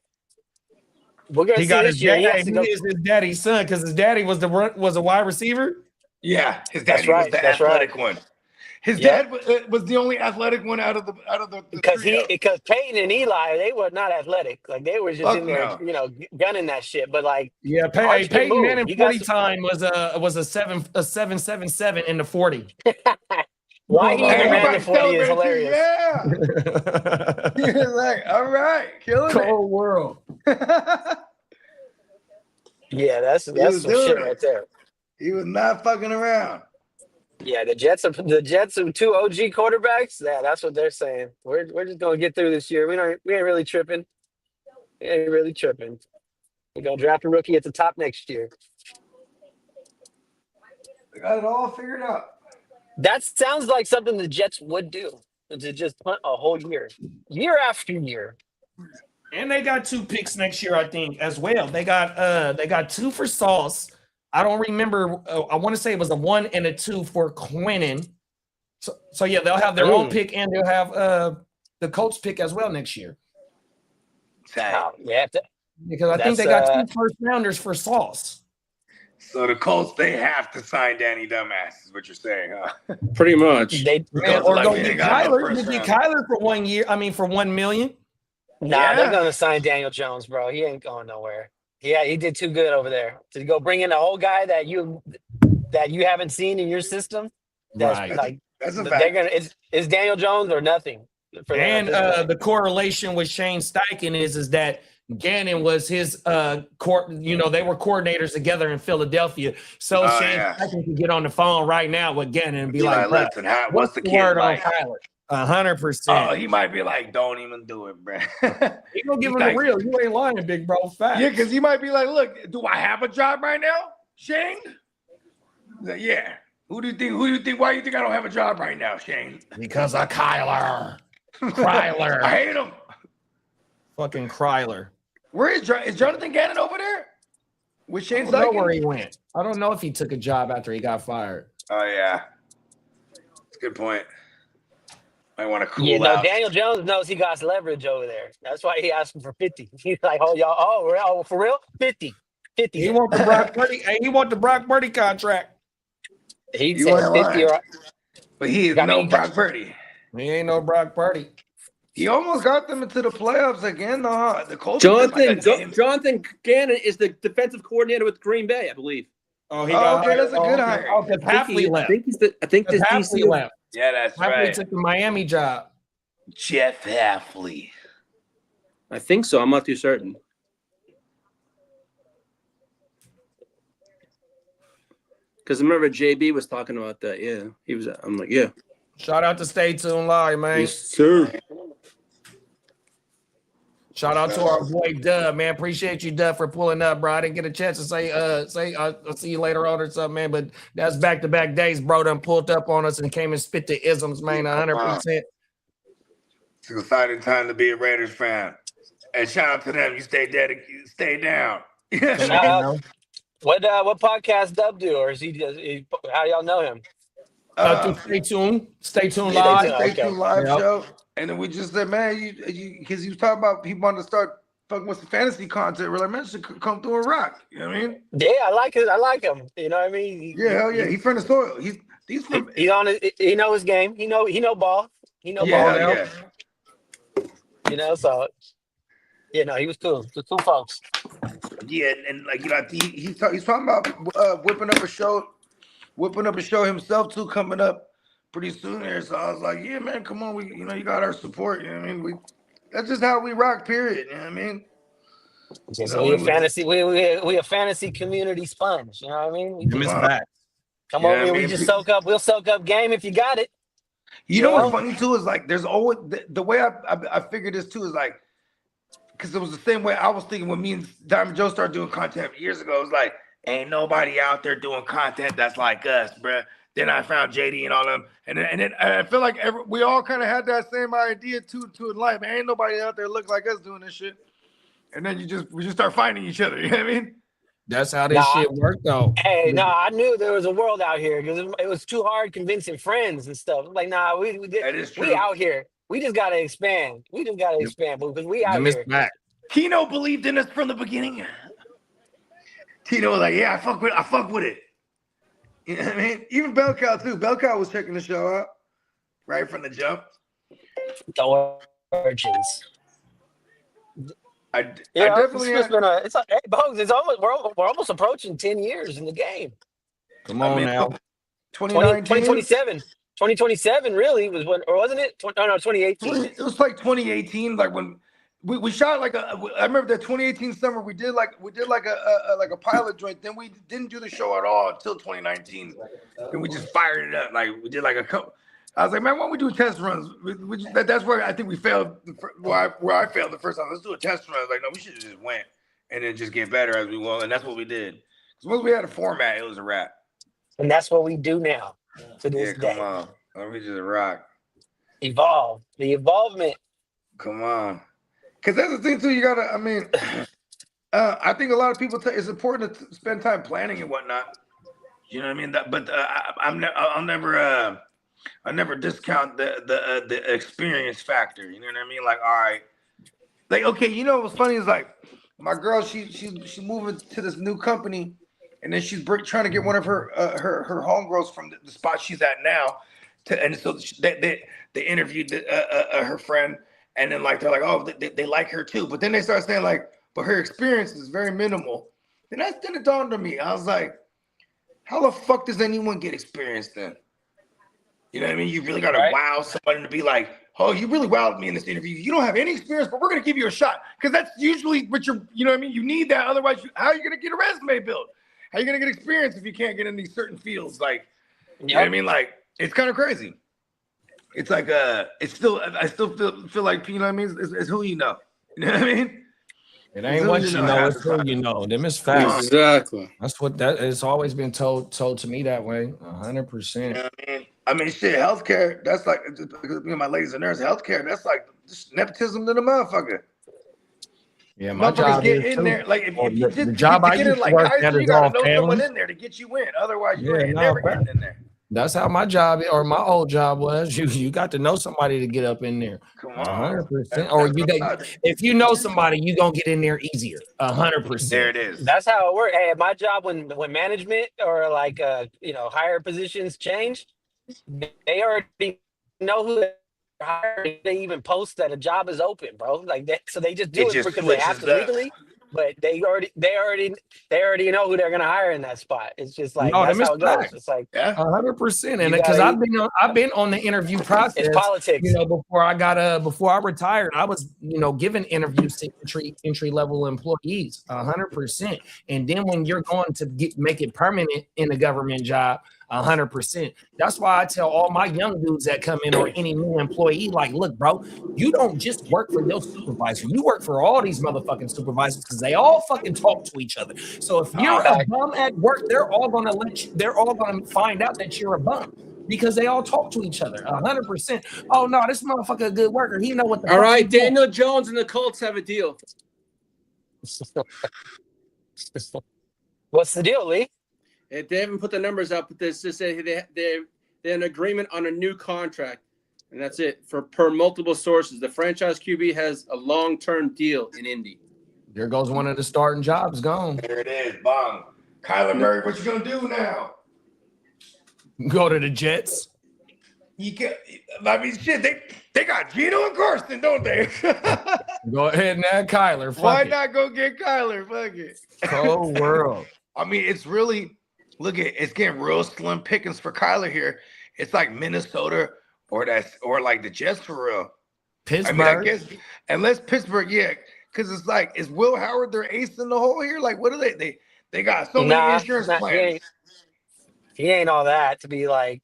we're gonna see this year. He is his daddy's son because his daddy was a wide receiver. Yeah, his daddy was the athletic one. His dad was the only athletic one out of the because Peyton and Eli, they were not athletic. Like, they were just in there, gunning that shit. But Peyton Manning 40 time was a 7.77 in the 40. Why he even ran the 40 is hilarious. Yeah. He's like, all right, killing it. Cold world. Yeah, that's some shit right there. He was not fucking around. Yeah, the Jets are 2 OG quarterbacks. Yeah, that's what they're saying. We're just gonna get through this year. We ain't really tripping. We're gonna draft a rookie at the top next year. They got it all figured out. That sounds like something the Jets would do, to just punt a whole year after year. And they got 2 picks next year, I think, as well. They got 2 for Sauce. I don't remember. I want to say it was a 1 and a 2 for Quinnen. So yeah, they'll have their own pick, and they'll have the Colts pick as well next year. Yeah, because I think they got 2 first rounders for Sauce. So the Colts, they have to sign Danny Dumbass, is what you're saying, huh? Pretty much. Or go get Kyler for 1 year. I mean, for $1 million. Nah, they're gonna sign Daniel Jones, bro. He ain't going nowhere. Yeah, he did too good over there. To go bring in a whole guy that you haven't seen in your system. That's right. That's a fact. It's Daniel Jones or nothing. And the correlation with Shane Steichen is that Gannon was his they were coordinators together in Philadelphia. So Shane Steichen can get on the phone right now with Gannon and be like, listen, what's the kid like? 100%. Oh, he might be like, don't even do it, bro. He gonna give him the real. You ain't lying, big bro. Fact. Yeah, because he might be like, look, do I have a job right now, Shane? He's like, yeah. Who do you think? Why do you think I don't have a job right now, Shane? Because of Kyler. Kryler. I hate him. Fucking Kryler. Where is Jonathan Gannon over there? With Shane Steichen? I don't know where he went. I don't know if he took a job after he got fired. Oh yeah, that's a good point. I want to cool out. Daniel Jones knows he got leverage over there. That's why he asked him for 50. He's like, oh, y'all, oh, for real? 50. He want the Brock Purdy. He want the Brock Purdy contract. He said 50. But he is no Brock Purdy. He ain't no Brock Purdy. He almost got them into the playoffs again, though. The Colts. Jonathan Gannon is the defensive coordinator with Green Bay, I believe. Oh, that's a good hire. I think this DC left. Yeah, that's right. Hafley took the Miami job. Jeff Hafley. I think so. I'm not too certain. Because I remember JB was talking about that. Yeah, he was. I'm like, yeah. Shout out to Stay Tuned Live, man. Yes, sir. Shout out to our boy Dub, man. Appreciate you, Dub, for pulling up, bro. I didn't get a chance to say I'll see you later on or something, man. But that's back-to-back days, bro. Done pulled up on us and came and spit the isms, man. 100%. It's an exciting time to be a Raiders fan. And shout out to them. You stay dedicated, stay down. What podcast Dub do, or is he how y'all know him? Stay tuned live. Stay tuned live show. And then we just said, man, because he was talking about he wanted to start fucking with some fantasy content. We're like, man, should come through a rock. You know what I mean? Yeah, I like it. I like him. You know what I mean? Hell yeah. He's from the soil. He's from. He's on it. He know his game. He know ball. He know ball. Yeah. You know, so he was cool. The cool folks. Yeah, and he's talking about whipping up a show himself too coming up pretty soon here. So I was like, yeah, man, come on, you got our support. You know what I mean? That's just how we rock. Period. You know what I mean? So we a fantasy community sponge. You know what I mean? Come on, we just soak up. We'll soak up game if you got it. You know what's funny too is like there's always the way I figured this too is like because it was the same way I was thinking when me and Diamond Joe started doing content years ago. It was like, ain't nobody out there doing content that's like us, bruh. Then I found JD and all them, and then I feel like we all kind of had that same idea to in life. Man, ain't nobody out there look like us doing this shit. And then we just start finding each other. You know what I mean? That's how this shit worked, though. Hey, no, I knew there was a world out here because it was too hard convincing friends and stuff. Like, nah, we out here. We just gotta expand. We just gotta expand because we out here. Back. Tino believed in us from the beginning. Tino was like, "Yeah, I fuck with it." You know what I mean? Even Bell Cow too. Bell Cow was checking the show out right from the jump. The origins. I definitely. It's like, hey, Bogues, it's almost we're almost approaching 10 years in the game. Come on now. 2027. 2027 really was when, or wasn't it? 2018. It was like 2018, like when we shot like I remember that 2018 summer we did like a pilot joint. Then we didn't do the show at all until 2019. And we just fired it up. Like we did like a couple. I was like, man, why don't we do test runs? That's where I think we failed. Where I failed the first time. Let's do a test run. I was like, no, we should have just went and then just get better as we go. And that's what we did. Because once we had a format, it was a wrap. And that's what we do now. To this day. Come on. Let me just rock. Evolve. The evolvement. Come on. Because that's the thing, too. You got to, I mean, I think a lot of people, it's important to spend time planning and whatnot. You know what I mean? I never discount the experience factor. You know what I mean? Like, all right. Like, okay, you know what's funny is like, my girl, she's moving to this new company. And then she's trying to get one of her homegirls from the spot she's at now, and so they interviewed her friend, and then like they're like, oh, they like her too, but then they start saying like, but her experience is very minimal. Then it dawned on me. I was like, how the fuck does anyone get experience then? You know what I mean? You really gotta wow somebody to be like, oh, you really wowed me in this interview. You don't have any experience, but we're gonna give you a shot because that's usually what you know what I mean. You need that, otherwise, how are you gonna get a resume built? How are you gonna get experience if you can't get in these certain fields? Like, you know what I mean? Like, it's kind of crazy. It's like it's still I still feel like, you know what I mean? It's who you know. You know what I mean? It ain't what you know, it's who you know. Them is facts. Exactly. That's what it's always been told to me that way. 100%. You know what I mean? I mean, shit, healthcare. That's like, because my lady's a nurse. Healthcare. That's like just nepotism to the motherfucker. Yeah, my job get in too. there. Like if you just the job I get used in like to work high at school, you is gotta all know someone family. in there to get you in. Otherwise, you ain't never getting in there. That's how my job or my old job was. You got to know somebody to get up in there. Come on, 100%. Or if you know somebody, you gonna get in there easier. 100%. There it is. That's how it works. Hey, at my job, when management or like higher positions change, they already know who they're hiring. They even post that a job is open, bro. Like that, so they just do it because they have to legally. But they already know who they're gonna hire in that spot. It's just like that's how it goes. It's like 100%. And because I've been on the interview process. It's politics. You know, before I retired, I was giving interviews to entry level employees. 100%. And then when you're going to make it permanent in a government job, 100%. That's why I tell all my young dudes that come in or any new employee, like, look, bro, you don't just work for your supervisor. You work for all these motherfucking supervisors because they all fucking talk to each other. So if you're a bum at work, they're all gonna find out that you're a bum because they all talk to each other. 100%. Oh no, this motherfucker a good worker. He know what the all right, Daniel Jones and the Colts have a deal. What's the deal, Lee? They haven't put the numbers up, but this just say they're an agreement on a new contract, and that's it. Per multiple sources, the franchise QB has a long-term deal in Indy. There goes one of the starting jobs gone. There it is, bong. Kyler Murray, what you gonna do now? Go to the Jets. Shit, they got Gino and Carson, don't they? Go ahead and add Kyler. Why not go get Kyler? Fuck it. Whole world. I mean, it's really. Look at it's getting real slim pickings for Kyler here. It's like Minnesota or like the Jets for real. Pittsburgh. I mean, I guess unless Pittsburgh, because it's like, is Will Howard their ace in the hole here? Like, what are they? They got so many insurance plans. He ain't all that to be like.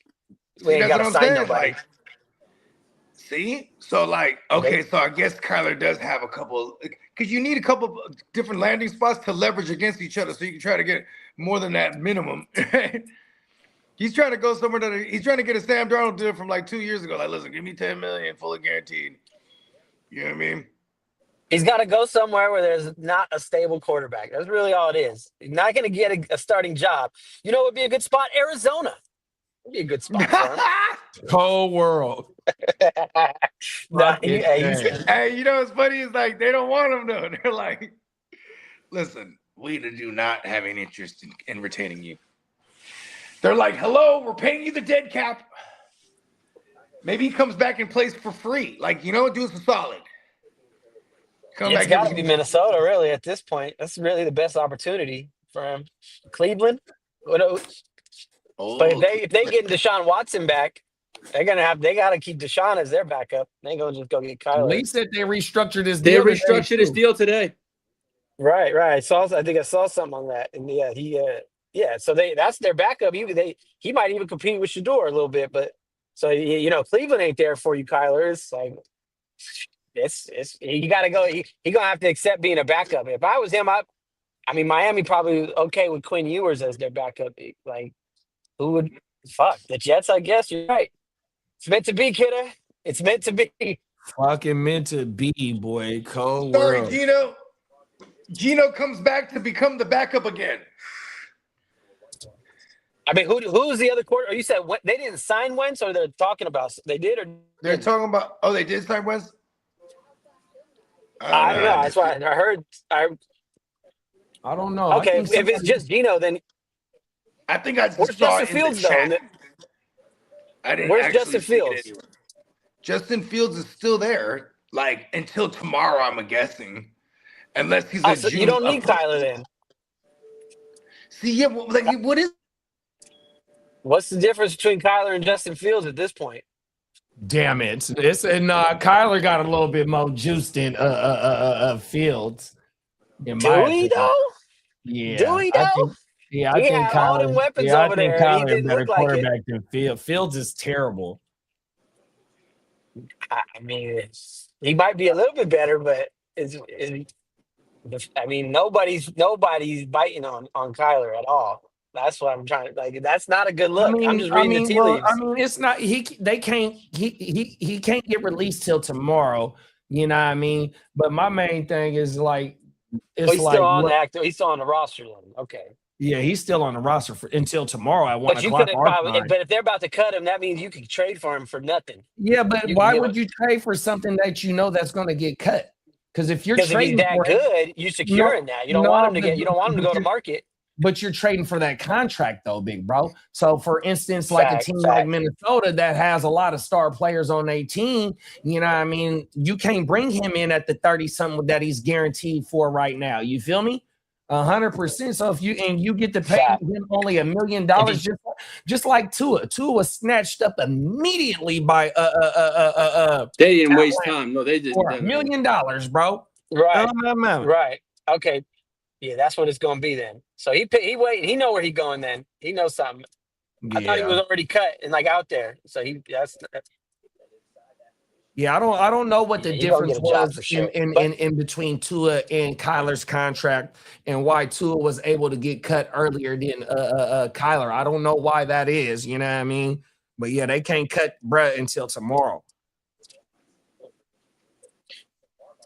We ain't got to sign nobody. Like, See? So, like, okay, so I guess Kyler does have a couple, because you need a couple of different landing spots to leverage against each other so you can try to get more than that minimum. He's trying to go somewhere that he's trying to get a Sam Darnold deal from like 2 years ago. Like, listen, give me $10 million, fully guaranteed. You know what I mean? He's got to go somewhere where there's not a stable quarterback. That's really all it is. He's not going to get a starting job. You know what would be a good spot? Arizona. Would be a good spot for him. Whole world. Hey, you know what's funny? Is like they don't want him though. They're like, listen, we do not have any interest in retaining you. They're like, hello, we're paying you the dead cap. Maybe he comes back and plays for free. Like, you know, do us a solid. It's got to be Minnesota, really, at this point. That's really the best opportunity for him. Cleveland? But if they get Deshaun Watson back, they got to keep Deshaun as their backup. They ain't gonna just go get Kyler. At least that they restructured his They deal. restructured his deal today. Right. I think I saw something on that. And so that's their backup. He might even compete with Shador a little bit, but so you know, Cleveland ain't there for you, Kyler. It's like you got to go. He gonna have to accept being a backup. If I was him, I mean, Miami probably okay with Quinn Ewers as their backup. Like, who would fuck the Jets? I guess you're right. It's meant to be, kidder. It's meant to be. Fucking meant to be, boy. Cold Sorry, world. Gino comes back to become the backup again. I mean, who's the other quarter? You said they didn't sign Wentz, or they're talking about they did, or they're talking about? Oh, they did sign Wentz. I don't know. That's why I heard. I don't know. Okay, if it's just Gino, then I think I where's saw Justin in Fields the chat. though? I didn't. Where's Justin Fields? Justin Fields is still there, like until tomorrow. I'm guessing, unless he's a so you don't need Kyler then. See, yeah, like what is? What's the difference between Kyler and Justin Fields at this point? Damn it! Kyler got a little bit more juice than Fields. Do we though? Yeah. Do we though? I think had Kyler, all them weapons over there. Kyler He didn't better look like quarterback than Fields. Fields is terrible. I mean, he might be a little bit better, but nobody's biting on Kyler at all. That's what I'm trying to like. That's not a good look. I'm just reading the tea leaves. I mean, it's not. He can't get released till tomorrow. You know what I mean? But my main thing is like, he's still on the active. He's still on the roster then. Okay. Yeah, he's still on the roster until tomorrow at 1 but o'clock. But if they're about to cut him, that means you could trade for him for nothing. Yeah, but why would you trade for something that you know that's going to get cut? Because if you're trading if he's that good, you're securing that. You don't want him to You don't want him to go to market. But you're trading for that contract, though, big bro. So, for instance, like a team like Minnesota that has a lot of star players on their team, you know what I mean? You can't bring him in at the 30-something that he's guaranteed for right now. You feel me? 100%. So, if you get to pay him only $1 million, just like Tua. Tua was snatched up immediately by They didn't waste time. No, they didn't. $1 million, bro. Right. Right. Okay. Yeah, that's what it's going to be then. So he wait. He know where he's going then. He knows something. I thought he was already cut and like out there. So Yeah, I don't know what the difference was in between Tua and Kyler's contract and why Tua was able to get cut earlier than Kyler. I don't know why that is. You know what I mean? But yeah, they can't cut Brett until tomorrow.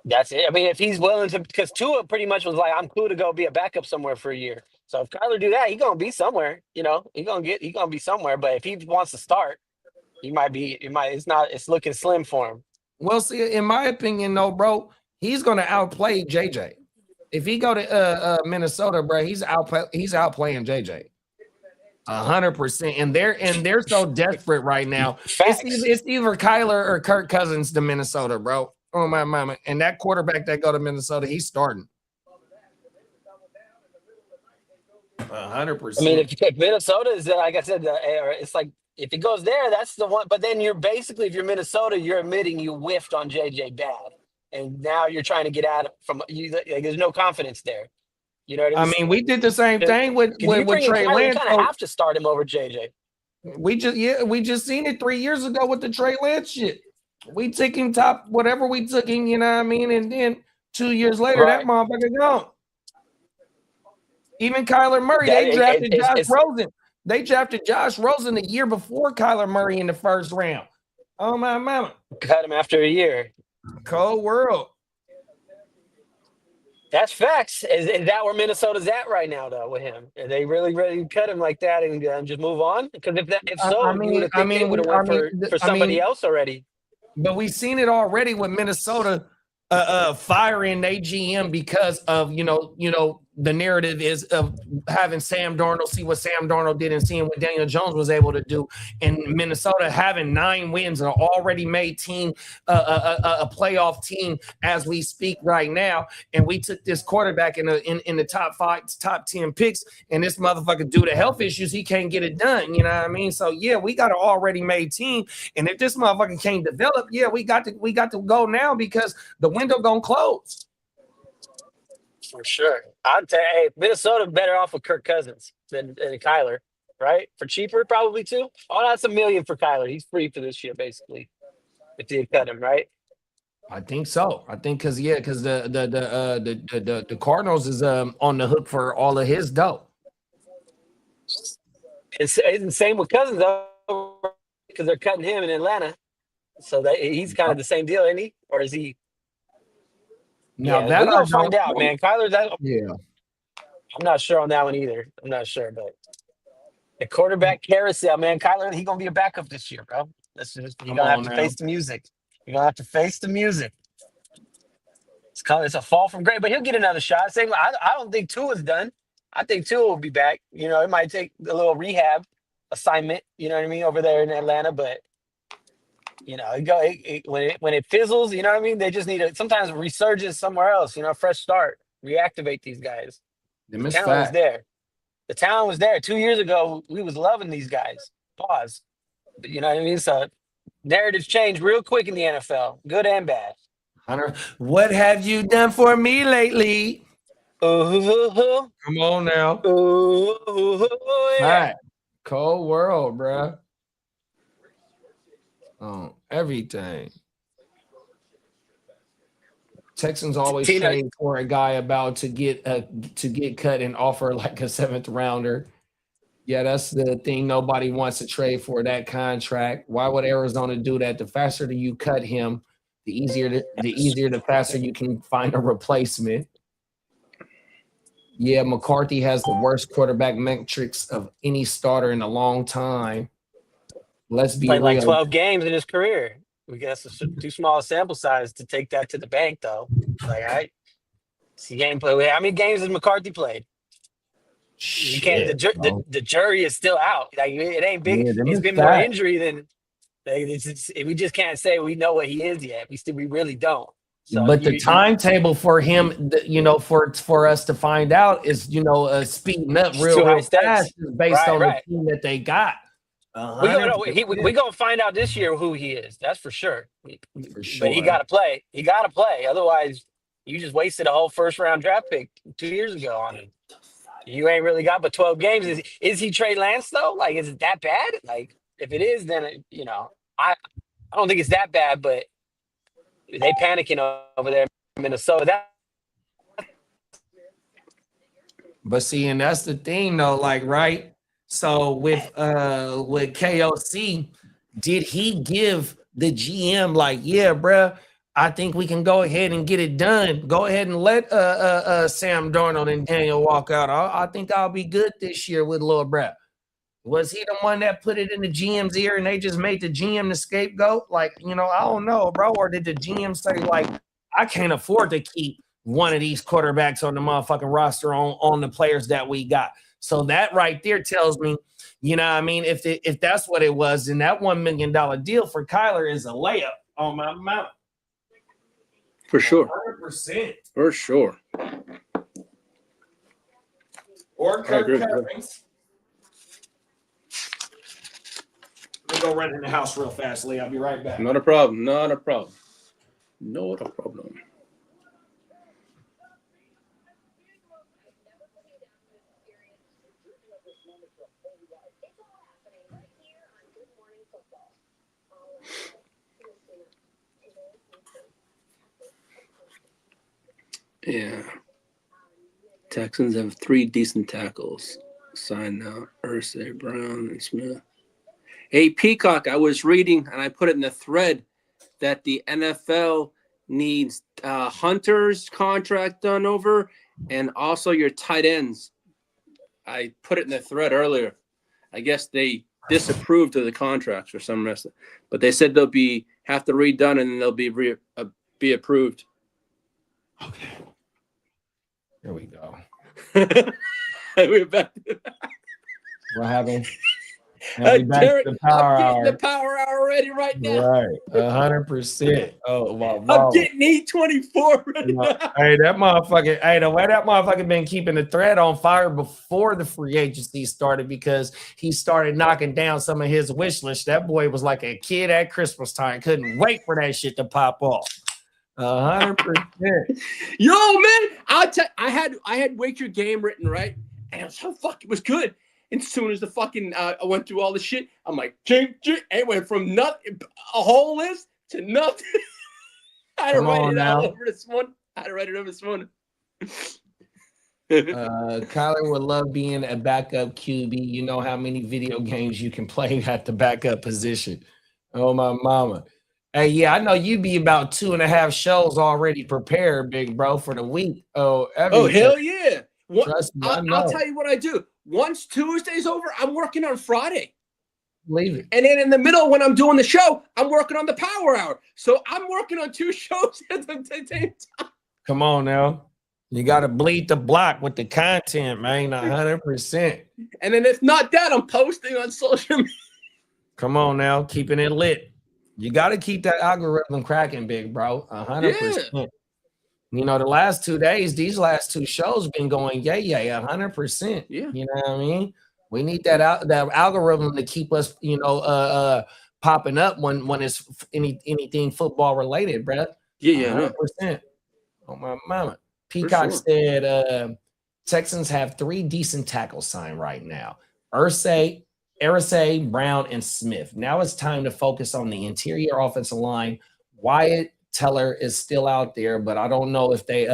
That's it. I mean, if he's willing to, because Tua pretty much was like, I'm cool to go be a backup somewhere for a year. So if Kyler do that, he's gonna be somewhere. You know, he's gonna be somewhere. But if he wants to start, it's looking slim for him. Well, see, in my opinion, though, bro, he's gonna outplay JJ. If he go to Minnesota, bro, he's outplaying JJ. 100%. And they're so desperate right now. It's either Kyler or Kirk Cousins to Minnesota, bro. Oh my mama. And that quarterback that go to Minnesota, he's starting. 100%. I mean, if Minnesota is, like I said, it's like if it goes there, that's the one. But then you're basically, if you're Minnesota, you're admitting you whiffed on JJ bad, and now you're trying to get out from you. Like, there's no confidence there. You know what I mean? I mean, we did the same thing with Trey Lance. You kind of have to start him over JJ. We just seen it 3 years ago with the Trey Lance shit. We took him top, whatever we took him, you know what I mean? And then 2 years later, that Right. motherfucker gone. Even Kyler Murray, they drafted Josh Rosen. They drafted Josh Rosen the year before Kyler Murray in the first round. Oh, my mama. Cut him after a year. Cold world. That's facts. Is that where Minnesota's at right now, though, with him? Are they really ready to cut him like that and just move on? Because if so, you would have think they would have went for somebody else already. But we've seen it already with Minnesota firing their GM because of the narrative is of having Sam Darnold see what Sam Darnold did and seeing what Daniel Jones was able to do, and Minnesota having 9 wins and an already made team, a playoff team as we speak right now. And we took this quarterback in the top 10 picks, and this motherfucker, due to health issues, he can't get it done. You know what I mean? So yeah, we got an already made team, and if this motherfucker can't develop, yeah, we got to go now because the window gonna close. For sure. I'd say, hey, Minnesota better off with Kirk Cousins than Kyler, right? For cheaper, probably too. Oh, that's $1 million for Kyler. He's free for this year, basically. If you cut him, right? I think so. I think because the Cardinals is on the hook for all of his dough. It's the same with Cousins though, because they're cutting him in Atlanta. So he's kind of the same deal, isn't he? Or is he? Now yeah, that we're gonna find out, man. Kyler, yeah. I'm not sure on that one either. I'm not sure, but the quarterback carousel, man. Kyler, he's gonna be a backup this year, bro. You're gonna have to face the music. You're gonna have to face the music. It's a fall from grace, but he'll get another shot. I don't think Tua's done. I think Tua will be back. It might take a little rehab assignment. You know what I mean, over there in Atlanta, but. When it fizzles, you know what I mean? They just need sometimes a resurgence somewhere else, fresh start, reactivate these guys. The talent was there. The talent was there. 2 years ago, we was loving these guys. Pause. But you know what I mean? So narratives change real quick in the NFL, good and bad. Hunter, what have you done for me lately? Come on now. Yeah. All right. Cold world, bro. Oh, everything. Texans always trade for a guy about to get cut and offer like a 7th rounder. Yeah, that's the thing. Nobody wants to trade for that contract. Why would Arizona do that? The faster you cut him, the faster you can find a replacement. Yeah, McCarthy has the worst quarterback metrics of any starter in a long time. Let's be real. Like 12 games in his career. We guess it's too small a sample size to take that to the bank, though. Like, all right, see gameplay. How many games has McCarthy played? You can't. The jury is still out. Like, it ain't big. Yeah, it's been more injury than. We just can't say we know what he is yet. We really don't. So but the timetable for him, for us to find out is, speeding up real fast based on the team that they got. We're gonna find out this year who he is. That's for sure. But he gotta play. He gotta play. Otherwise, you just wasted a whole 1st-round draft pick 2 years ago on him. You ain't really got but 12 games. Is he Trey Lance though? Like, is it that bad? Like, if it is, then I don't think it's that bad. But they panicking over there in Minnesota. But see, and that's the thing though. Like, right. So with KOC, did he give the GM like, yeah, bro, I think we can go ahead and get it done. Go ahead and let Sam Darnold and Daniel walk out. I think I'll be good this year with Lil Brett. Was he the one that put it in the GM's ear and they just made the GM the scapegoat? Like, I don't know, bro. Or did the GM say, like, I can't afford to keep one of these quarterbacks on the motherfucking roster on the players that we got? So that right there tells me, you know what I mean? If that's what it was, then that $1 million deal for Kyler is a layup on my mouth. For sure. 100%. For sure. Or Kirk Cousins. Let me go run in the house real fast, Lee. I'll be right back. Not a problem. Not a problem. Not a problem. Yeah. Texans have 3 decent tackles. Signed now. Ursay, Brown, and Smith. Hey, Peacock, I was reading, and I put it in the thread, that the NFL needs Hunter's contract done over and also your tight ends. I put it in the thread earlier. I guess they disapproved of the contracts for some reason, but they said they'll have to redone and then they'll be approved. Okay. Here we go. We're back to What happened? Derek, the power I'm getting the power hour ready right now. Right, 100%. Oh, wow. I'm getting E24 ready now. Hey, that motherfucker. Hey, the way that motherfucker been keeping the thread on fire before the free agency started, because he started knocking down some of his wish list. That boy was like a kid at Christmas time. Couldn't wait for that shit to pop off. 100%. Yo, man, I had Wake Your Game written, right, and it was so fucking, it was good. And as soon as the fucking I went through all the shit, I'm like, it went from nothing, a whole list to nothing. I had to write it all over this one. Kyler would love being a backup QB. You know how many video games you can play at the backup position. Oh, my mama. Hey, yeah, I know you be about 2.5 shows already prepared, big bro, for the week. Oh, hell yeah. Trust me, I'll tell you what I do. Once Tuesday's over, I'm working on Friday. Leave it. And then in the middle, when I'm doing the show, I'm working on the power hour. So I'm working on 2 shows at the same time. Come on now. You got to bleed the block with the content, man, 100%. And then if not that, I'm posting on social media. Come on now, keeping it lit. You got to keep that algorithm cracking, big bro, 100%. Yeah. You know, the last 2 days, these last 2 shows been going 100%. Yeah. You know what I mean? We need that algorithm to keep us, popping up when it's anything football related, bro. Yeah, 100%. Oh my mama. Peacock said Texans have 3 decent tackles signed right now. Ursay, Brown, and Smith. Now it's time to focus on the interior offensive line. Wyatt Teller is still out there, but I don't know if they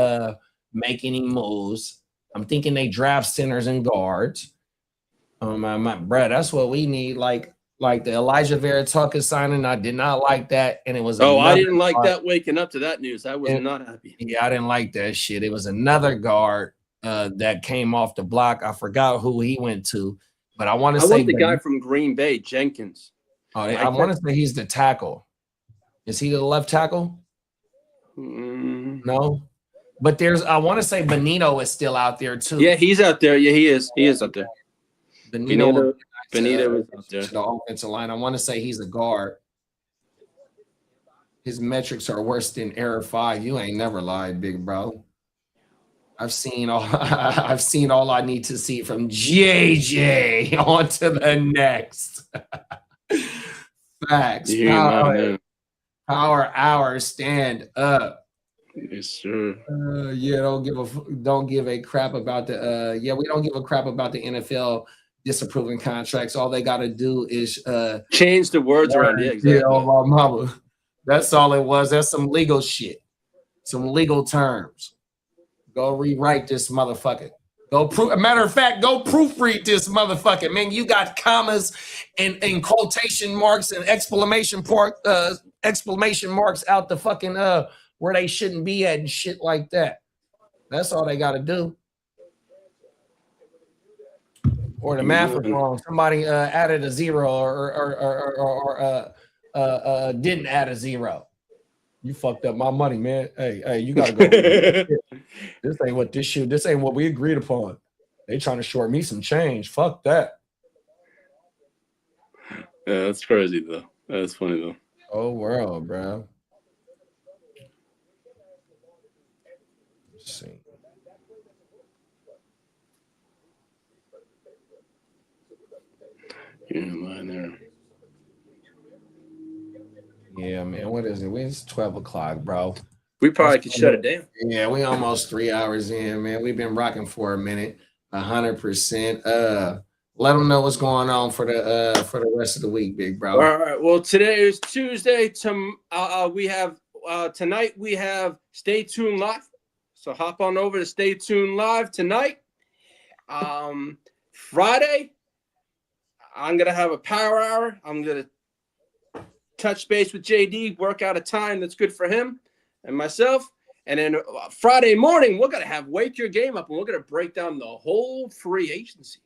make any moves. I'm thinking they draft centers and guards. Bruh, that's what we need. Like the Elijah Vera Tucker signing, I did not like that, and it was. I didn't like that. Waking up to that news, I was not happy. Yeah, I didn't like that shit. It was another guard that came off the block. I forgot who he went to, but I want to say the guy from Green Bay, Jenkins. I want to say he's the tackle. Is he the left tackle? No, but I want to say Benito is still out there too. Yeah, he's out there. Yeah, he is. He is out there. Benito is out there. The offensive line. I want to say he's a guard. His metrics are worse than Error 5. You ain't never lied, big bro. I've seen all I need to see from JJ. On to the next. Facts. Power hour, stand up. Yes, sir. Don't give a crap about the we don't give a crap about the NFL disapproving contracts. All they got to do is change the words around. Yeah, exactly. Yeah, my mama. That's all it was. That's some legal shit, some legal terms. Go rewrite this motherfucker. Matter of fact, go proofread this motherfucker, man. You got commas and quotation marks and exclamation marks out the fucking where they shouldn't be at and shit like that. That's all they got to do. Or the math was wrong. Somebody added a 0 or didn't add a 0. You fucked up my money, man. Hey, you gotta go. This ain't what we agreed upon. They trying to short me some change. Fuck that. Yeah, that's crazy though. That's funny though. Oh world, bro. Let's see. Yeah, mine there. Yeah, man. What is it? It's 12 o'clock, bro. We probably could shut it down. Yeah, we almost 3 hours in, man. We've been rocking for a minute, 100%. Let them know what's going on for the rest of the week, big bro. All right. Well, today is Tuesday. We have tonight. We have Stay Tuned Live. So hop on over to Stay Tuned Live tonight. Friday, I'm going to have a power hour. I'm going to touch base with JD, work out a time that's good for him and myself. And then Friday morning, we're going to have Wake Your Game Up, and we're going to break down the whole free agency.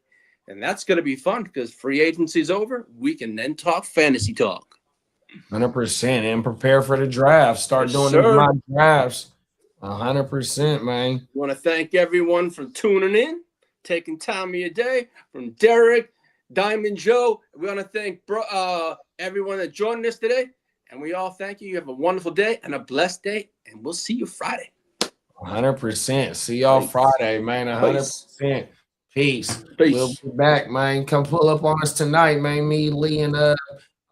And that's going to be fun because free agency's over. We can then talk fantasy talk. 100%. And prepare for the draft. Start doing the mock drafts. 100%, man. I want to thank everyone for tuning in, taking time of your day. From Derek, Diamond Joe, we want to thank everyone that joined us today. And we all thank you. You have a wonderful day and a blessed day. And we'll see you Friday. 100%. See y'all Friday, man. 100%. Peace. We'll be back, man. Come pull up on us tonight, man. Me, Lee, and I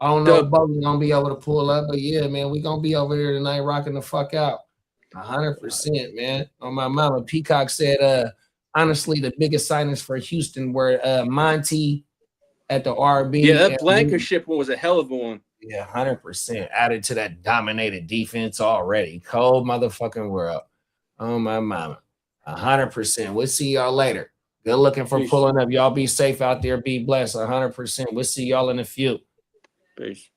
don't know if Bubby's gonna be able to pull up, but yeah, man, we gonna be over here tonight rocking the fuck out. 100%, man. On my mama. Peacock said, honestly, the biggest signings for Houston were Monty at the RB. Yeah, that Blankenship one was a hell of a one. Yeah, 100%. Added to that dominated defense already. Cold motherfucking world. Oh, my mama. 100%. We'll see y'all later. Good looking for pulling up. Y'all be safe out there. Be blessed. 100%. We'll see y'all in a few. Peace.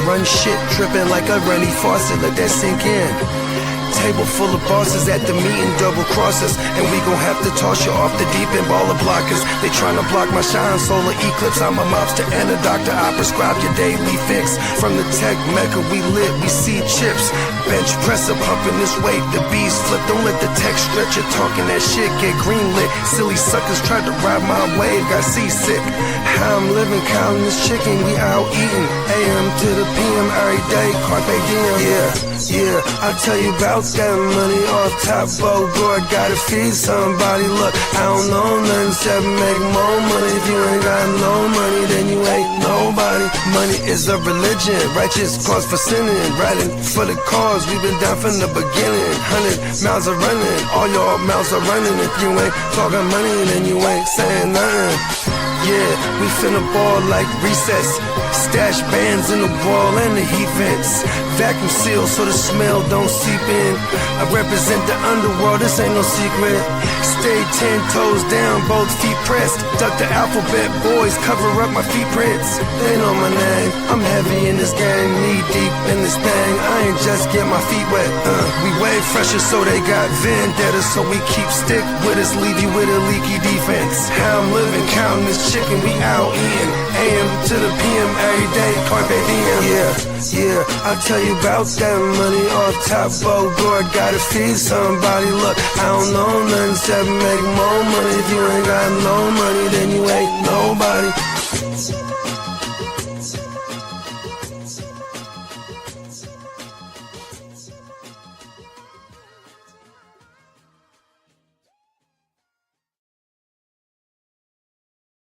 Run shit, dripping like a runny faucet, let that sink in. Table full of bosses at the meeting, double crosses, and we gon' have to toss you off the deep end, ball of blockers. They tryna block my shine, solar eclipse. I'm a mobster and a doctor, I prescribe your daily fix. From the tech mecca, we lit, we see chips. Bench presser pumping this weight, the bees flip. Don't let the tech stretch you, talking that shit, get greenlit. Silly suckers tried to ride my wave, got seasick. How I'm living, counting this chicken, we out eating. AM to the PM every day, carpe diem. Yeah, I'll tell you about that money off top, board, gotta feed somebody. Look, I don't know nothing except make more money. If you ain't got no money, then you ain't nobody. Money is a religion, righteous cause for sinning. Riding for the cause, we've been down from the beginning. 100 miles are running, all your mouths are running. If you ain't talking money, then you ain't saying nothing. Yeah, we finna ball like recess. Stash bands in the wall and the heat vents. Vacuum sealed so the smell don't seep in. I represent the underworld, this ain't no secret. Stay 10 toes down, both feet pressed. Duck the alphabet, boys, cover up my feet prints. They know my name, I'm heavy in this game. Knee deep in this thing, I ain't just get my feet wet. We way fresher so they got vendetta. So we keep stick with us, leave you with a leaky defense. How I'm living, counting this chicken, we out eating. AM to the PM every day, carpe diem. Yeah, I'll tell you about that money off top, board, gotta feed somebody. Look, I don't know nothing except make more money. If you ain't got no money, then you ain't nobody.